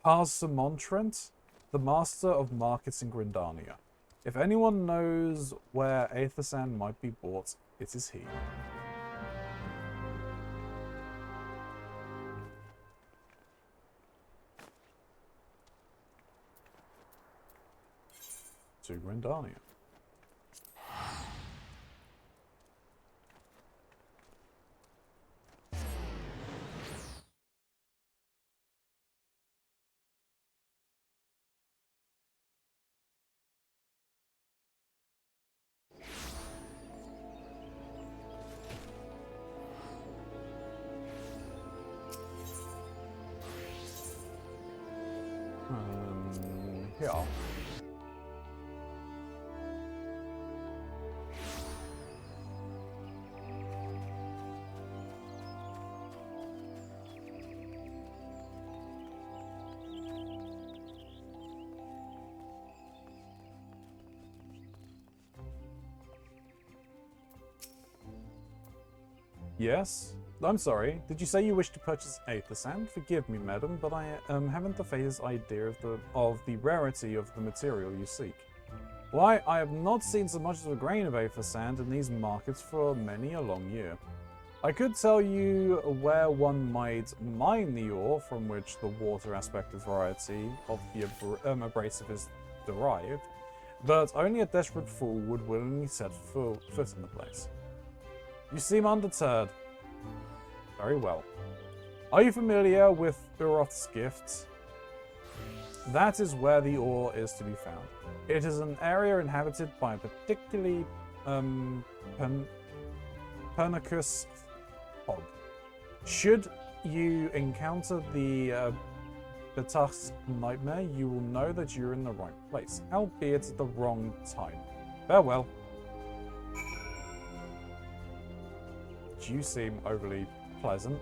Parsimontrent, the master of markets in Grindania. If anyone knows where Eorzean might be bought, it is he. To Grindania. Yeah. Yes? I'm sorry. Did you say you wish to purchase Eorzean? Forgive me, madam, but I haven't the faintest idea of the rarity of the material you seek. Why, I have not seen so much as a grain of Eorzean in these markets for many a long year. I could tell you where one might mine the ore from which the water aspected variety of the abrasive is derived, but only a desperate fool would willingly set foot in the place. You seem undeterred. Very well. Are you familiar with Uroth's gift? That is where the ore is to be found. It is an area inhabited by a particularly pernicious hog. Should you encounter the Betach's nightmare, you will know that you're in the right place, albeit at the wrong time. Farewell. You seem overly pleasant.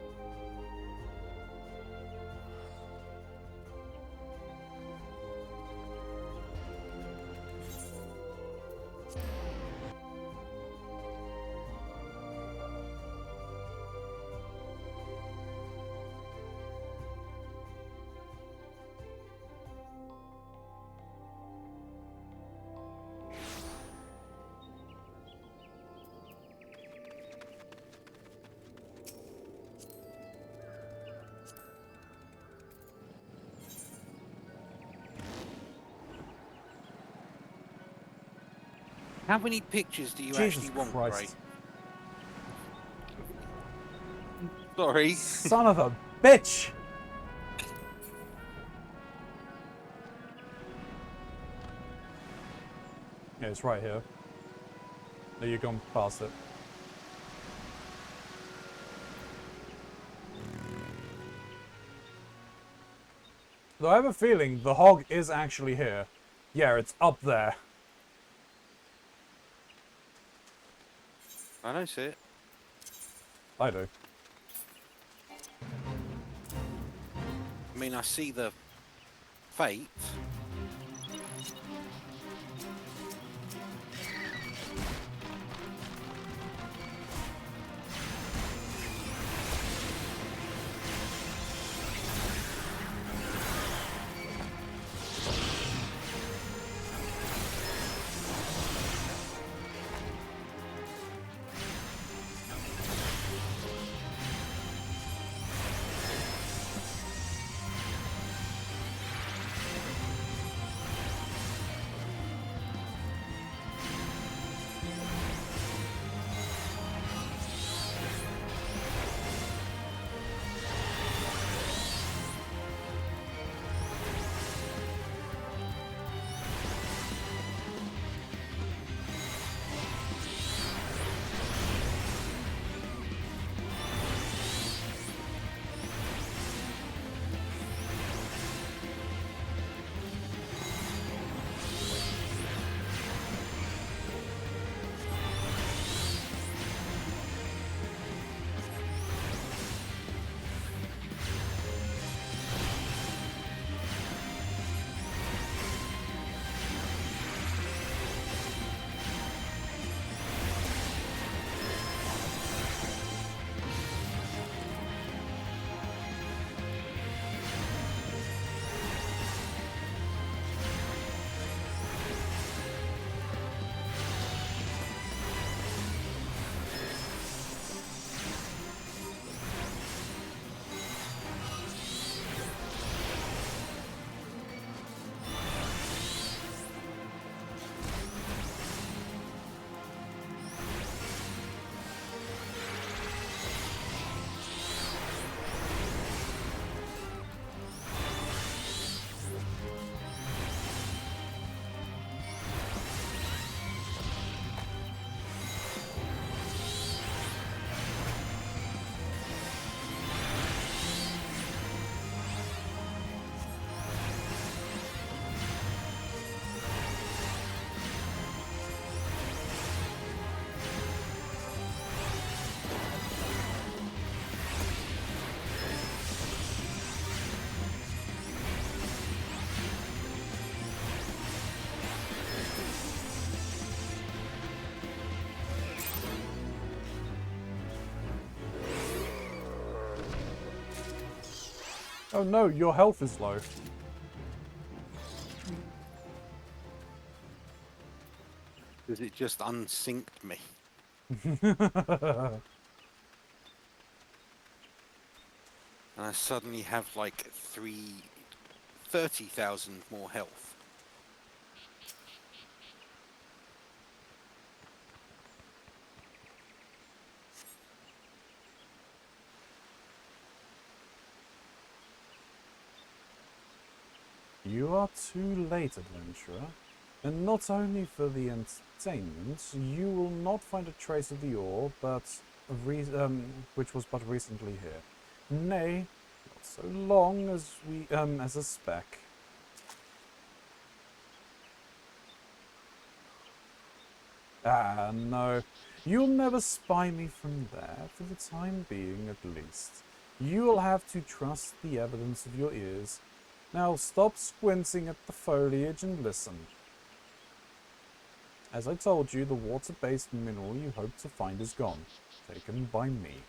How many pictures do you Jesus actually want, Christ. Gray? Sorry. Son of a bitch! Yeah, it's right here. No, you've gone past it. Though I have a feeling the hog is actually here. Yeah, it's up there. I don't see it. I do. I mean, I see the fate. Oh no, your health is low. Because it just unsynced me. And I suddenly have like 30,000 more health. You are too late, adventurer. And not only for the entertainment, you will not find a trace of the ore, which was but recently here. Nay, not so long as a speck. Ah, no. You'll never spy me from there, for the time being at least. You'll have to trust the evidence of your ears. Now stop squinting at the foliage and listen. As I told you, the water-based mineral you hoped to find is gone, taken by me.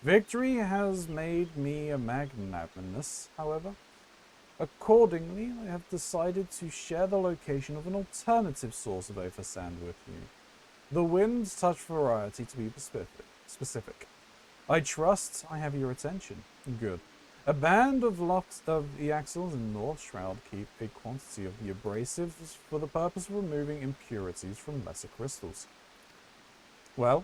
Victory has made me a magnanimous, however. Accordingly, I have decided to share the location of an alternative source of Eorzean with you. The Wind's Touch variety, to be specific. I trust I have your attention. Good. A band of the axles in North Shroud keep a quantity of the abrasives for the purpose of removing impurities from lesser crystals. Well,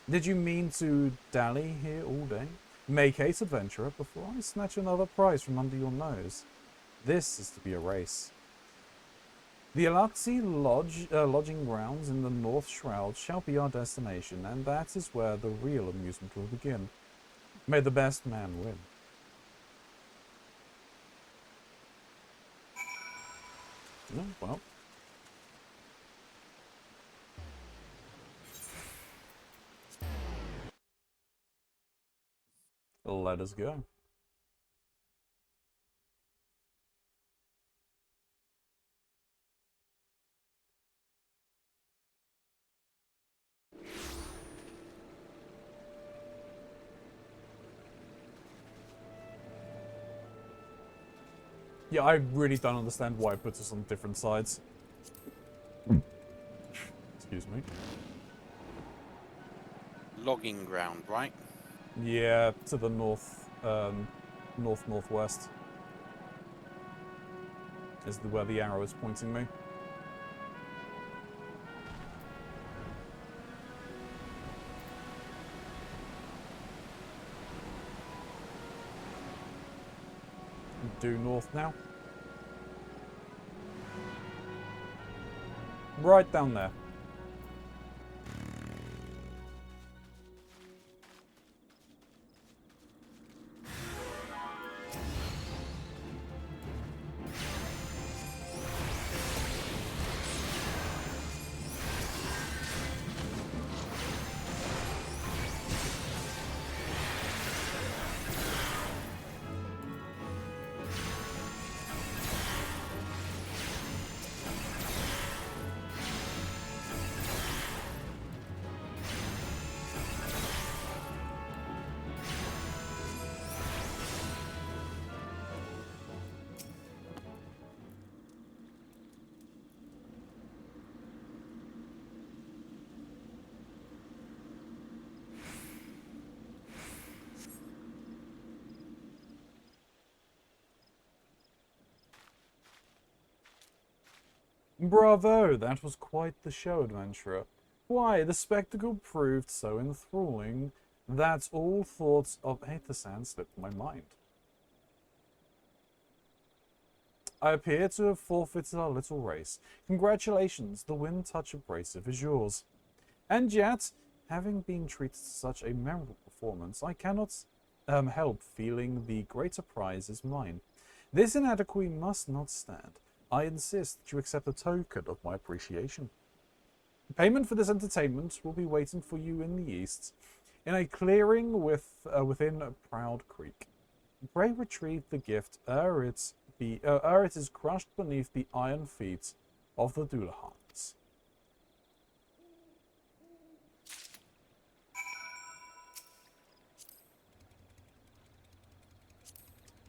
did you mean to dally here all day? Make haste, adventurer, before I snatch another prize from under your nose. This is to be a race. The Alaxi lodging grounds in the North Shroud shall be our destination, and that is where the real amusement will begin. May the best man win. Oh, well. Let us go. Yeah, I really don't understand why it puts us on different sides. Excuse me. Logging ground, right? Yeah, to the north, northwest is where the arrow is pointing me. Due north now. Right down there. Bravo! That was quite the show, adventurer. Why, the spectacle proved so enthralling that all thoughts of Eorzean slipped my mind. I appear to have forfeited our little race. Congratulations, the Wind Touch abrasive is yours. And yet, having been treated to such a memorable performance, I cannot help feeling the greater prize is mine. This inadequacy must not stand. I insist that you accept a token of my appreciation. Payment for this entertainment will be waiting for you in the east, in a clearing within Proud Creek. Pray retrieve the gift ere it is crushed beneath the iron feet of the Doulahans.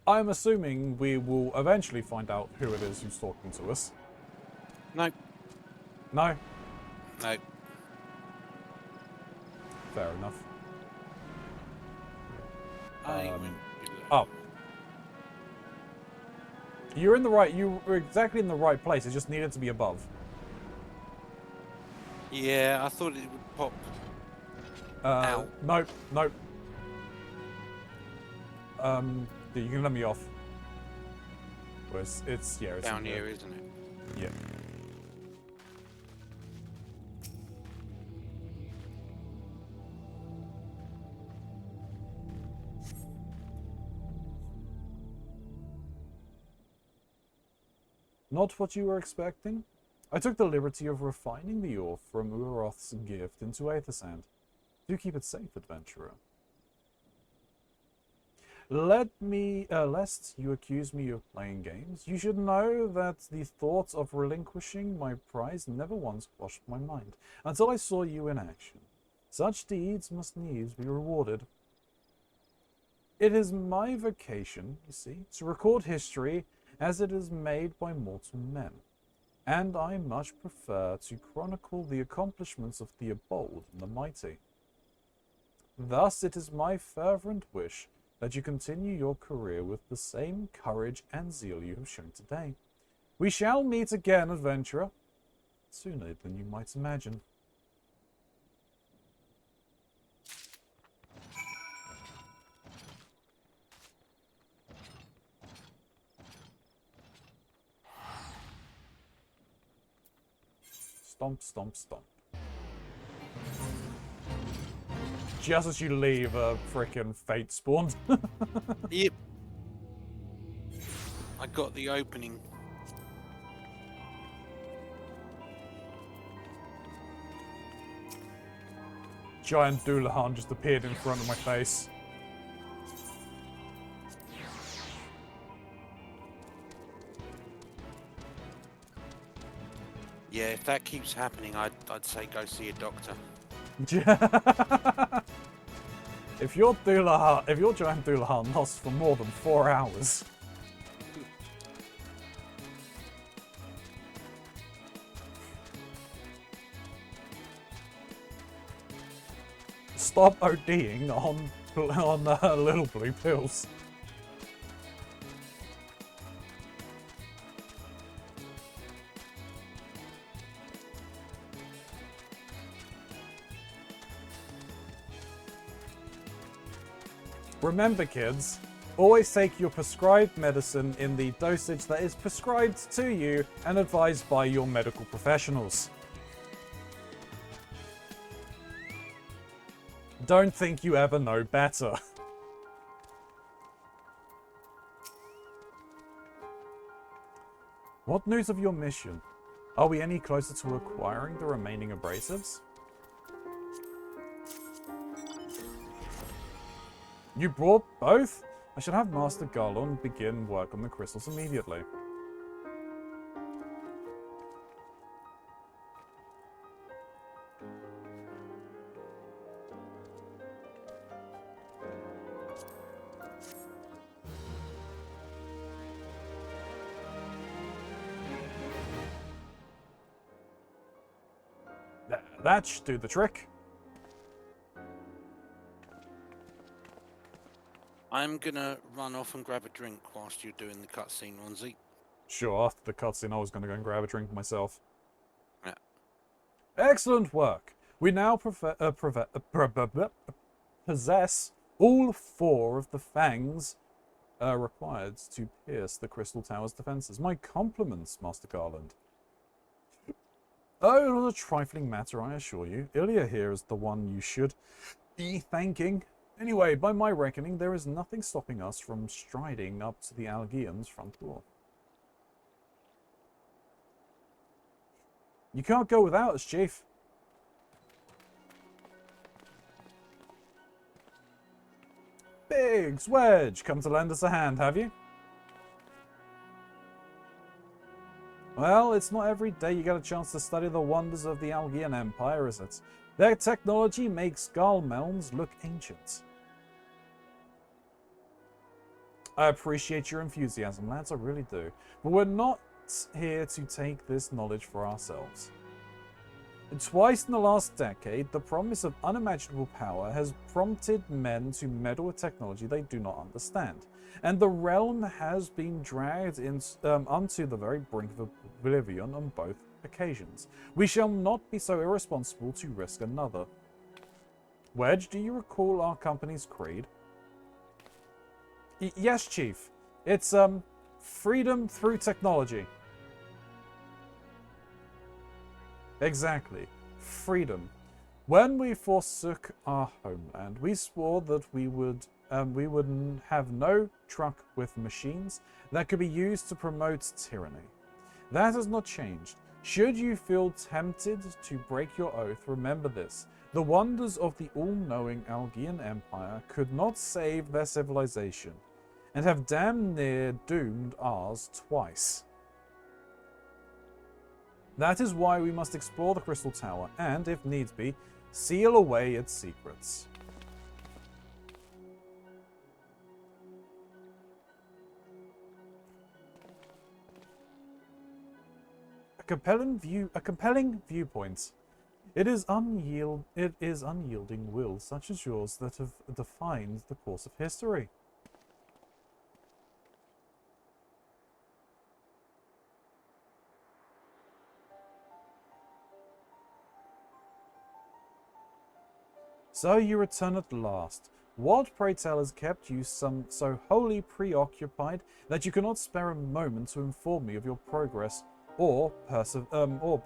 I'm assuming we will eventually find out who it is who's talking to us. No. No? No. Fair enough. Oh. You were exactly in the right place. It just needed to be above. Yeah, I thought it would pop. Out. Nope. You can let me off. Well, it's Down here, isn't it? Yeah. Not what you were expecting? I took the liberty of refining the ore from Uroth's gift into Eorzean. Do keep it safe, adventurer. Lest you accuse me of playing games, you should know that the thought of relinquishing my prize never once crossed my mind, until I saw you in action. Such deeds must needs be rewarded. It is my vocation, you see, to record history as it is made by mortal men, and I much prefer to chronicle the accomplishments of the bold and the mighty. Thus it is my fervent wish that you continue your career with the same courage and zeal you have shown today. We shall meet again, adventurer, sooner than you might imagine. Stomp, stomp, stomp. Just as you leave, a frickin' fate spawned. Yep. I got the opening. Giant Doulahan just appeared in front of my face. Yeah, if that keeps happening, I'd say go see a doctor. If your giant Doulahan lasts for more than 4 hours. Stop ODing on little blue pills. Remember, kids, always take your prescribed medicine in the dosage that is prescribed to you and advised by your medical professionals. Don't think you ever know better. What news of your mission? Are we any closer to acquiring the remaining abrasives? You brought both? I should have Master Garlon begin work on the crystals immediately. That should do the trick. I'm gonna run off and grab a drink whilst you're doing the cutscene, Ronzi. Sure, after the cutscene I was going to go and grab a drink myself. Yeah. Excellent work. We now possess all 4 of the fangs required to pierce the Crystal Tower's defenses. My compliments, Master Garland. Oh, not a trifling matter, I assure you. Ilya here is the one you should be thanking. Anyway, by my reckoning, there is nothing stopping us from striding up to the Algian's front door. You can't go without us, Chief. Biggs, Wedge, come to lend us a hand, have you? Well, it's not every day you get a chance to study the wonders of the Algian Empire, is it? Their technology makes Galmelns look ancient. I appreciate your enthusiasm, lads, I really do. But we're not here to take this knowledge for ourselves. Twice in the last decade, the promise of unimaginable power has prompted men to meddle with technology they do not understand, and the realm has been dragged onto the very brink of oblivion on both occasions. We shall not be so irresponsible to risk another. Wedge, do you recall our company's creed? Yes, Chief. It's, freedom through technology. Exactly. Freedom. When we forsook our homeland, we swore that we would have no truck with machines that could be used to promote tyranny. That has not changed. Should you feel tempted to break your oath, remember this. The wonders of the all-knowing Algian Empire could not save their civilization, and have damn near doomed ours twice. That is why we must explore the Crystal Tower and, if needs be, seal away its secrets. A compelling viewpoint. It is unyielding will such as yours that have defined the course of history. So you return at last. What, pray tell, has kept you so wholly preoccupied that you cannot spare a moment to inform me of your progress or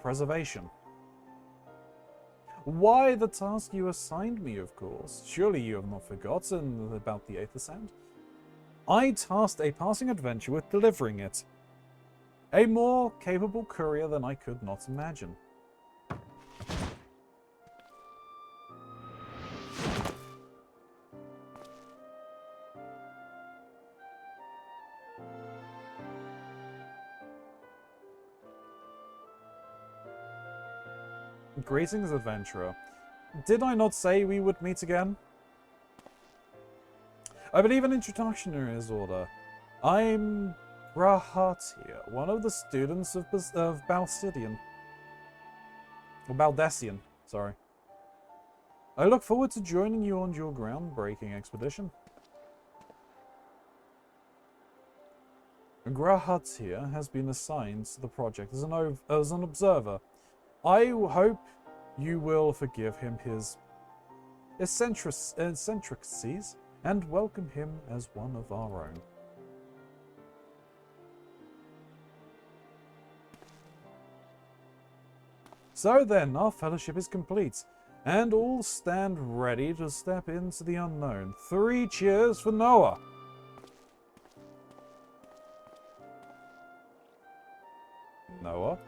preservation? Why, the task you assigned me, of course. Surely you have not forgotten about the Eorzean. I tasked a passing adventure with delivering it. A more capable courier than I could not imagine. Greetings, adventurer. Did I not say we would meet again? I believe an introduction is in order. I'm Grahatia, one of the students of Baldecian. Or Baldecian, sorry. I look forward to joining you on your groundbreaking expedition. Grahatia has been assigned to the project as an observer. I hope you will forgive him his eccentricities and welcome him as one of our own. So then, our fellowship is complete, and all stand ready to step into the unknown. 3 cheers for Noah! Noah?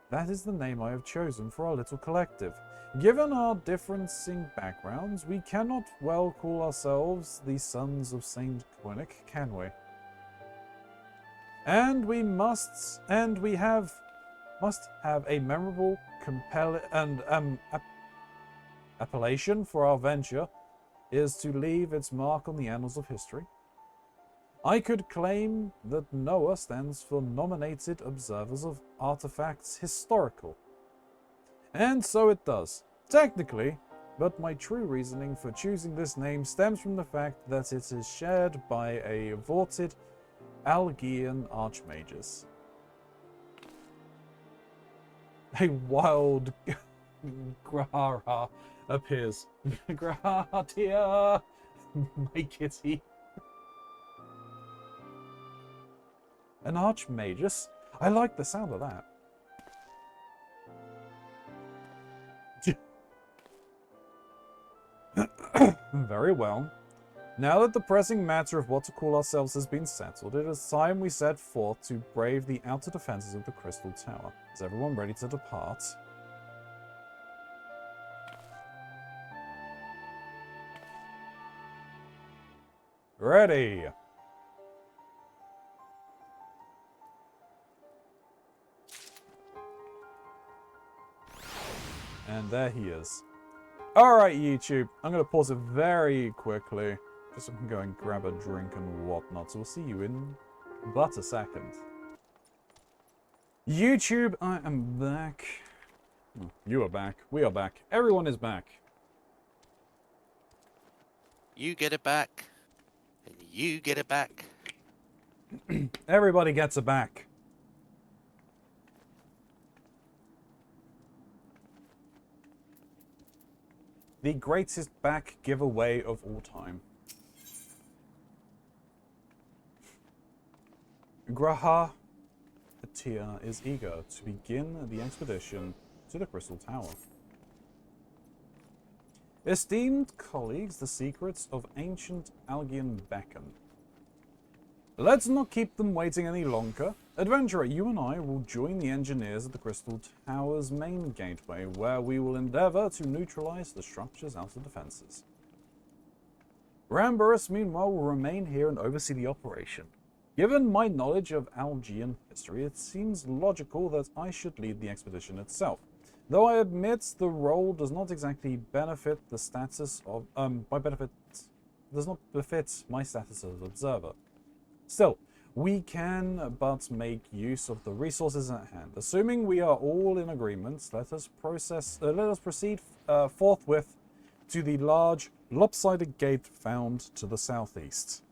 That is the name I have chosen for our little collective. Given our differencing backgrounds, we cannot well call ourselves the sons of Saint Quinic, can we? And we must have a memorable, compelling, appellation for our venture is to leave its mark on the annals of history. I could claim that NOAA stands for Nominated Observers of Artifacts Historical. And so it does, technically, but my true reasoning for choosing this name stems from the fact that it is shared by a vaunted Algian archmagus. A wild Grahara appears. Grahatia, my kitty. An archmagus? I like the sound of that. Very well. Now that the pressing matter of what to call ourselves has been settled, it is time we set forth to brave the outer defenses of the Crystal Tower. Is everyone ready to depart? Ready! And there he is. Alright, YouTube. I'm going to pause it very quickly. Just so I can go and grab a drink and whatnot. So we'll see you in but a second. YouTube, I am back. You are back. We are back. Everyone is back. You get it back. And you get it back. Everybody gets it back. The greatest back giveaway of all time. Graha Atia is eager to begin the expedition to the Crystal Tower. Esteemed colleagues, the secrets of ancient Algian beckon. Let's not keep them waiting any longer. Adventurer, you and I will join the engineers at the Crystal Tower's main gateway, where we will endeavor to neutralize the structure's outer defenses. Ramburus, meanwhile, will remain here and oversee the operation. Given my knowledge of Algian history, it seems logical that I should lead the expedition itself. Though I admit the role does not exactly benefit the status of, does not befit my status as observer. Still, we can but make use of the resources at hand. Assuming we are all in agreement, let us proceed forthwith to the large, lopsided gate found to the southeast.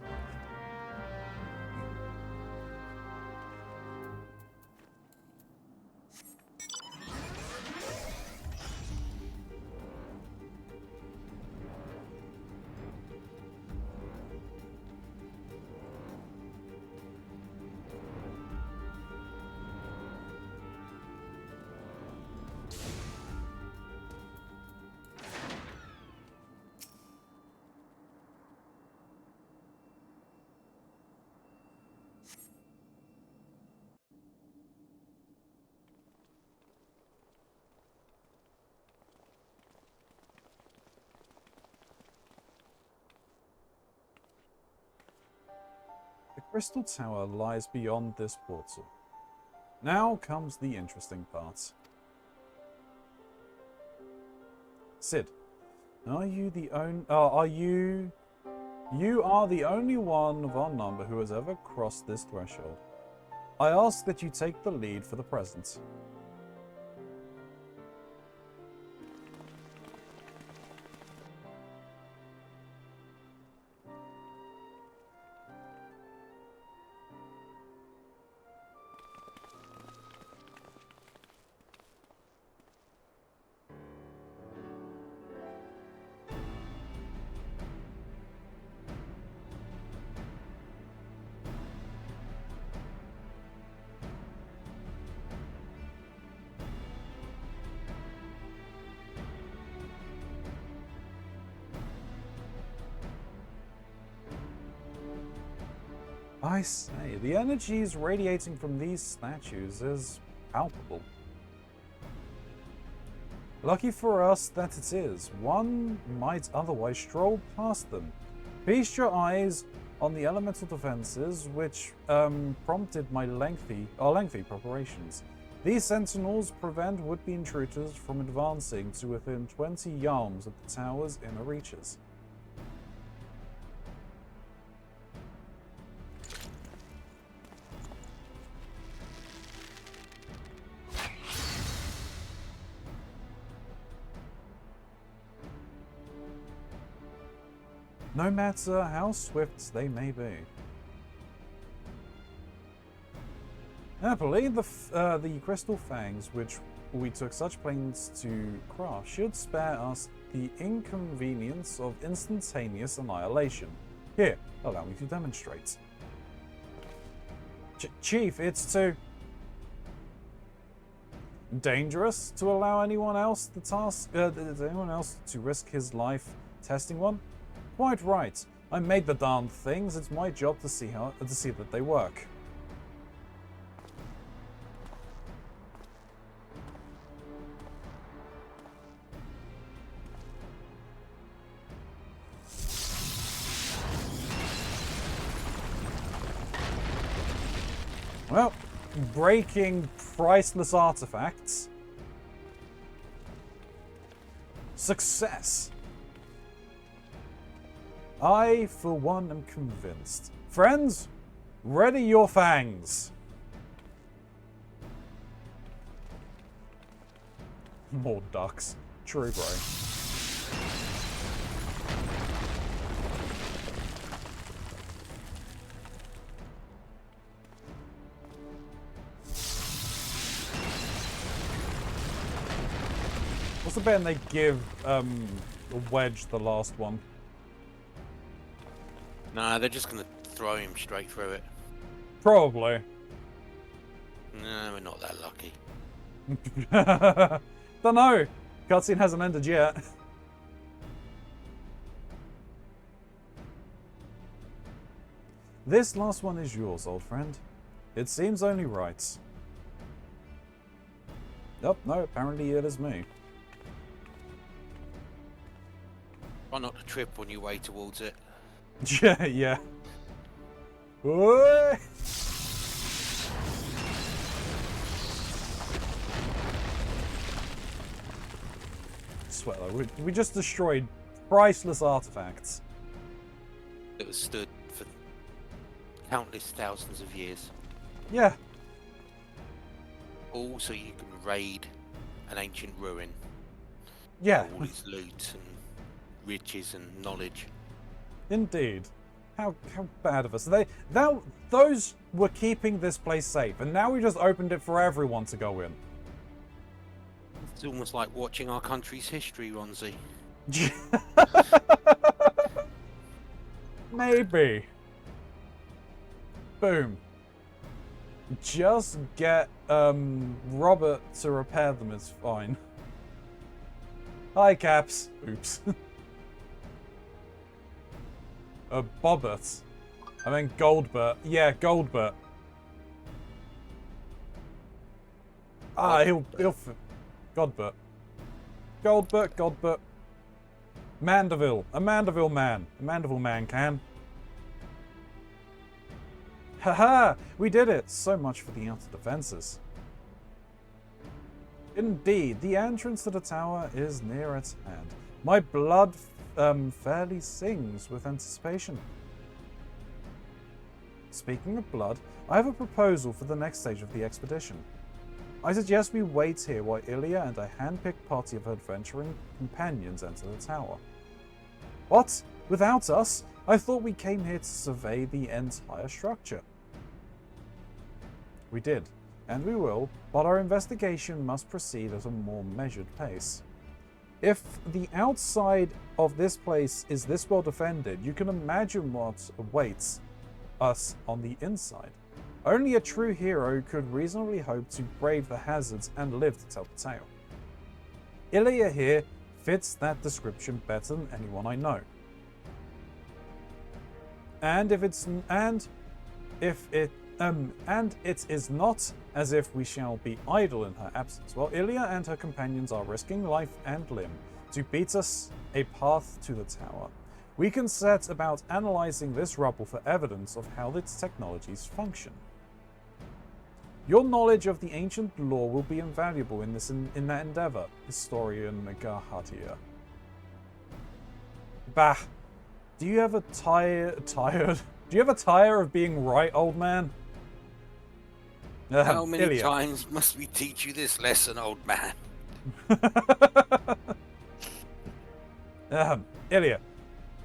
The Crystal Tower lies beyond this portal. Now comes the interesting part. Sid, are you the You are the only one of our number who has ever crossed this threshold. I ask that you take the lead for the present. I say, the energies radiating from these statues is palpable. Lucky for us that it is. One might otherwise stroll past them. Feast your eyes on the elemental defenses which prompted my lengthy preparations. These sentinels prevent would-be intruders from advancing to within 20 yards of the tower's inner reaches. No matter how swift they may be. Happily, the crystal fangs, which we took such pains to craft, should spare us the inconvenience of instantaneous annihilation. Here, allow me to demonstrate. Chief, it's too dangerous to allow anyone else to risk his life testing one. Quite right. I made the darn things. It's my job to see that they work. Well, breaking priceless artifacts. Success. I, for one, am convinced. Friends, ready your fangs. More ducks. True, bro. What's the bet they give Wedge the last one? Nah, they're just gonna throw him straight through it. Probably. No, we're not that lucky. Don't know. Cutscene hasn't ended yet. This last one is yours, old friend. It seems only right. Oh, no, apparently it is me. Try not to trip on your way towards it. Yeah, yeah. Oi! Swear though, we just destroyed priceless artifacts. That was stood for countless thousands of years. Yeah. All so you can raid an ancient ruin. Yeah. All its loot and riches and knowledge. Indeed. How bad of us. Those were keeping this place safe, and now we just opened it for everyone to go in. It's almost like watching our country's history, Ronzi. Maybe. Boom. Just get Robert to repair them, it's fine. Hi, Caps. Oops. Bobbert. I meant Goldbert. Yeah, Goldbert. Ah, he'll Godbert. Goldbert. Mandeville. A Mandeville man. A Mandeville man can. Haha! We did it! So much for the outer defenses. Indeed, the entrance to the tower is near at hand. My blood fairly sings with anticipation. Speaking of blood, I have a proposal for the next stage of the expedition. I suggest we wait here while Ilya and a hand-picked party of adventuring companions enter the tower. What? Without us? I thought we came here to survey the entire structure. We did, and we will, but our investigation must proceed at a more measured pace. If the outside of this place is this well defended, you can imagine what awaits us on the inside. Only a true hero could reasonably hope to brave the hazards and live to tell the tale. Ilya here fits that description better than anyone I know. And it is not as if we shall be idle in her absence, while Ilya and her companions are risking life and limb to beat us a path to the tower. We can set about analyzing this rubble for evidence of how its technologies function. Your knowledge of the ancient lore will be invaluable in that endeavor, historian Gahatia. Bah, do you ever Do you ever tire of being right, old man? How many Ilya. times must we teach you this lesson, old man? Ilya,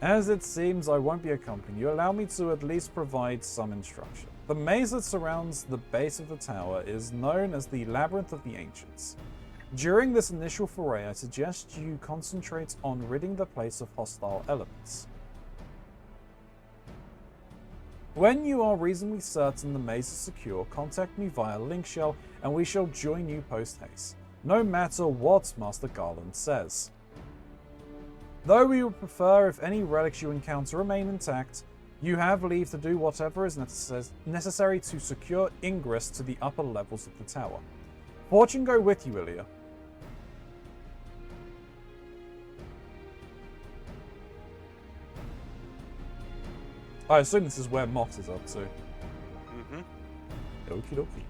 as it seems I won't be accompanying you, allow me to at least provide some instruction. The maze that surrounds the base of the tower is known as the Labyrinth of the Ancients. During this initial foray, I suggest you concentrate on ridding the place of hostile elements. When you are reasonably certain the maze is secure, contact me via link shell and we shall join you post-haste, no matter what Master Garland says. Though we would prefer if any relics you encounter remain intact, you have leave to do whatever is necessary to secure ingress to the upper levels of the tower. Fortune go with you, Ilya. I assume this is where Mox is up to. Mm-hmm. Okie dokie.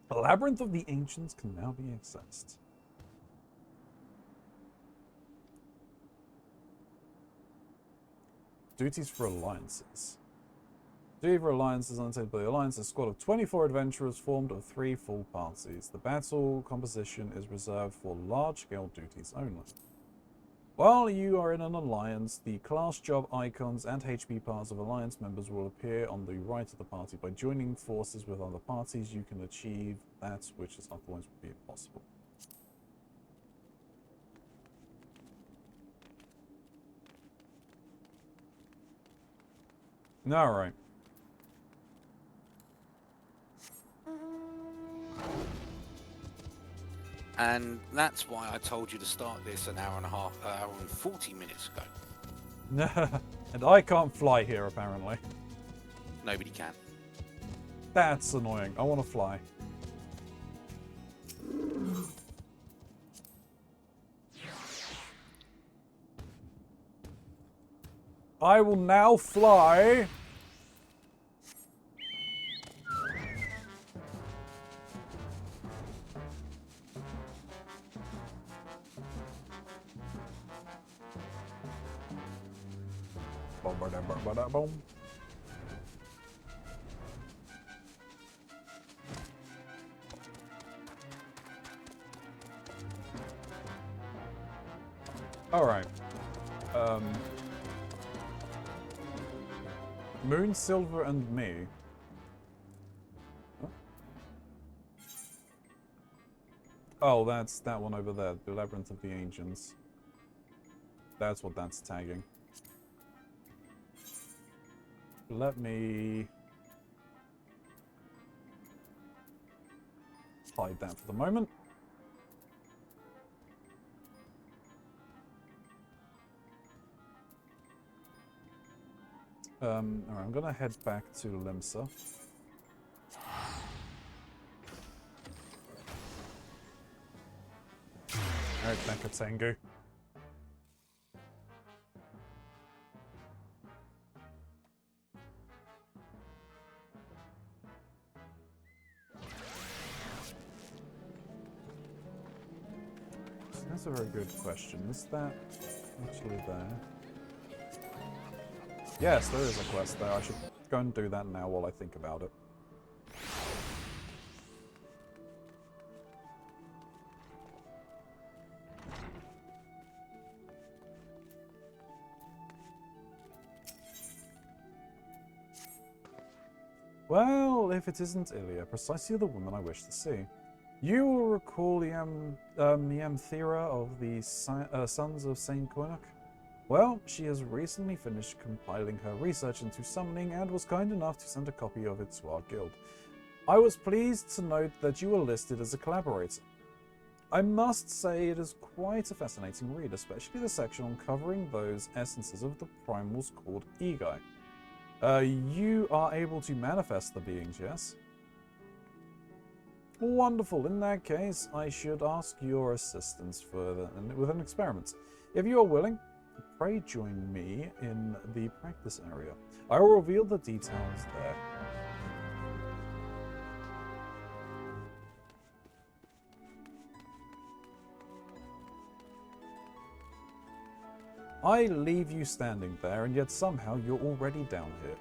The Labyrinth of the Ancients can now be accessed. Duties for alliances. Duty for alliances undertaken by the alliance. A squad of 24 adventurers formed of 3 full parties. The battle composition is reserved for large-scale duties only. While you are in an alliance, the class, job icons, and HP bars of alliance members will appear on the right of the party. By joining forces with other parties, you can achieve that which is otherwise would be impossible. Alright. And that's why I told you to start this an hour and 40 minutes ago. And I can't fly here, apparently. Nobody can. That's annoying. I want to fly. I will now fly. Boom. All right. Moon, Silver, and me. Huh? Oh, that's that one over there. The Labyrinth of the Ancients. That's what that's tagging. Let me hide that for the moment. Alright, I'm gonna head back to Limsa. Alright, back at Tengu. That's a very good question. Is that actually there? Yes, there is a quest there. I should go and do that now while I think about it. Well, if it isn't Ilya, precisely the woman I wish to see. You will recall Yamthira of the Sons of Saint Koinok? Well, she has recently finished compiling her research into summoning and was kind enough to send a copy of it to our guild. I was pleased to note that you were listed as a collaborator. I must say it is quite a fascinating read, especially the section on covering those essences of the primals called Egai. You are able to manifest the beings, yes? Wonderful. In that case, I should ask your assistance with an experiment. If you are willing, pray join me in the practice area. I will reveal the details there. I leave you standing there, and yet somehow you're already down here.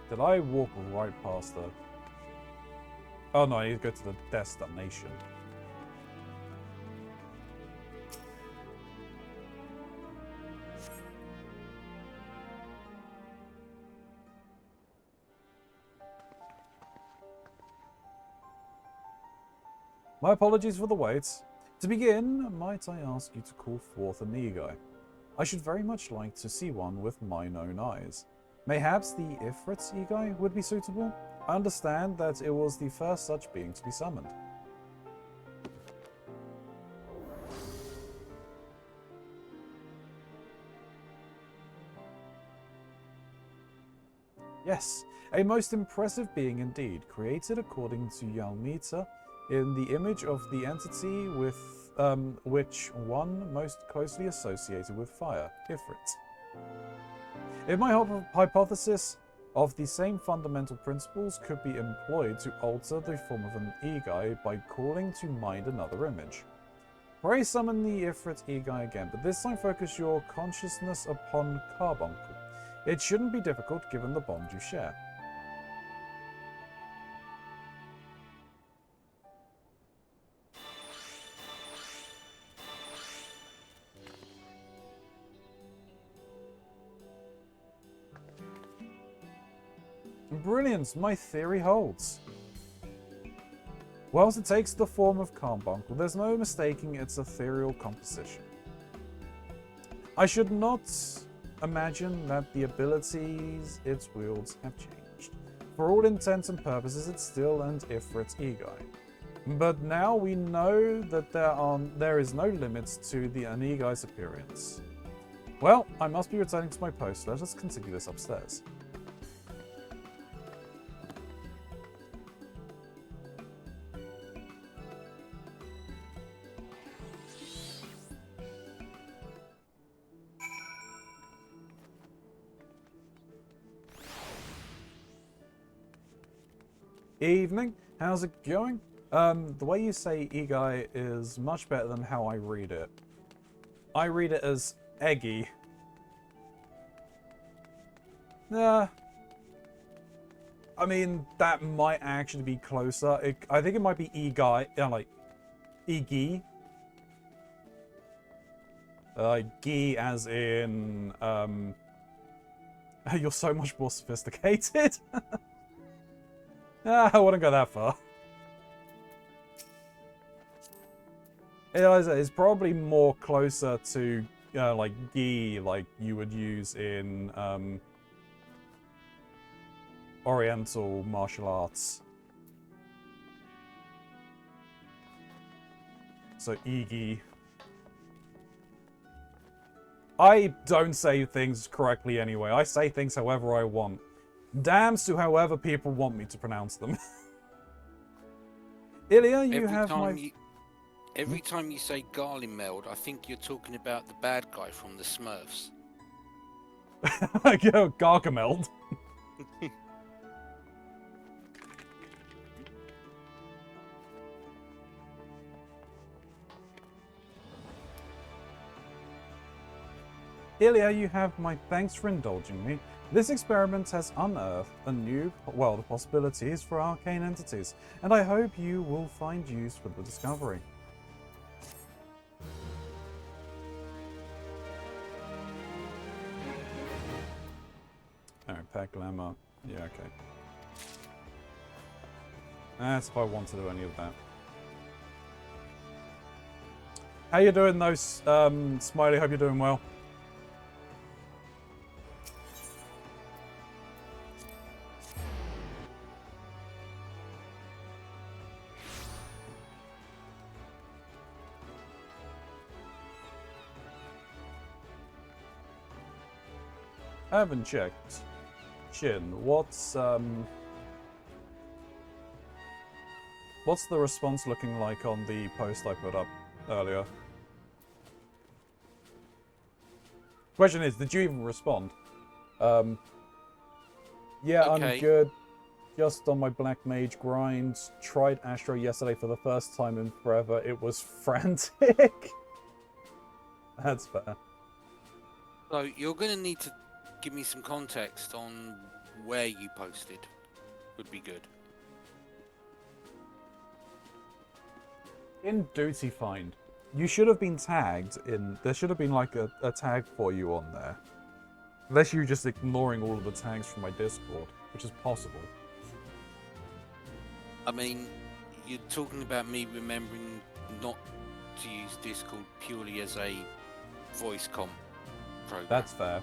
Did I walk right past her? Oh no, I need to go to the destination. My apologies for the wait. To begin, might I ask you to call forth an Egai? I should very much like to see one with mine own eyes. Mayhaps the Ifrit's Egai would be suitable? I understand that it was the first such being to be summoned. Yes, a most impressive being indeed, created according to Yalmita in the image of the entity with which one most closely associated with fire, Ifrit. If my hypothesis of the same fundamental principles could be employed to alter the form of an Egai by calling to mind another image. Pray summon the Ifrit Egai again, but this time focus your consciousness upon Carbuncle. It shouldn't be difficult given the bond you share. Brilliant, my theory holds. Whilst it takes the form of Carbuncle, there's no mistaking its ethereal composition. I should not imagine that the abilities it wields have changed. For all intents and purposes, it's still an Ifrit Egai. But now we know that there is no limits to the Anigai's appearance. Well, I must be returning to my post. Let us continue this upstairs. Evening, how's it going? The way you say Egai is much better than how I read it. I read it as Eggy. I mean, that might actually be closer. I think it might be Egai, like, Iggy. Gi as in, you're so much more sophisticated. I wouldn't go that far. It's probably more closer to, like, gi, like you would use in, Oriental martial arts. So, Iggy. I don't say things correctly anyway. I say things however I want. Damns to however people want me to pronounce them. Ilya, you have my... Every time you say Garlemeld, I think you're talking about the bad guy from the Smurfs. Gargamel. Ilya, you have my thanks for indulging me. This experiment has unearthed a new world of possibilities for arcane entities, and I hope you will find use for the discovery. Alright, Pack Glamour. Yeah, okay. That's if I want to do any of that. How you doing, though, Smiley? Hope you're doing well. I haven't checked. Shin, what's the response looking like on the post I put up earlier? Question is, did you even respond? Yeah, okay. I'm good. Just on my Black Mage grind. Tried Astro yesterday for the first time in forever. It was frantic. That's fair. So you're going to need to give me some context on where you posted. Would be good. In Duty Find, you should have been tagged in... There should have been like a tag for you on there. Unless you're just ignoring all of the tags from my Discord, which is possible. I mean, you're talking about me remembering not to use Discord purely as a voice comm program. That's fair.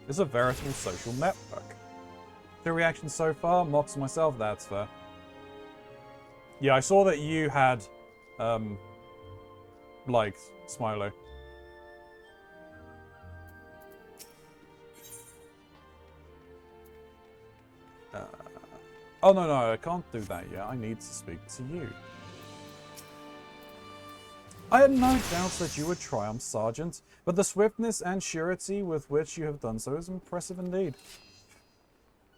It's a veritable social network. The reaction so far, mocks myself, that's fair. Yeah, I saw that you had, liked Smilo. Oh, no, I can't do that yet. I need to speak to you. I had no doubts that you would triumph, Sergeant, but the swiftness and surety with which you have done so is impressive indeed.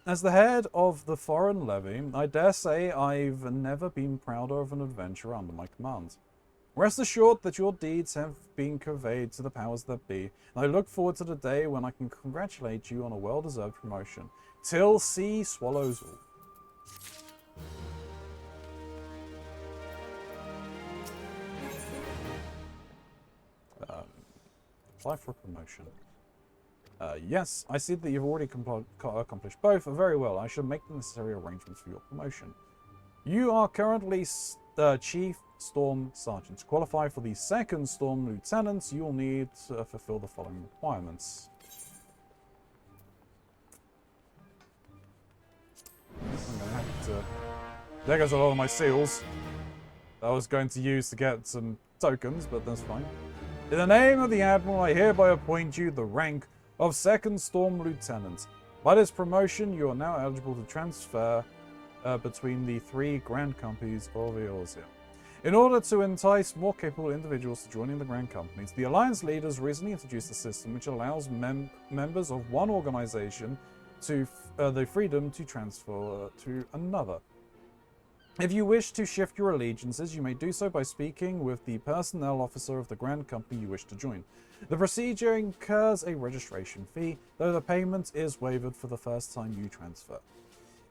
As the head of the foreign levy, I dare say I've never been prouder of an adventurer under my command. Rest assured that your deeds have been conveyed to the powers that be, and I look forward to the day when I can congratulate you on a well-deserved promotion. Till sea swallows all. Apply for a promotion. Yes, I see that you've already accomplished both. Very well, I shall make the necessary arrangements for your promotion. You are currently Chief Storm Sergeant. To qualify for the second Storm Lieutenant, you will need to fulfill the following requirements. I'm gonna have to... There goes a lot of my seals. That I was going to use to get some tokens, but that's fine. In the name of the Admiral, I hereby appoint you the rank of Second Storm Lieutenant. By this promotion, you are now eligible to transfer between the 3 Grand Companies of Eorzean. In order to entice more capable individuals to join in the Grand Companies, the Alliance leaders recently introduced a system which allows members of one organization to the freedom to transfer to another. If you wish to shift your allegiances, you may do so by speaking with the personnel officer of the Grand Company you wish to join. The procedure incurs a registration fee, though the payment is waived for the first time you transfer.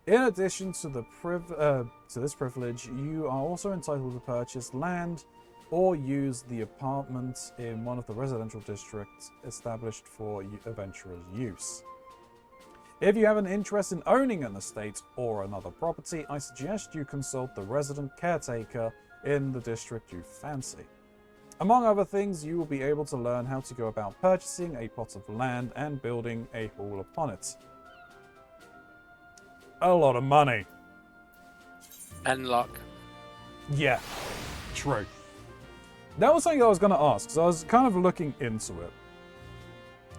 In addition to this privilege, you are also entitled to purchase land or use the apartment in one of the residential districts established for adventurers' use. If you have an interest in owning an estate or another property, I suggest you consult the resident caretaker in the district you fancy. Among other things, you will be able to learn how to go about purchasing a plot of land and building a hall upon it. A lot of money. And luck. Yeah, true. That was something I was going to ask, so I was kind of looking into it.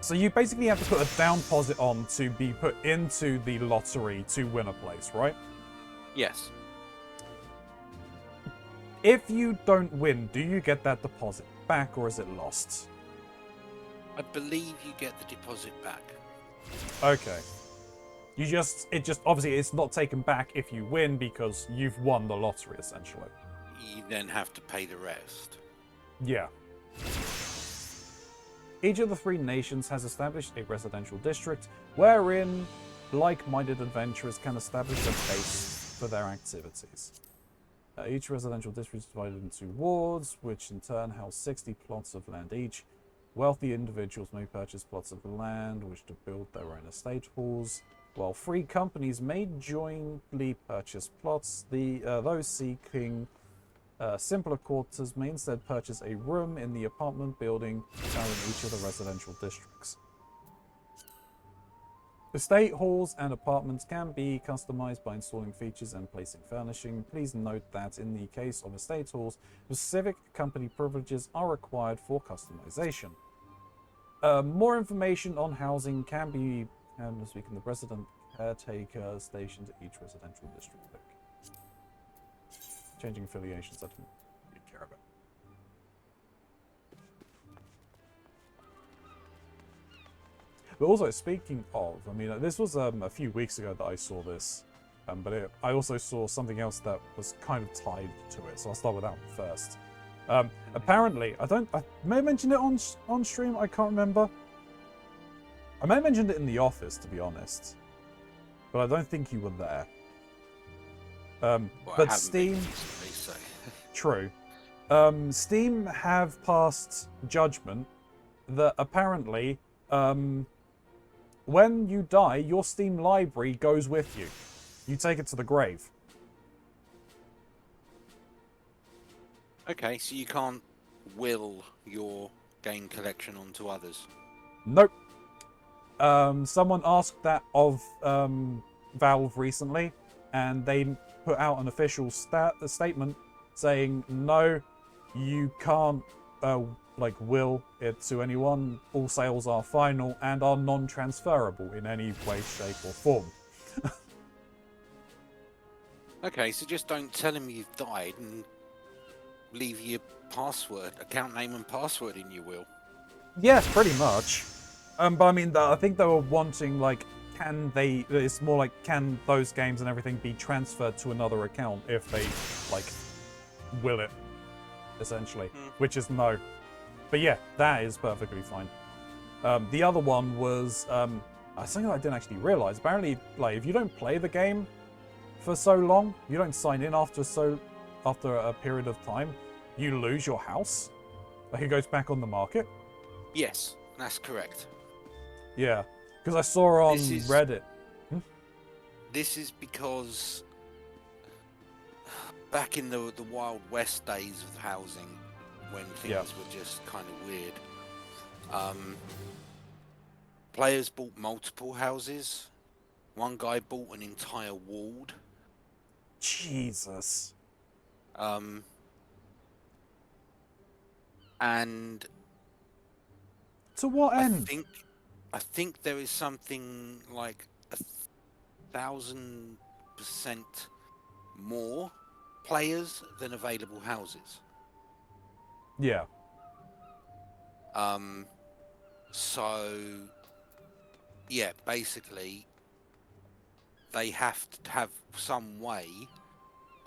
So you basically have to put a down deposit on to be put into the lottery to win a place, right? Yes. If you don't win, do you get that deposit back or is it lost? I believe you get the deposit back. Okay. Obviously it's not taken back if you win because you've won the lottery essentially. You then have to pay the rest. Yeah. Each of the 3 nations has established a residential district wherein like-minded adventurers can establish a base for their activities. Each residential district is divided into wards, which in turn house 60 plots of land each. Wealthy individuals may purchase plots of land which to build their own estate halls, while 3 companies may jointly purchase plots. Those seeking simpler quarters may instead purchase a room in the apartment building found in each of the residential districts. Estate halls and apartments can be customized by installing features and placing furnishing. Please note that in the case of estate halls, specific company privileges are required for customization. More information on housing can be found this week in the resident caretaker stationed at each residential district. Changing affiliations, I didn't really care about. But also, speaking of, I mean, this was a few weeks ago that I saw this, but I also saw something else that was kind of tied to it, so I'll start with that one first. Apparently, I may have mentioned it on stream, I can't remember. I may have mentioned it in the office, to be honest, but I don't think you were there. But Steam... True. Steam have passed judgment that apparently, when you die, your Steam library goes with you. You take it to the grave. Okay, so you can't will your game collection onto others? Nope. Someone asked that of Valve recently, and they put out an official statement saying, no, you can't will it to anyone. All sales are final and are non-transferable in any way, shape or form. Okay, so just don't tell him you've died and leave your password, account name and password in your will. Yeah, pretty much. But I mean, I think they were wanting, like, it's more like, can those games and everything be transferred to another account if they, like, will it, essentially. Which is no. But yeah, that is perfectly fine. The other one was, something I didn't actually realize. Apparently, like, if you don't play the game for so long, you don't sign in after a period of time, you lose your house. Like, it goes back on the market. Yes, that's correct. Yeah, because I saw on Reddit. This is because back in the Wild West days of housing, when things were just kind of weird, players bought multiple houses. One guy bought an entire ward. Jesus. And to what end? I think there is something like 1,000% more players than available houses. Yeah. So yeah, basically they have to have some way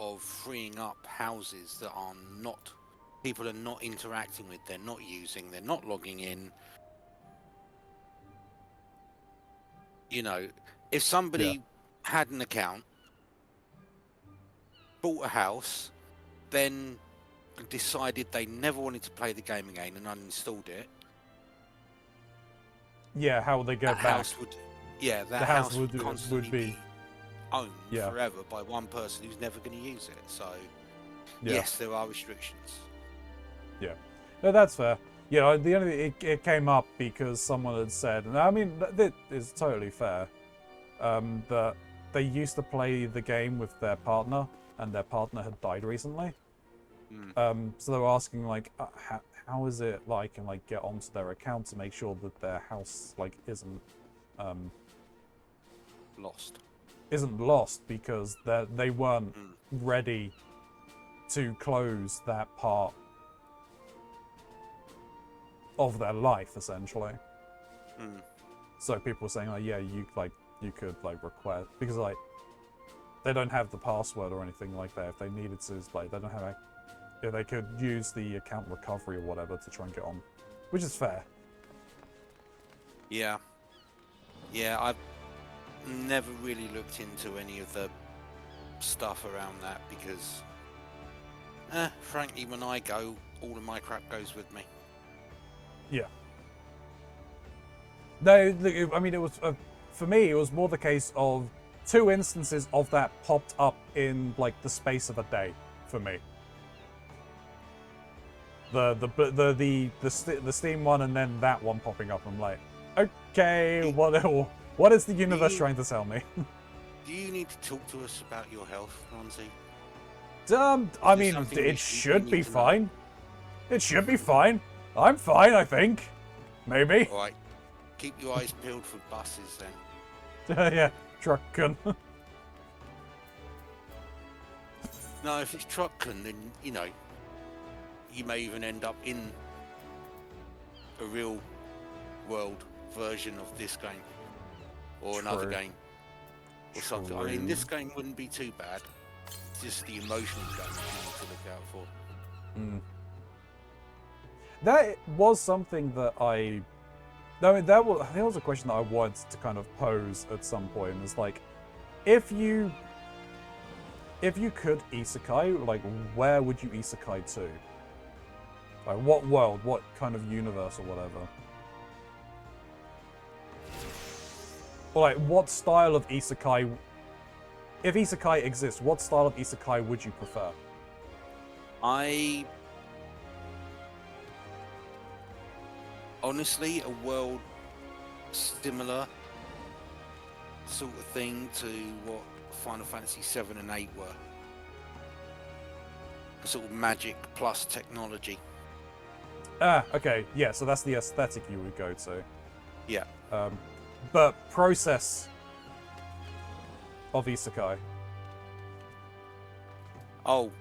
of freeing up houses that are not, people are not interacting with, they're not using, they're not logging in. You know, if somebody had an account, bought a house, then decided they never wanted to play the game again and uninstalled it. Yeah, how would they get back? House would, that house would constantly be owned forever by one person who's never going to use it. So, yes, there are restrictions. Yeah, no, that's fair. Yeah, the only it came up because someone had said, and I mean that is totally fair, that they used to play the game with their partner, and their partner had died recently. So they were asking like, how is it like, and like get onto their account to make sure that their house like isn't lost because they weren't ready to close that part of their life, essentially. So people were saying, like, yeah, you could like request, because like they don't have the password or anything like that. If they needed to, like they don't have, they could use the account recovery or whatever to try and get on, which is fair. Yeah, I've never really looked into any of the stuff around that because, frankly, when I go, all of my crap goes with me. Yeah. No, I mean, it was for me. It was more the case of 2 instances of that popped up in like the space of a day for me. The Steam one and then that one popping up. I'm like, okay, what is the universe trying to tell me? Do you need to talk to us about your health, Keronzi? I mean, it should be fine. It should be fine. I'm fine, I think. Maybe. All right. Keep your eyes peeled for buses, then. Yeah, truckin'. No, if it's truckin', then, you know, you may even end up in a real world version of this game. Or another game. Or something. I mean, this game wouldn't be too bad. It's just the emotional damage you need to look out for. That was something that there was a question that I wanted to kind of pose at some point. It's like, if you could isekai, like, where would you isekai to? Like, what world, what kind of universe or whatever? Or like, what style of isekai, if isekai exists, what style of isekai would you prefer? Honestly, a world similar sort of thing to what Final Fantasy VII and 8 were. A sort of magic plus technology. Okay, yeah, so that's the aesthetic you would go to. Yeah. But process of isekai. Oh.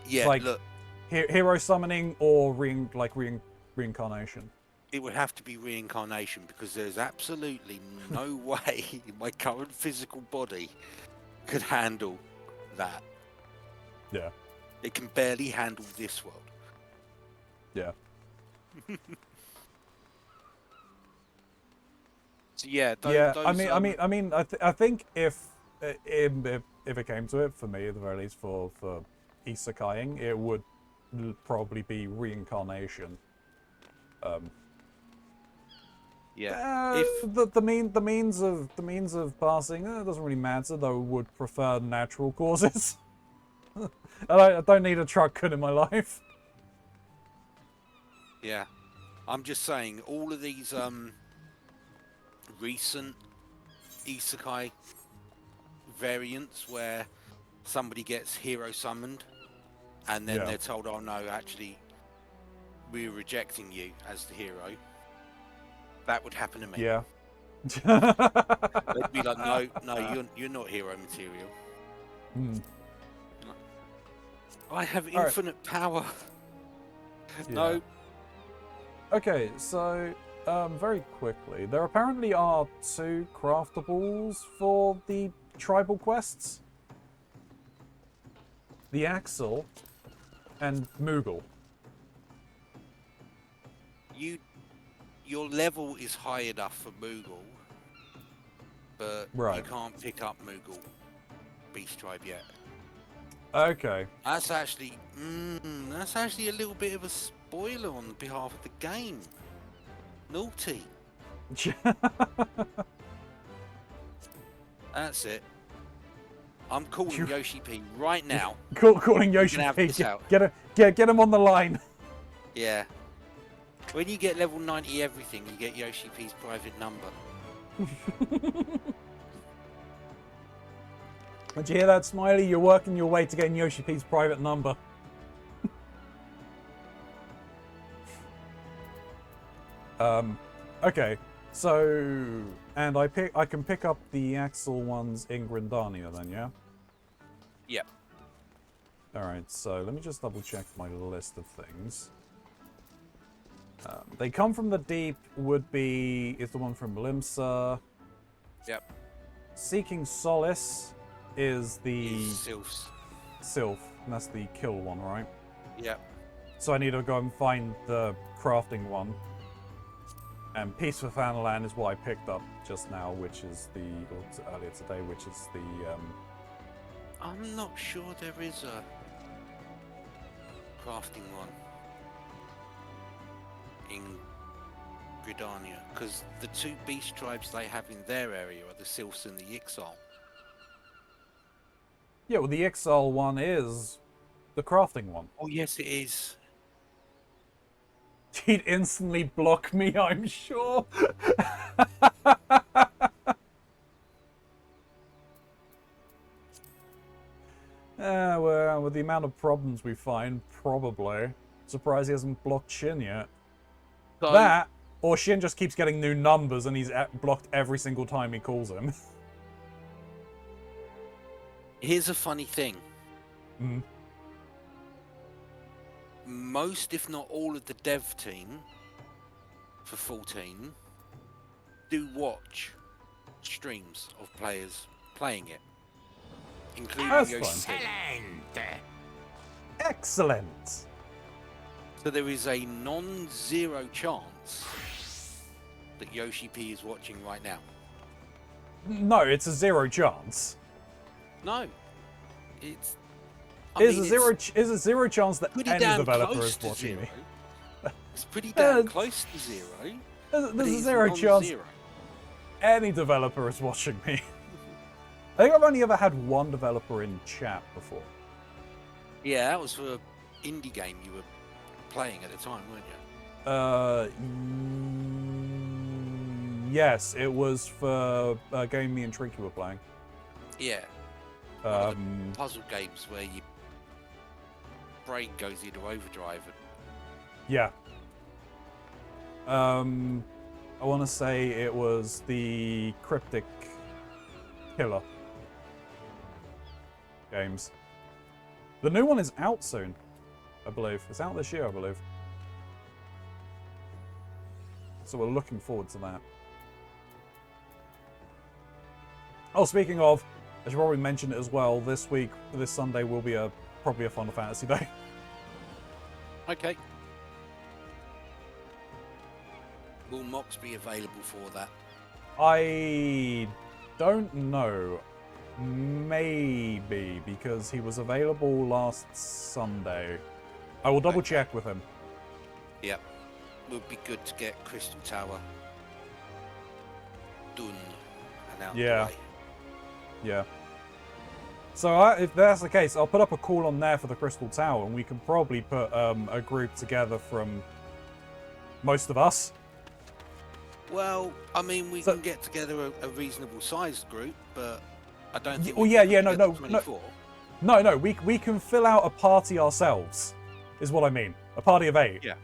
Yeah, like, look. hero summoning or reincarnation? It would have to be reincarnation because there's absolutely no way my current physical body could handle that. Yeah. It can barely handle this world. Yeah. So yeah, Yeah. those, I think if it came to it, for me at the very least, for isekaiing, it would probably be reincarnation. Yeah. The means of passing doesn't really matter, though. Would prefer natural causes. I don't need a truck cut in my life. Yeah. I'm just saying, all of these recent isekai variants where somebody gets hero summoned and then they're told, oh no, actually we're rejecting you as the hero. That would happen to me. Yeah. They'd be like, no, you're not hero material. Hmm. I have infinite power. Yeah. No. Okay, so very quickly, there apparently are 2 craftables for the tribal quests. The Axel and Moogle. Your level is high enough for Moogle, but you can't pick up Moogle Beast Tribe yet. Okay. That's actually a little bit of a spoiler on behalf of the game. Naughty. That's it. I'm calling Yoshi P right now. Calling Yoshi P. Get him on the line. Yeah. When you get level 90 everything, you get Yoshi P's private number. Did you hear that, Smiley? You're working your way to getting Yoshi P's private number. Okay. So, and I can pick up the Axel ones in Grindania then, yeah? Yep. Alright, so let me just double check my list of things. They come from the deep is the one from Limsa. Yep. Seeking Solace is the Sylph, and that's the kill one, right? Yep. So I need to go and find the crafting one. And Peace for Fanaland is what I picked up just now, which is earlier today, which is the I'm not sure there is a crafting one in Gridania, because the 2 beast tribes they have in their area are the Sylphs and the Ixal. Yeah, well, the Ixal one is the crafting one. Oh yes, it is. He'd instantly block me, I'm sure. Well, with the amount of problems we find, probably. Surprised he hasn't blocked Shin yet. So, that, or Shin just keeps getting new numbers and he's blocked every single time he calls him. Here's a funny thing. Mm. Most, if not all, of the dev team for 14 do watch streams of players playing it, including Yoshi. Excellent. So there is a non-zero chance that Yoshi P is watching right now. No, it's a 0 chance. No, it's. Is a zero chance that any developer is watching me. It's pretty damn close to 0. There's a 0 chance any developer is watching me. I think I've only ever had one developer in chat before. Yeah, that was for an indie game you were playing at the time, weren't you? Yes, it was for a game me and Trinky were playing. Yeah. Puzzle games where your brain goes into overdrive. Yeah. I want to say it was the Cryptic Killer games. The new one is out soon. I believe. It's out this year, I believe. So we're looking forward to that. Oh, speaking of, I should probably mention it as well, this Sunday will be probably a Final Fantasy day. Okay. Will Mox be available for that? I don't know. Maybe, because he was available last Sunday. I will double check with him. Yep. Would be good to get Crystal Tower done and out the way. Yeah. So if that's the case, I'll put up a call on there for the Crystal Tower, and we can probably put a group together from most of us. Well, I mean, we can get together a reasonable sized group, but I don't think. No, we can fill out a party ourselves, is what I mean. A party of 8. Yeah.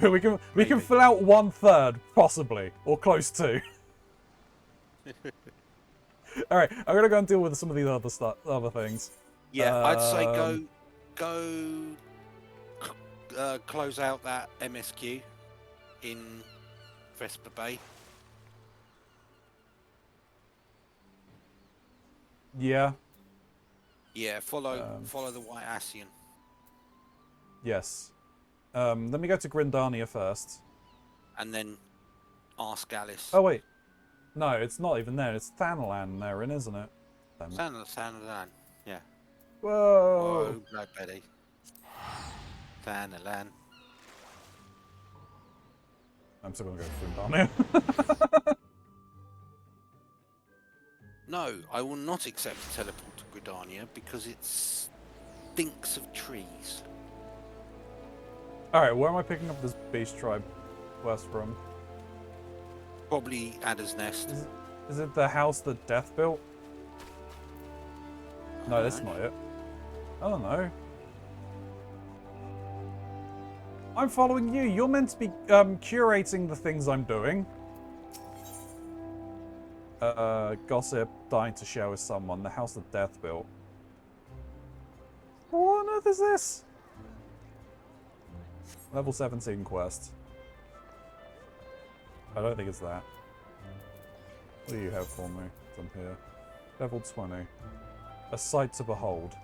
We can fill out 1/3 possibly, or close to. All right, I'm gonna go and deal with some of these other things. Yeah, I'd say close out that MSQ in Vesper Bay. Yeah. Yeah, follow the White Ascian. Yes. Let me go to Grindania first. And then ask Alice. Oh wait. No, it's not even there. It's Thanalan they're in, isn't it? Thanalan, yeah. Whoa! Oh, Black Betty. Thanalan. I'm still gonna go to Grindania. No, I will not accept a teleport to Gridania because it stinks of trees. Alright, where am I picking up this beast tribe quest from? Probably Adder's Nest. Is it the house that Death built? No, that's not it. I don't know. I'm following you. You're meant to be curating the things I'm doing. Gossip dying to share with someone. The house that Death built. What on earth is this? Level 17 quest. I don't think it's that. What do you have for me? It's on here. Level 20. A sight to behold.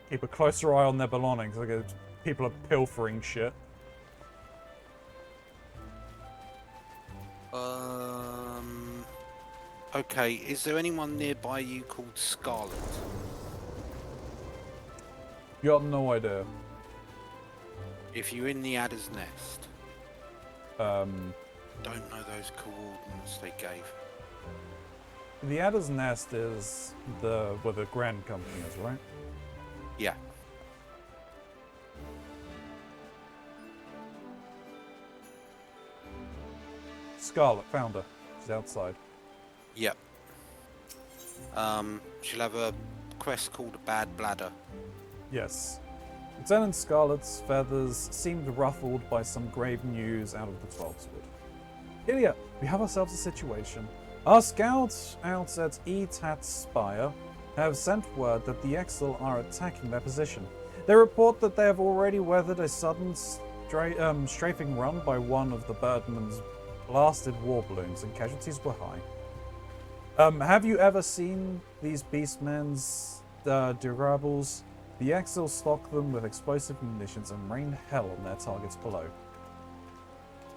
Keep a closer eye on their belongings. Like people are pilfering shit. Okay, is there anyone nearby you called Scarlet? You got no idea. If you're in the Adder's Nest. Don't know those coordinates they gave. The Adder's Nest is where the Grand Company is, right? Yeah. Scarlet, found her. She's outside. Yep. She'll have a quest called a Bad Bladder. Yes. Lieutenant Scarlet's feathers seemed ruffled by some grave news out of the 12th Wood. Ilya, we have ourselves a situation. Our scouts out at Etat's Spire have sent word that the Exil are attacking their position. They report that they have already weathered a sudden strafing run by one of the Birdman's blasted war balloons, and casualties were high. Have you ever seen these beastmen's dirigibles? The Exil stock them with explosive munitions and rain hell on their targets below.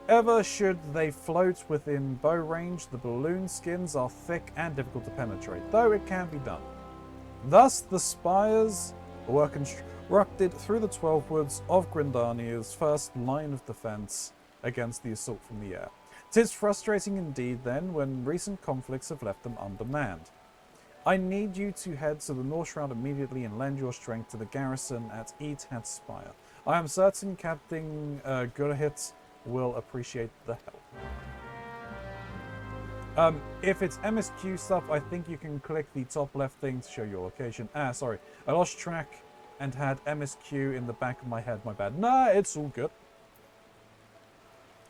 Ever should they float within bow range, the balloon skins are thick and difficult to penetrate, though it can be done. Thus, the spires were constructed through the 12 woods of Grindania's first line of defense against the assault from the air. 'Tis frustrating indeed, then, when recent conflicts have left them undermanned. I need you to head to the North Shroud immediately and lend your strength to the garrison at Etat's Spire. I am certain Captain Gurhit will appreciate the help. If it's MSQ stuff, I think you can click the top left thing to show your location. Sorry. I lost track and had MSQ in the back of my head. My bad. Nah, it's all good.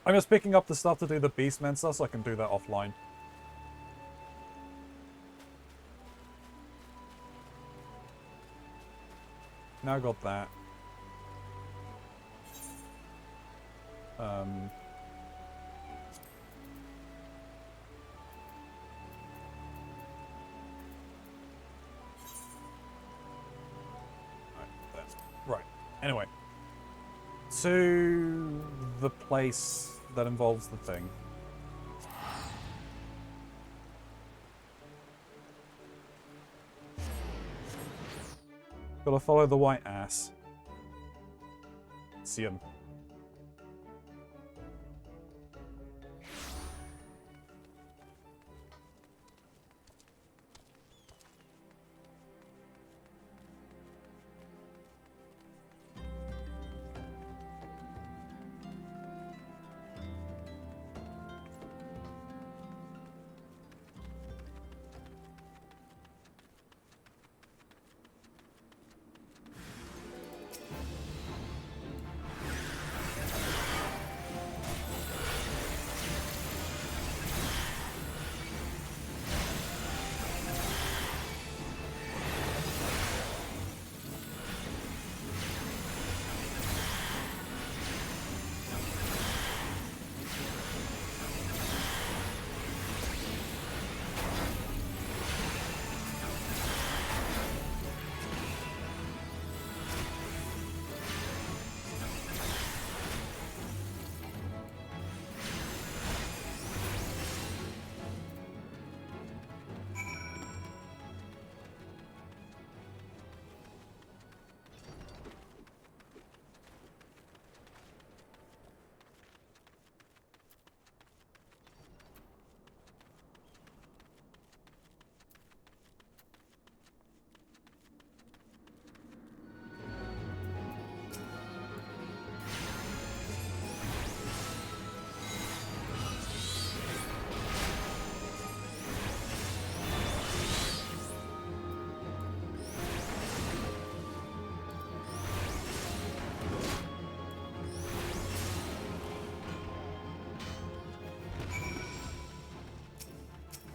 I'm just picking up the stuff to do the Beastmen stuff, so I can do that offline. now I got that. Right. Anyway. To the place that involves the thing. Gotta follow the white ass. See him.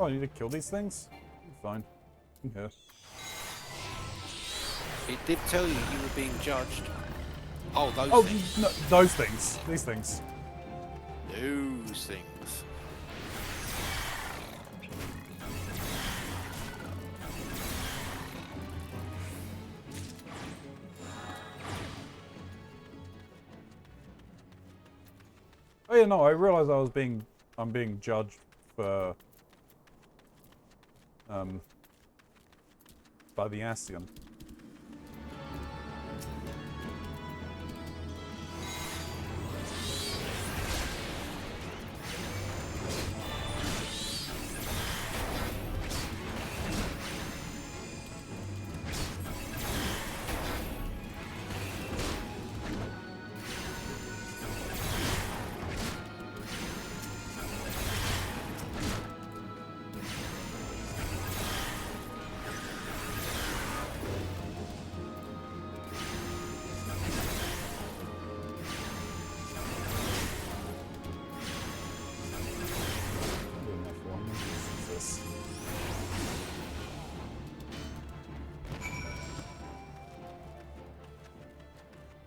Oh, I need to kill these things? Fine. Okay. It did tell you you were being judged. Oh, those Oh, things. no, those things. These things. Those things. Oh yeah, no, I realized I'm being judged for by the Eorzean.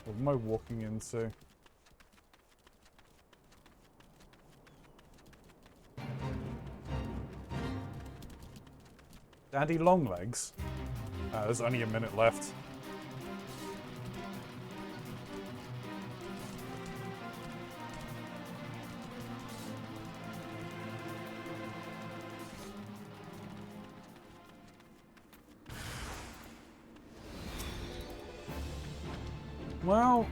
What am I walking into? Daddy Longlegs? There's only a minute left. Well...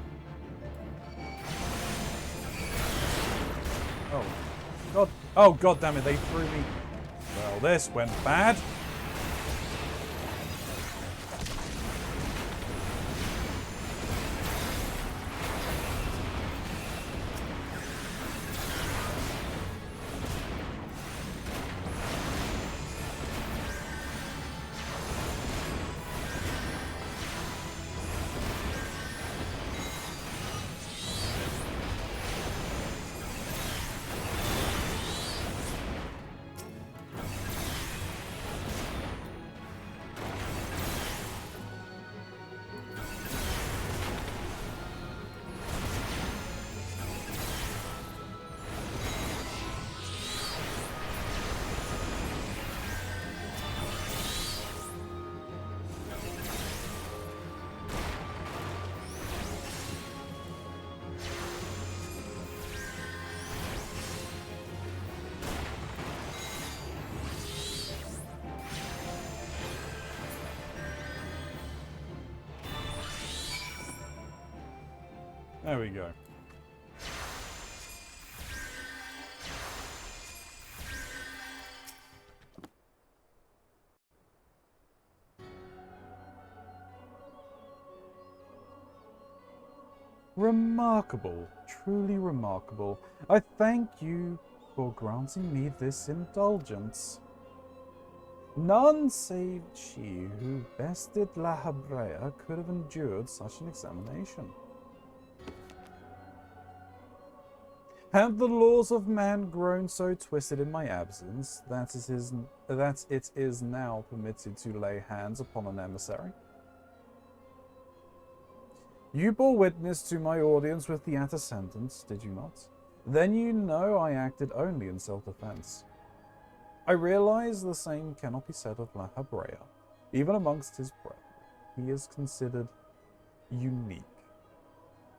Oh. God. Oh, God damn it, they threw me... Well, this went bad. There we go. Remarkable, truly remarkable. I thank you for granting me this indulgence. None save she who bested La Habrea could have endured such an examination. Have the laws of man grown so twisted in my absence that it is now permitted to lay hands upon an emissary? You bore witness to my audience with the antecedents, did you not? Then you know I acted only in self-defense. I realize the same cannot be said of La Habrea. Even amongst his brethren, he is considered unique.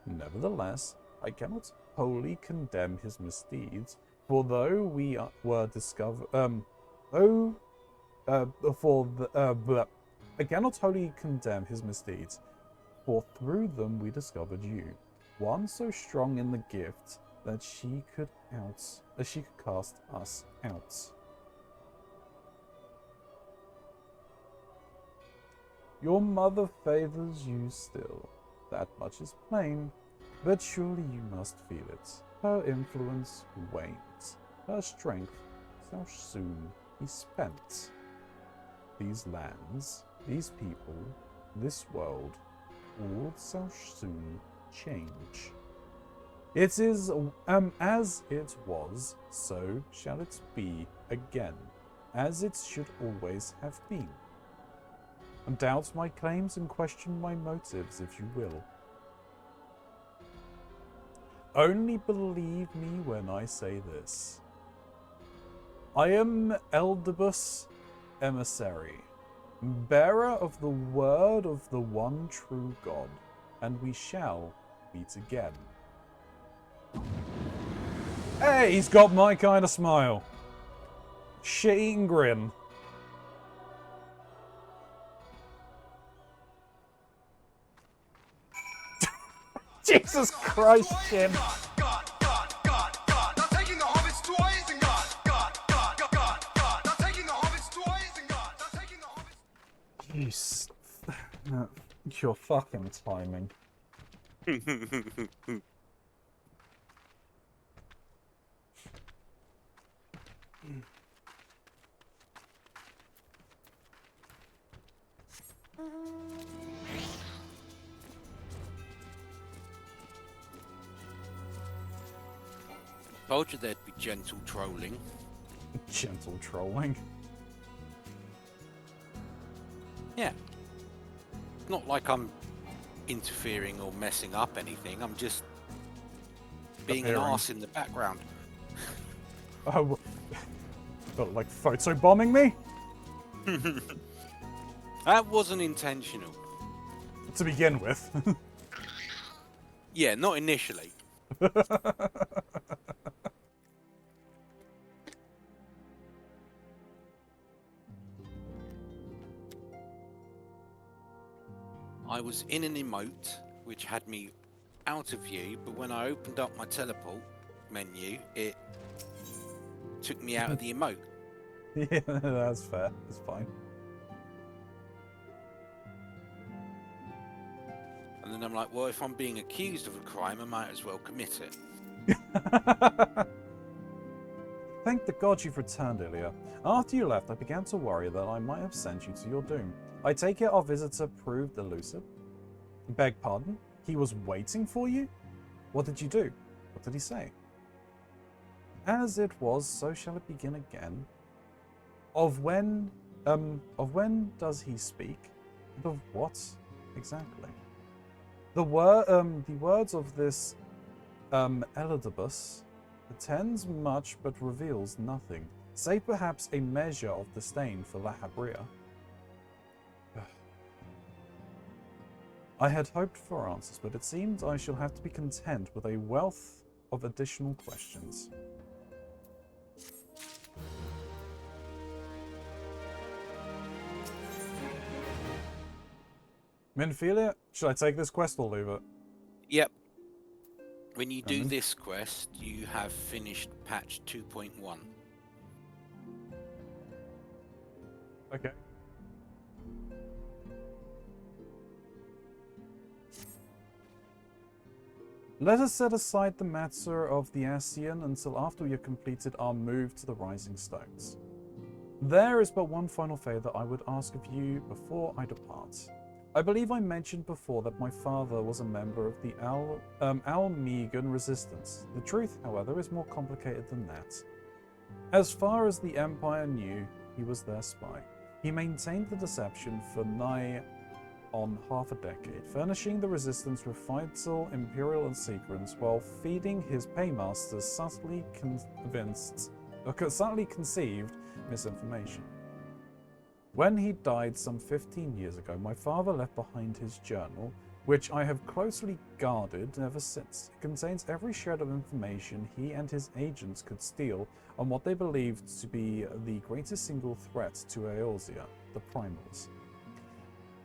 Nevertheless, I cannot wholly condemn his misdeeds, for though we were discovered, I cannot wholly condemn his misdeeds, for through them we discovered you, one so strong in the gift that she could cast us out. Your mother favors you still, that much is plain, but surely you must feel it. Her influence wanes, her strength shall soon be spent. These lands, these people, this world, all shall soon change. It is as it was, so shall it be again, as it should always have been. Doubt my claims and question my motives if you will. Only believe me when I say this. I am Eldebus Emissary, bearer of the word of the one true God, and we shall meet again. Hey, he's got my kind of smile. Shit-eating grin. Jesus Christ, Jim. Your fucking timing. Told you there'd be gentle trolling. Gentle trolling. Yeah. It's not like I'm interfering or messing up anything. I'm just being an arse in the background. Oh, but like photobombing me? That wasn't intentional. To begin with. Yeah, not initially. I was in an emote, which had me out of view, but when I opened up my teleport menu, it took me out of the emote. Yeah, that's fair. It's fine. And then I'm like, well, if I'm being accused of a crime, I might as well commit it. Thank the gods you've returned, Ilya. After you left, I began to worry that I might have sent you to your doom. I take it our visitor proved elusive? Beg pardon? He was waiting for you? What did you do? What did he say? As it was, so shall it begin again. Of when does he speak? And of what exactly? The words of this Elidibus pretends much but reveals nothing, save perhaps a measure of disdain for La Habrea. I had hoped for answers, but it seems I shall have to be content with a wealth of additional questions. Minfilia, should I take this quest or leave it? Yep. When you do this quest, you have finished patch 2.1. Okay. Let us set aside the matter of the Eorzean until after we have completed our move to the Rising Stones. There is but one final favour I would ask of you before I depart. I believe I mentioned before that my father was a member of the Almegan resistance. The truth, however, is more complicated than that. As far as the Empire knew, he was their spy. He maintained the deception for nigh on half a decade, furnishing the resistance with vital imperial secrets while feeding his paymasters subtly conceived misinformation. When he died some 15 years ago, my father left behind his journal, which I have closely guarded ever since. It contains every shred of information he and his agents could steal on what they believed to be the greatest single threat to Eorzean, the Primals.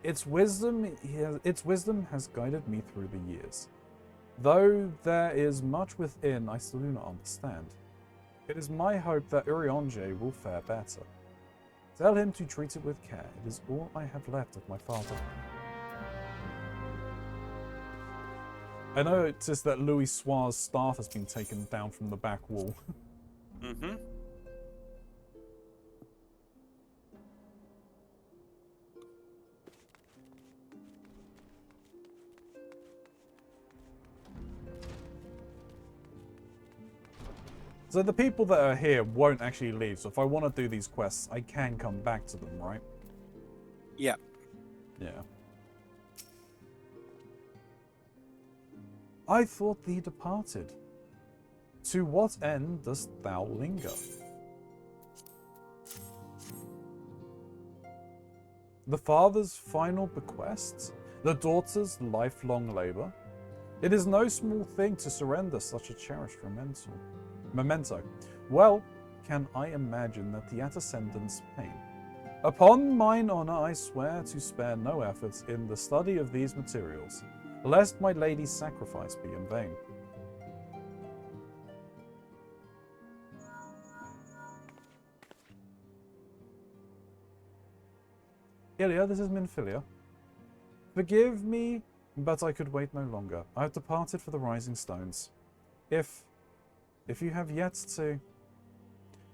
Its wisdom has guided me through the years. Though there is much within I still do not understand. It is my hope that Eorzean will fare better. Tell him to treat it with care. It is all I have left of my father. I noticed that Louis Soir's staff has been taken down from the back wall. Mm-hmm. So the people that are here won't actually leave, so if I want to do these quests, I can come back to them, right? Yeah. Yeah. I thought thee departed. To what end dost thou linger? The father's final bequests? The daughter's lifelong labor? It is no small thing to surrender such a cherished memento. Well, can I imagine that the ascendant's pain? Upon mine honor, I swear to spare no efforts in the study of these materials, lest my lady's sacrifice be in vain. Ilya, this is Minfilia. Forgive me, but I could wait no longer. I have departed for the Rising Stones. If you have yet to...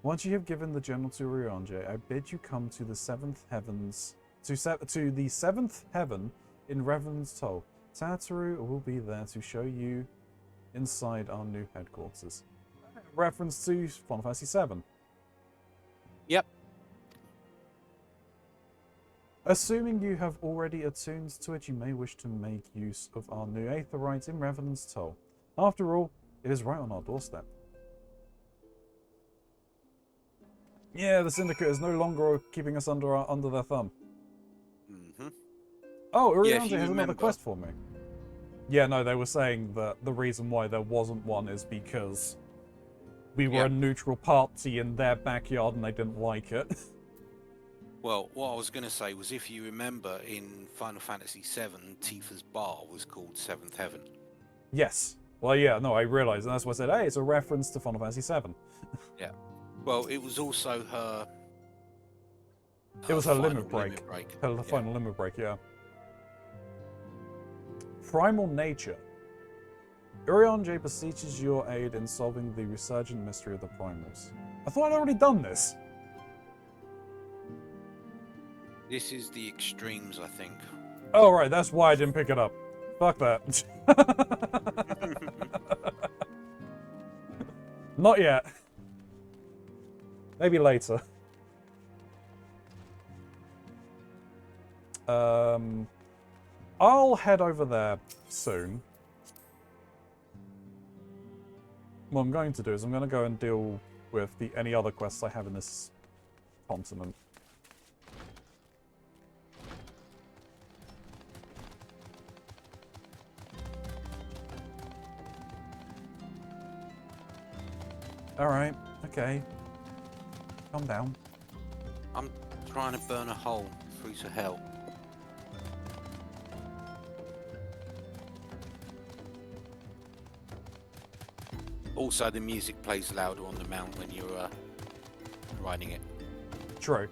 Once you have given the journal to Eorzean, I bid you come to the seventh heavens... To the seventh heaven in Revan's Toll. Tataru will be there to show you inside our new headquarters. Reference to Final Fantasy XIV. Yep. Assuming you have already attuned to it, you may wish to make use of our new Aetherite in Revan's Toll. After all, it is right on our doorstep. Yeah, the Syndicate is no longer keeping us under their thumb. Mm-hmm. Oh, Yeah, Eorzean has another quest for me. Yeah, no, they were saying that the reason why there wasn't one is because we were a neutral party in their backyard and they didn't like it. Well, what I was going to say was, if you remember, in Final Fantasy VII, Tifa's bar was called Seventh Heaven. Yes. Well, yeah, no, I realised, and that's why I said, hey, it's a reference to Final Fantasy VII. Yeah. Well, it was also her... It was her final limit break. Her Yeah. final limit break, yeah. Primal Nature. Eorzean beseeches your aid in solving the resurgent mystery of the Primals. I thought I'd already done this. This is the extremes, I think. Oh, right, that's why I didn't pick it up. Fuck that. Not yet. Maybe later. I'll head over there soon. What I'm going to do is I'm going to go and deal with any other quests I have in this continent. Alright, okay. Calm down. I'm trying to burn a hole through to hell. Also, the music plays louder on the mount when you're riding it. True.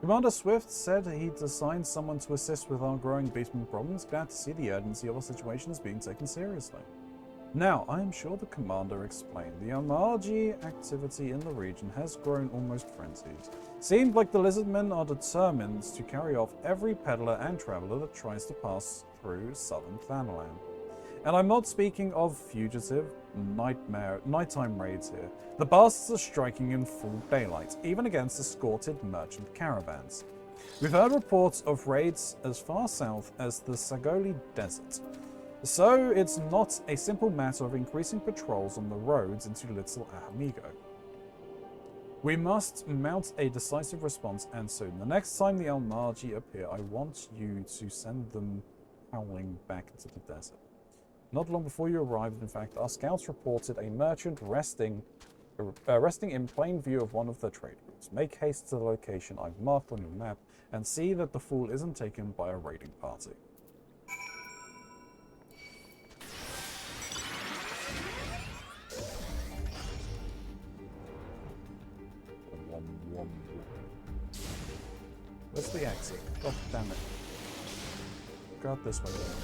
Commander Swift said he'd assigned someone to assist with our growing beastman problems. Glad to see the urgency of our situation is being taken seriously. Now, I am sure the commander explained, the Almargi activity in the region has grown almost frenzied. Seemed like the lizardmen are determined to carry off every peddler and traveler that tries to pass through southern Thanalan. And I'm not speaking of fugitive nighttime raids here. The bastards are striking in full daylight, even against escorted merchant caravans. We've heard reports of raids as far south as the Sagoli Desert. So it's not a simple matter of increasing patrols on the roads into Little Ahamigo. We must mount a decisive response, and soon. The next time the Almargi appear, I want you to send them howling back into the desert. Not long before you arrived, in fact, our scouts reported a merchant resting in plain view of one of the trade routes. Make haste to the location I've marked on your map and see that the fool isn't taken by a raiding party. Where's the exit? God damn it. Go out this way then.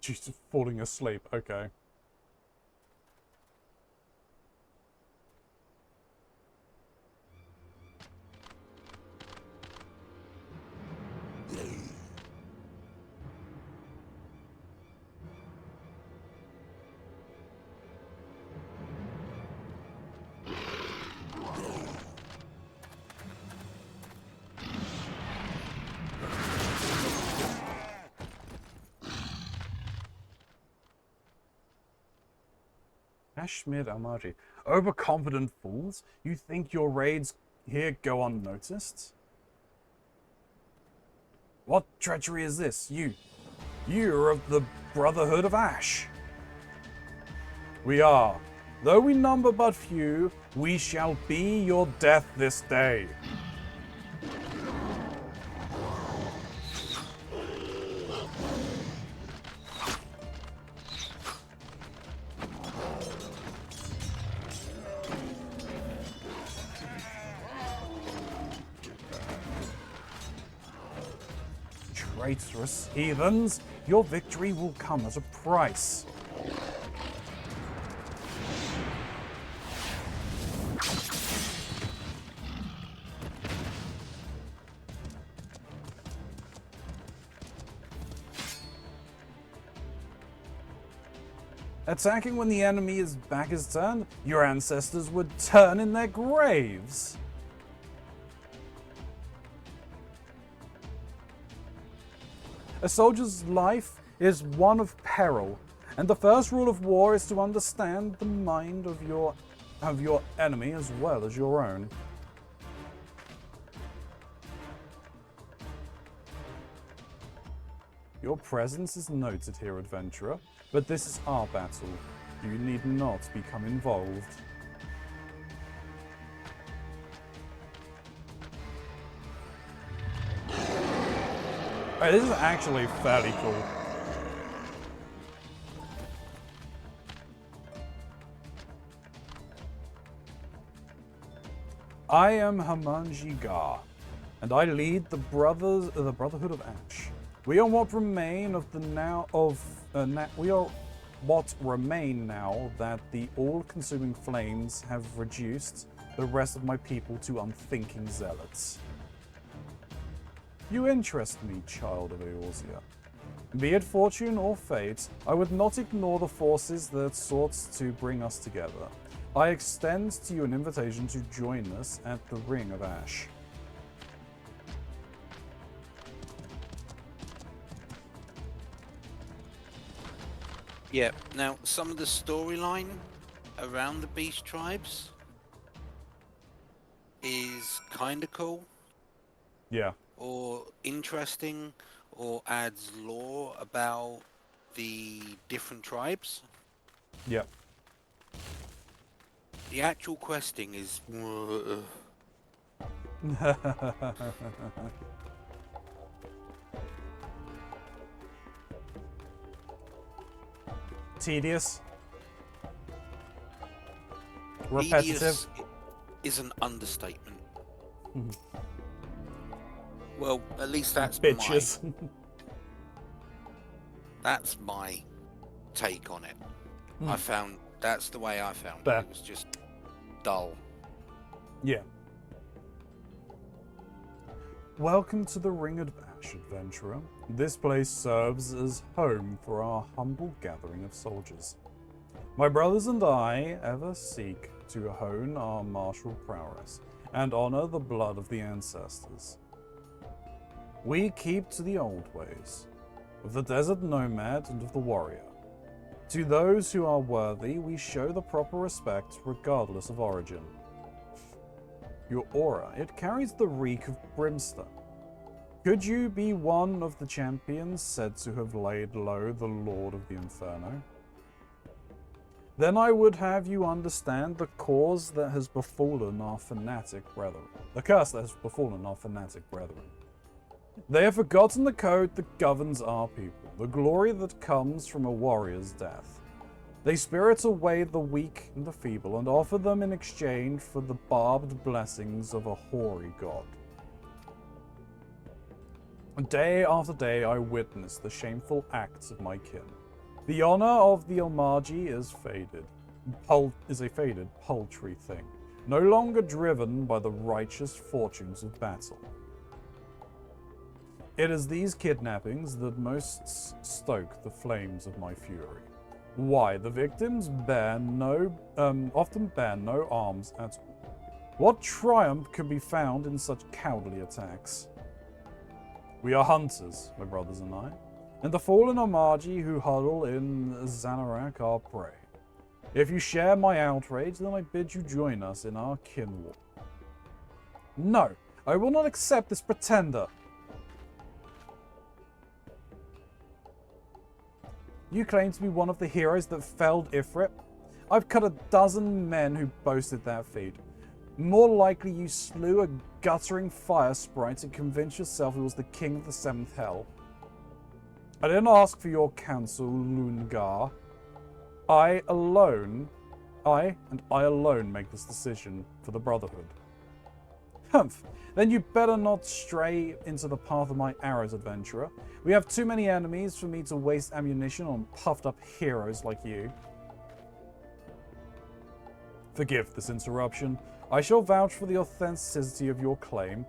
She's falling asleep, okay. Ashmid Almargi. Overconfident fools? You think your raids here go unnoticed? What treachery is this? You're of the Brotherhood of Ash. We are. Though we number but few, we shall be your death this day. Traitorous heathens, your victory will come at a price. Attacking when the enemy's back is turned, your ancestors would turn in their graves. A soldier's life is one of peril, and the first rule of war is to understand the mind of your enemy as well as your own. Your presence is noted here, adventurer, but this is our battle. You need not become involved. This is actually fairly cool. I am Hamanji Gar, and I lead the Brotherhood of Ash. We are what remain of the we are what remain now that the all-consuming flames have reduced the rest of my people to unthinking zealots. You interest me, child of Eorzea. Be it fortune or fate, I would not ignore the forces that sought to bring us together. I extend to you an invitation to join us at the Ring of Ash. Yeah, now some of the storyline around the Beast Tribes is kind of cool. Yeah. Or interesting, or adds lore about the different tribes. Yeah. The actual questing is... Tedious. Repetitive. tedious is an understatement. Well, at least that's Bitches. That's my take on it. I found that's the way I found Fair. it. It was just dull. Yeah. Welcome to the Ring of Ash, adventurer. This place serves as home for our humble gathering of soldiers. My brothers and I ever seek to hone our martial prowess and honor the blood of the ancestors. We keep to the old ways, of the desert nomad and of the warrior. To those who are worthy, we show the proper respect regardless of origin. Your aura, it carries the reek of brimstone. Could you be one of the champions said to have laid low the Lord of the Inferno? Then I would have you understand the cause that has befallen our fanatic brethren. The curse that has befallen our fanatic brethren. They have forgotten the code that governs our people, the glory that comes from a warrior's death. They spirit away the weak and the feeble and offer them in exchange for the barbed blessings of a hoary god. Day after day I witness the shameful acts of my kin. The honor of the Almaji is a faded, paltry thing, no longer driven by the righteous fortunes of battle. It is these kidnappings that most stoke the flames of my fury. Why, the victims often bear no arms at all. What triumph could be found in such cowardly attacks? We are hunters, my brothers and I, and the fallen Almaji who huddle in Zanarak are prey. If you share my outrage, then I bid you join us in our kin war. No, I will not accept this pretender. You claim to be one of the heroes that felled Ifrit. I've cut a dozen men who boasted that feat. More likely you slew a guttering fire sprite to convince yourself it was the king of the seventh hell. I didn't ask for your counsel, Lungar. I alone make this decision for the Brotherhood. Humph. Then you better not stray into the path of my arrows, adventurer. We have too many enemies for me to waste ammunition on puffed-up heroes like you. Forgive this interruption. I shall vouch for the authenticity of your claim.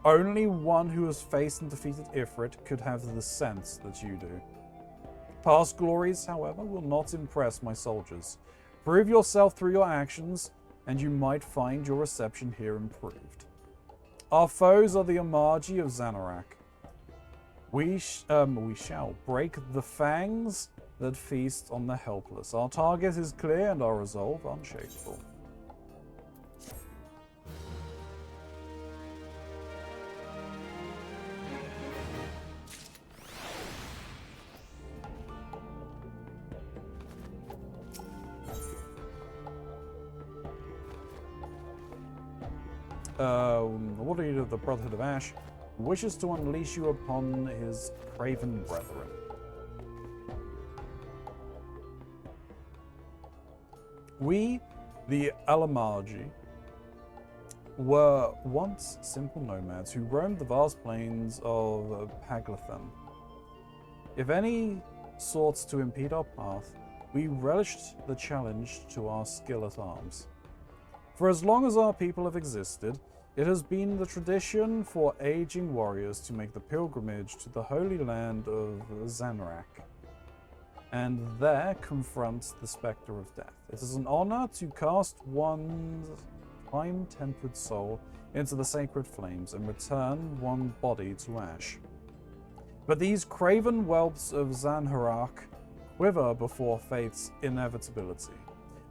Only one who has faced and defeated Ifrit could have the sense that you do. Past glories, however, will not impress my soldiers. Prove yourself through your actions, and you might find your reception here improved. Our foes are the Almaji of Zanarak. We shall break the fangs that feast on the helpless. Our target is clear and our resolve unshakable. What are you of the Brotherhood of Ash? Wishes to unleash you upon his craven brethren. We, the Alamaji, were once simple nomads who roamed the vast plains of Paglathem. If any sought to impede our path, we relished the challenge to our skill at arms. For as long as our people have existed, it has been the tradition for aging warriors to make the pilgrimage to the holy land of Zanrak, and there confront the spectre of death. It is an honor to cast one's time-tempered soul into the sacred flames and return one body to ash. But these craven whelps of Zanharak quiver before fate's inevitability.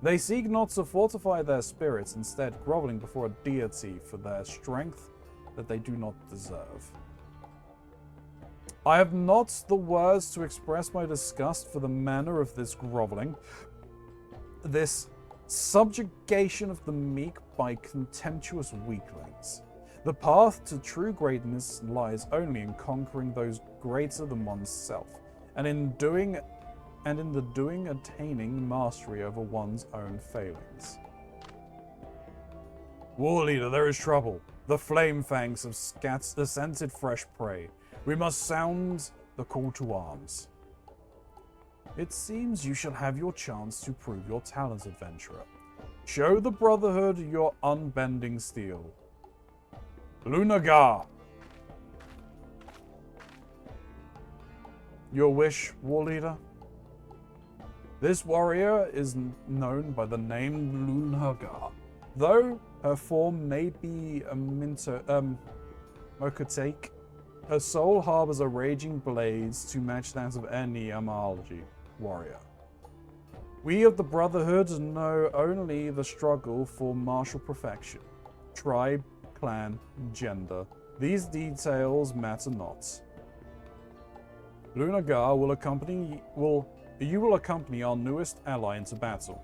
They seek not to fortify their spirits, instead groveling before a deity for their strength that they do not deserve. I have not the words to express my disgust for the manner of this groveling, this subjugation of the meek by contemptuous weaklings. The path to true greatness lies only in conquering those greater than oneself, and in the doing attaining mastery over one's own failings. War leader, there is trouble. The flame fangs have scented fresh prey. We must sound the call to arms. It seems you shall have your chance to prove your talent, adventurer. Show the Brotherhood your unbending steel. Lunagar! Your wish, war leader? This warrior is known by the name Lunagar. Though her form may be a Mokotake, her soul harbors a raging blaze to match that of any Amalji warrior. We of the Brotherhood know only the struggle for martial perfection. Tribe, clan, gender. These details matter not. Lunagar you will accompany our newest ally into battle.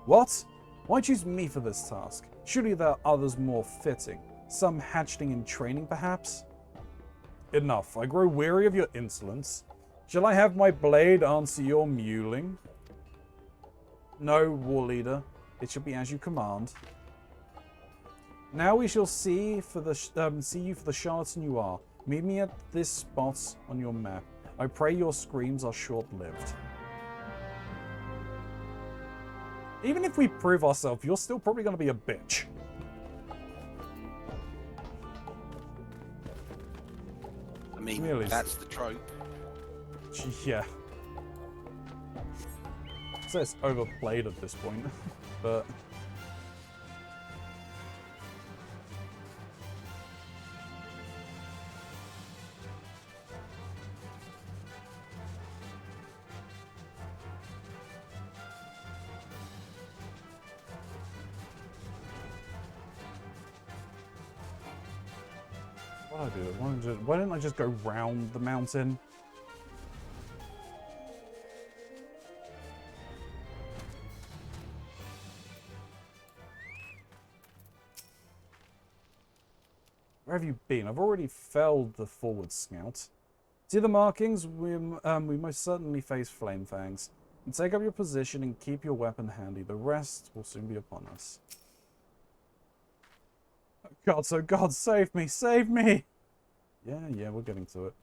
What? Why choose me for this task? Surely there are others more fitting. Some hatchling in training, perhaps? Enough. I grow weary of your insolence. Shall I have my blade answer your mewling? No, war leader. It shall be as you command. Now we shall see you for the charlatan you are. Meet me at this spot on your map. I pray your screams are short-lived. Even if we prove ourselves, you're still probably going to be a bitch. I mean, Really? That's the trope. Yeah. So it's overplayed at this point, but... What did I do? Why didn't I just go round the mountain? Where have you been? I've already felled the forward scout. See the markings? We most certainly face flame fangs. And take up your position and keep your weapon handy. The rest will soon be upon us. Oh God, save me, save me! Yeah, we're getting to it.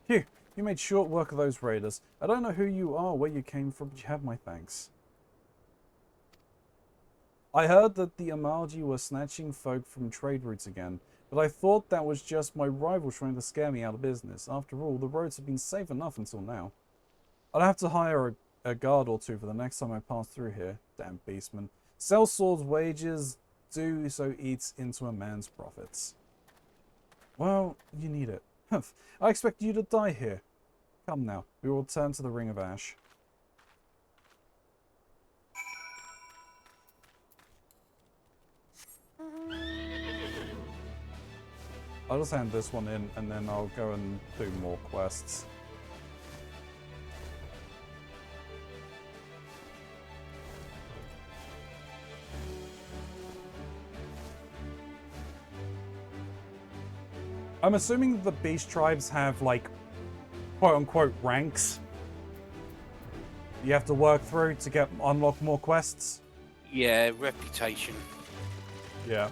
Phew, you made short work of those raiders. I don't know who you are or where you came from, but you have my thanks. I heard that the Amalji were snatching folk from trade routes again, but I thought that was just my rivals trying to scare me out of business. After all, the roads have been safe enough until now. I'll have to hire a guard or two for the next time I pass through here. Damn beastmen. Sell swords wages, do so eats into a man's profits. Well, you need it. I expect you to die here. Come now, we will return to the Ring of Ash. I'll just hand this one in, and then I'll go and do more quests. I'm assuming the beast tribes have, like, quote-unquote ranks you have to work through to unlock more quests. Yeah, reputation. Yeah.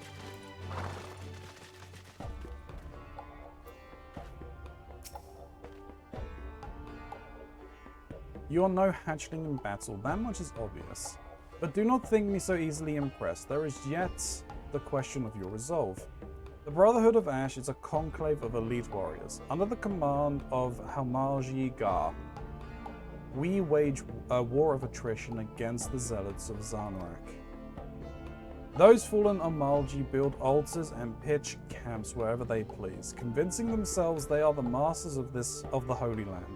You are no hatchling in battle, that much is obvious. But do not think me so easily impressed. There is yet the question of your resolve. The Brotherhood of Ash is a conclave of elite warriors. Under the command of Hamarji Gar, we wage a war of attrition against the zealots of Zanrak. Those fallen Amalji build altars and pitch camps wherever they please, convincing themselves they are the masters of the Holy Land.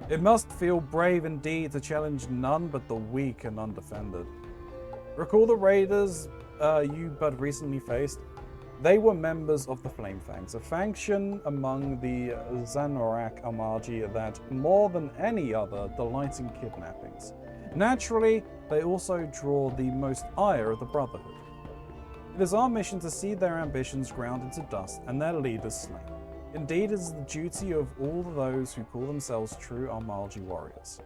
It must feel brave indeed to challenge none but the weak and undefended. Recall the raiders you but recently faced? They were members of the Flamefangs, a faction among the Zanorak Amarji that, more than any other, delights in kidnappings. Naturally, they also draw the most ire of the Brotherhood. It is our mission to see their ambitions ground into dust and their leaders slain. Indeed, it is the duty of all those who call themselves true Amalji warriors.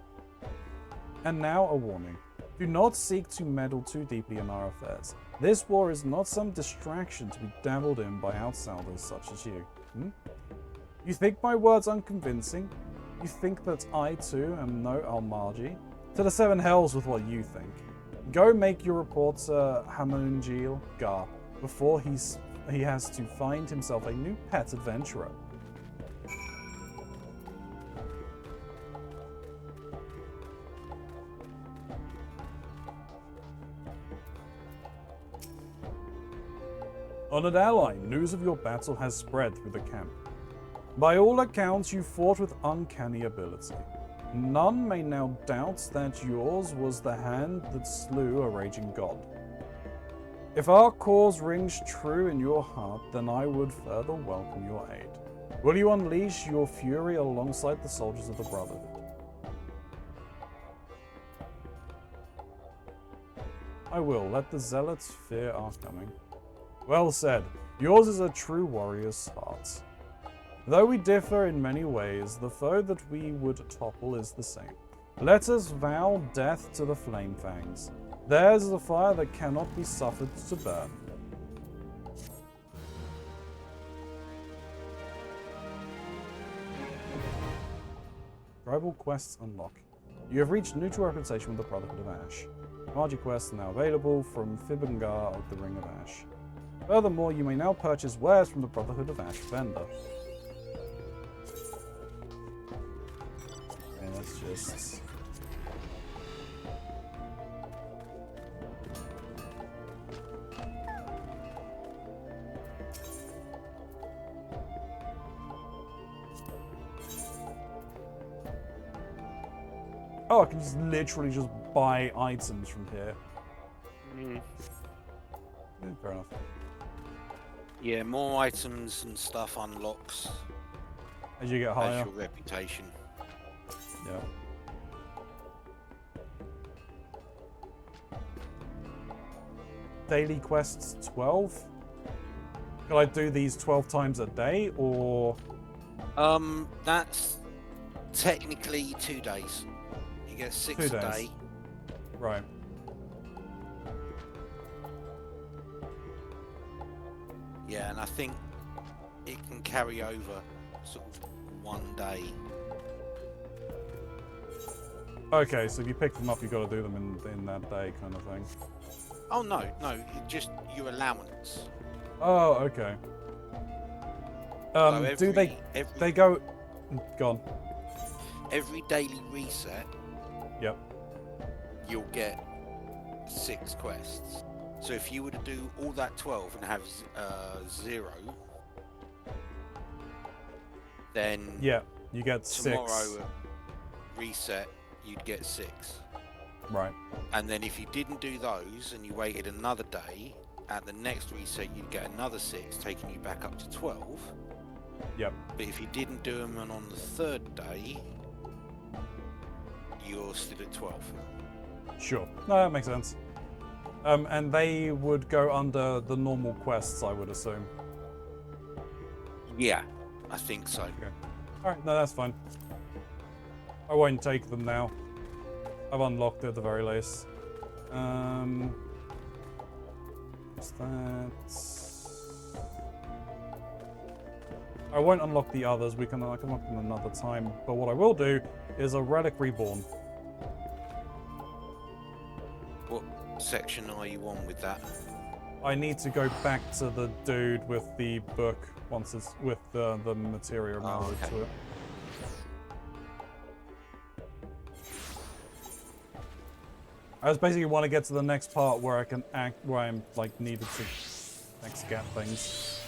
And now a warning. Do not seek to meddle too deeply in our affairs. This war is not some distraction to be dabbled in by outsiders such as you. You think my words unconvincing? You think that I too am no Almarji? To the seven hells with what you think. Go make your report to Hamunjil Gar before he has to find himself a new pet adventurer. Honored ally, news of your battle has spread through the camp. By all accounts, you fought with uncanny ability. None may now doubt that yours was the hand that slew a raging god. If our cause rings true in your heart, then I would further welcome your aid. Will you unleash your fury alongside the soldiers of the Brotherhood? I will. Let the zealots fear our coming. Well said. Yours is a true warrior's heart. Though we differ in many ways, the foe that we would topple is the same. Let us vow death to the Flamefangs. Theirs is a fire that cannot be suffered to burn. Tribal quests unlock. You have reached neutral reputation with the Brotherhood of Ash. Margie quests are now available from Fibangar of the Ring of Ash. Furthermore, you may now purchase wares from the Brotherhood of Ash vendor. And let's just... Oh, I can just literally just buy items from here. Yeah, fair enough. Yeah, more items and stuff unlocks As you get higher. as your reputation. Yeah. Daily quests 12? Can I do these 12 times a day, or...? That's technically 2 days. You get 6 a day. Right. Yeah, and I think it can carry over sort of 1 day. Okay, so if you pick them up, you've got to do them in that day kind of thing. Oh, no, just your allowance. Oh, okay. So Do they go... Gone. Every daily reset, Yep. you'll get 6 quests. So if you were to do all that 12 and have 0, then Yeah, you get 6. tomorrow reset, you'd get 6. Right. And then if you didn't do those and you waited another day, at the next reset you'd get another 6, taking you back up to 12. Yep. But if you didn't do them and on the third day, you're still at 12. Sure. No, that makes sense. And they would go under the normal quests, I would assume. Yeah, I think so. Okay. Alright, no, that's fine. I won't take them now. I've unlocked it at the very least. What's that? I won't unlock the others. I can unlock them another time. But what I will do is a Relic Reborn. What section are you on with that? I need to go back to the dude with the book once it's with the materia melded to it. I just basically want to get to the next part where I can act, where I'm like needed to excat things.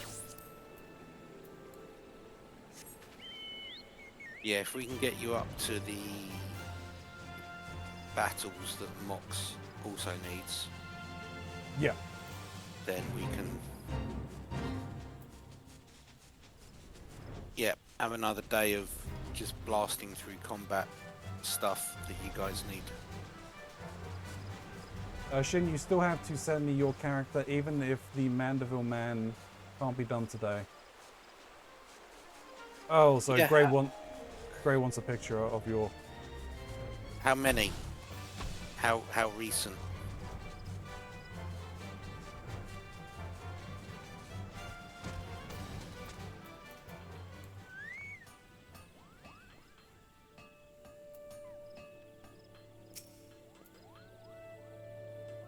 Yeah, if we can get you up to the battles that Mox also needs, Yeah. then we can, yeah, have another day of just blasting through combat stuff that you guys need. Shin, you still have to send me your character, even if the Mandeville man can't be done today. Oh, so Yeah. Gray wants a picture of your. How many? How recent?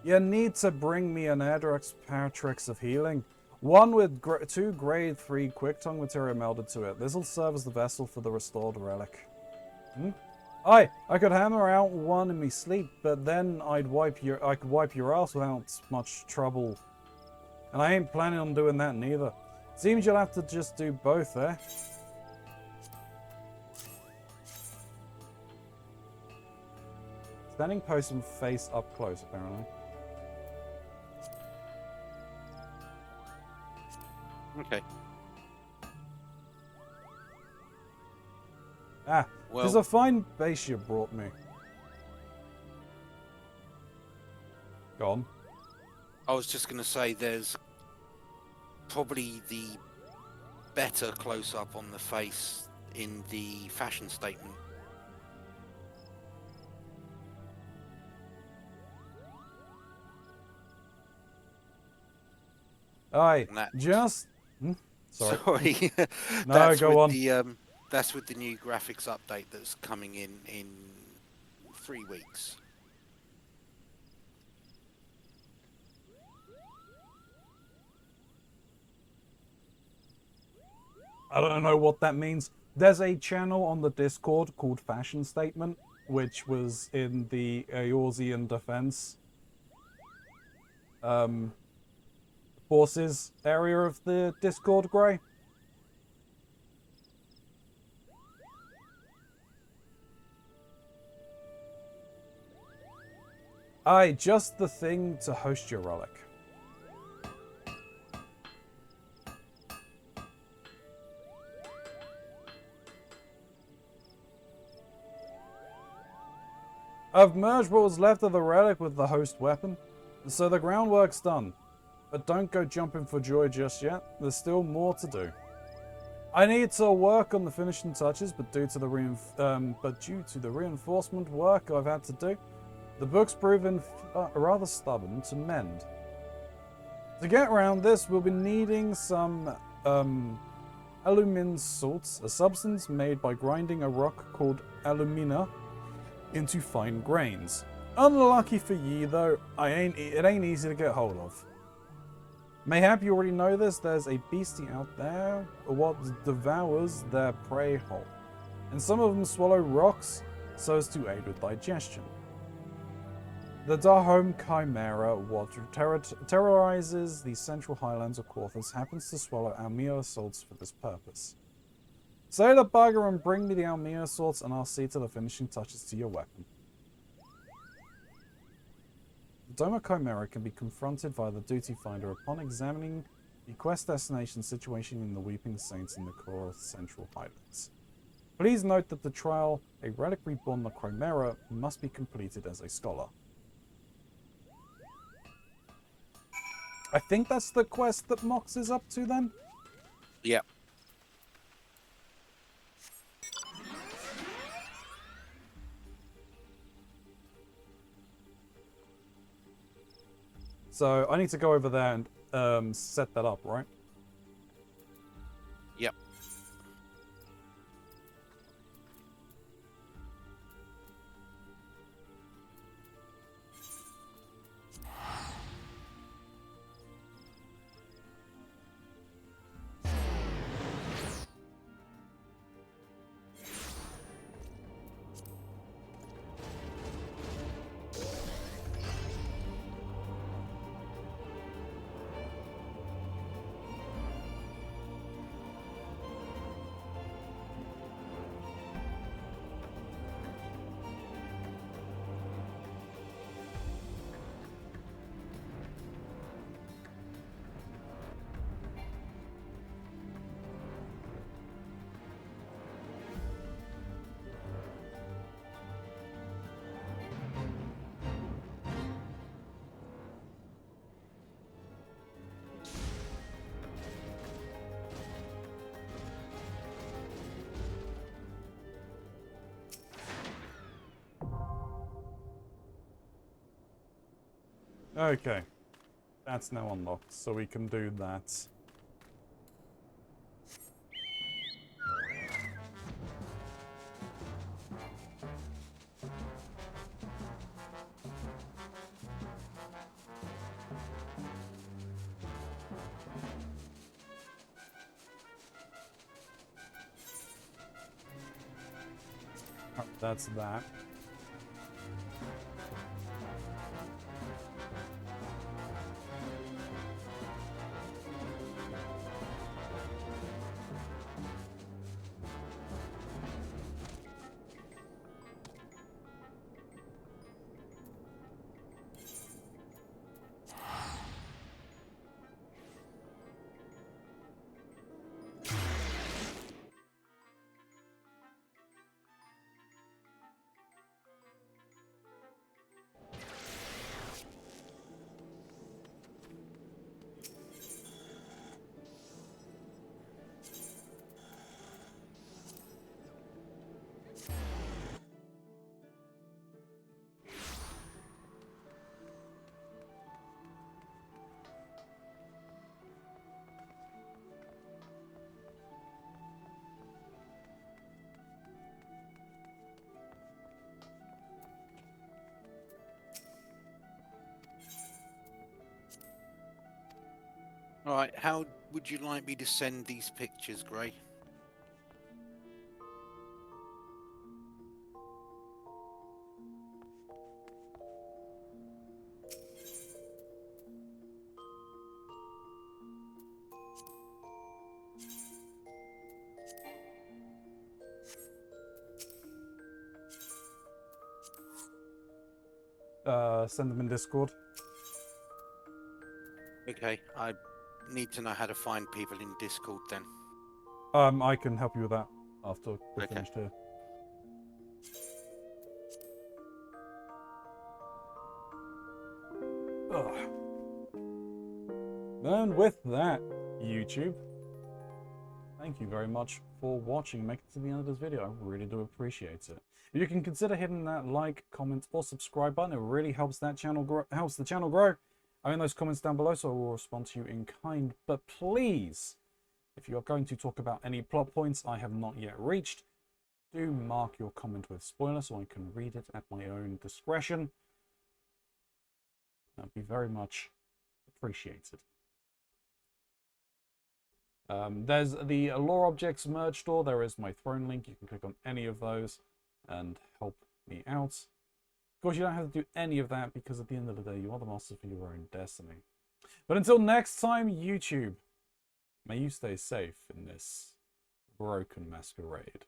You need to bring me an Aedrax Paratrix of Healing. One with 2 grade 3 Quick Tongue materia melded to it. This'll serve as the vessel for the restored relic. Aye, I could hammer out one in me sleep, but then I could wipe your ass without much trouble. And I ain't planning on doing that neither. Seems you'll have to just do both, eh? Standing pose and face up close, apparently. Okay. Ah, Well, there's a fine base you brought me. Go on. I was just going to say there's probably the better close-up on the face in the fashion statement. Aye, And that- just... Sorry. Sorry. No, That's go with on. The, that's with the new graphics update that's coming in 3 weeks. I don't know what that means. There's a channel on the Discord called Fashion Statement, which was in the Eorzean defense forces area of the Discord, Grey. Aye, just the thing to host your relic. I've merged what was left of the relic with the host weapon, so the groundwork's done. But don't go jumping for joy just yet, there's still more to do. I need to work on the finishing touches, but due to the reinforcement work I've had to do, the book's proven rather stubborn to mend. To get around this, we'll be needing some alumin salts, a substance made by grinding a rock called alumina into fine grains. Unlucky for ye, though, it ain't easy to get hold of. Mayhap you already know this, there's a beastie out there what devours their prey whole, and some of them swallow rocks so as to aid with digestion. The Dahome Chimera, what terrorizes the central highlands of Quarthus, happens to swallow Almir salts for this purpose. Say the bugger and bring me the Almir salts, and I'll see to the finishing touches to your weapon. The Doma Chimera can be confronted via the Duty Finder upon examining the quest destination situation in the Weeping Saints in the Korra Central Highlands. Please note that the trial, a relic reborn the Chimera, must be completed as a scholar. I think that's the quest that Mox is up to then? Yeah. So I need to go over there and set that up, right? Yep. Okay. That's now unlocked, so we can do that. Oh, that's that. All right. How would you like me to send these pictures, Gray? Send them in Discord. Okay. I need to know how to find people in Discord then. I can help you with that after we're Okay. finished here. Ugh. And with that, YouTube, thank you very much for watching and making it to the end of this video. I really do appreciate it. If you can consider hitting that like, comment, or subscribe button, it really helps the channel grow. I mean those comments down below, so I will respond to you in kind. But please, if you're going to talk about any plot points I have not yet reached, do mark your comment with spoiler so I can read it at my own discretion. That'd be very much appreciated. There's the Lore Objects merge store. There is my throne link. You can click on any of those and help me out. Of course, you don't have to do any of that because at the end of the day, you are the master for your own destiny. But until next time, YouTube, may you stay safe in this broken masquerade.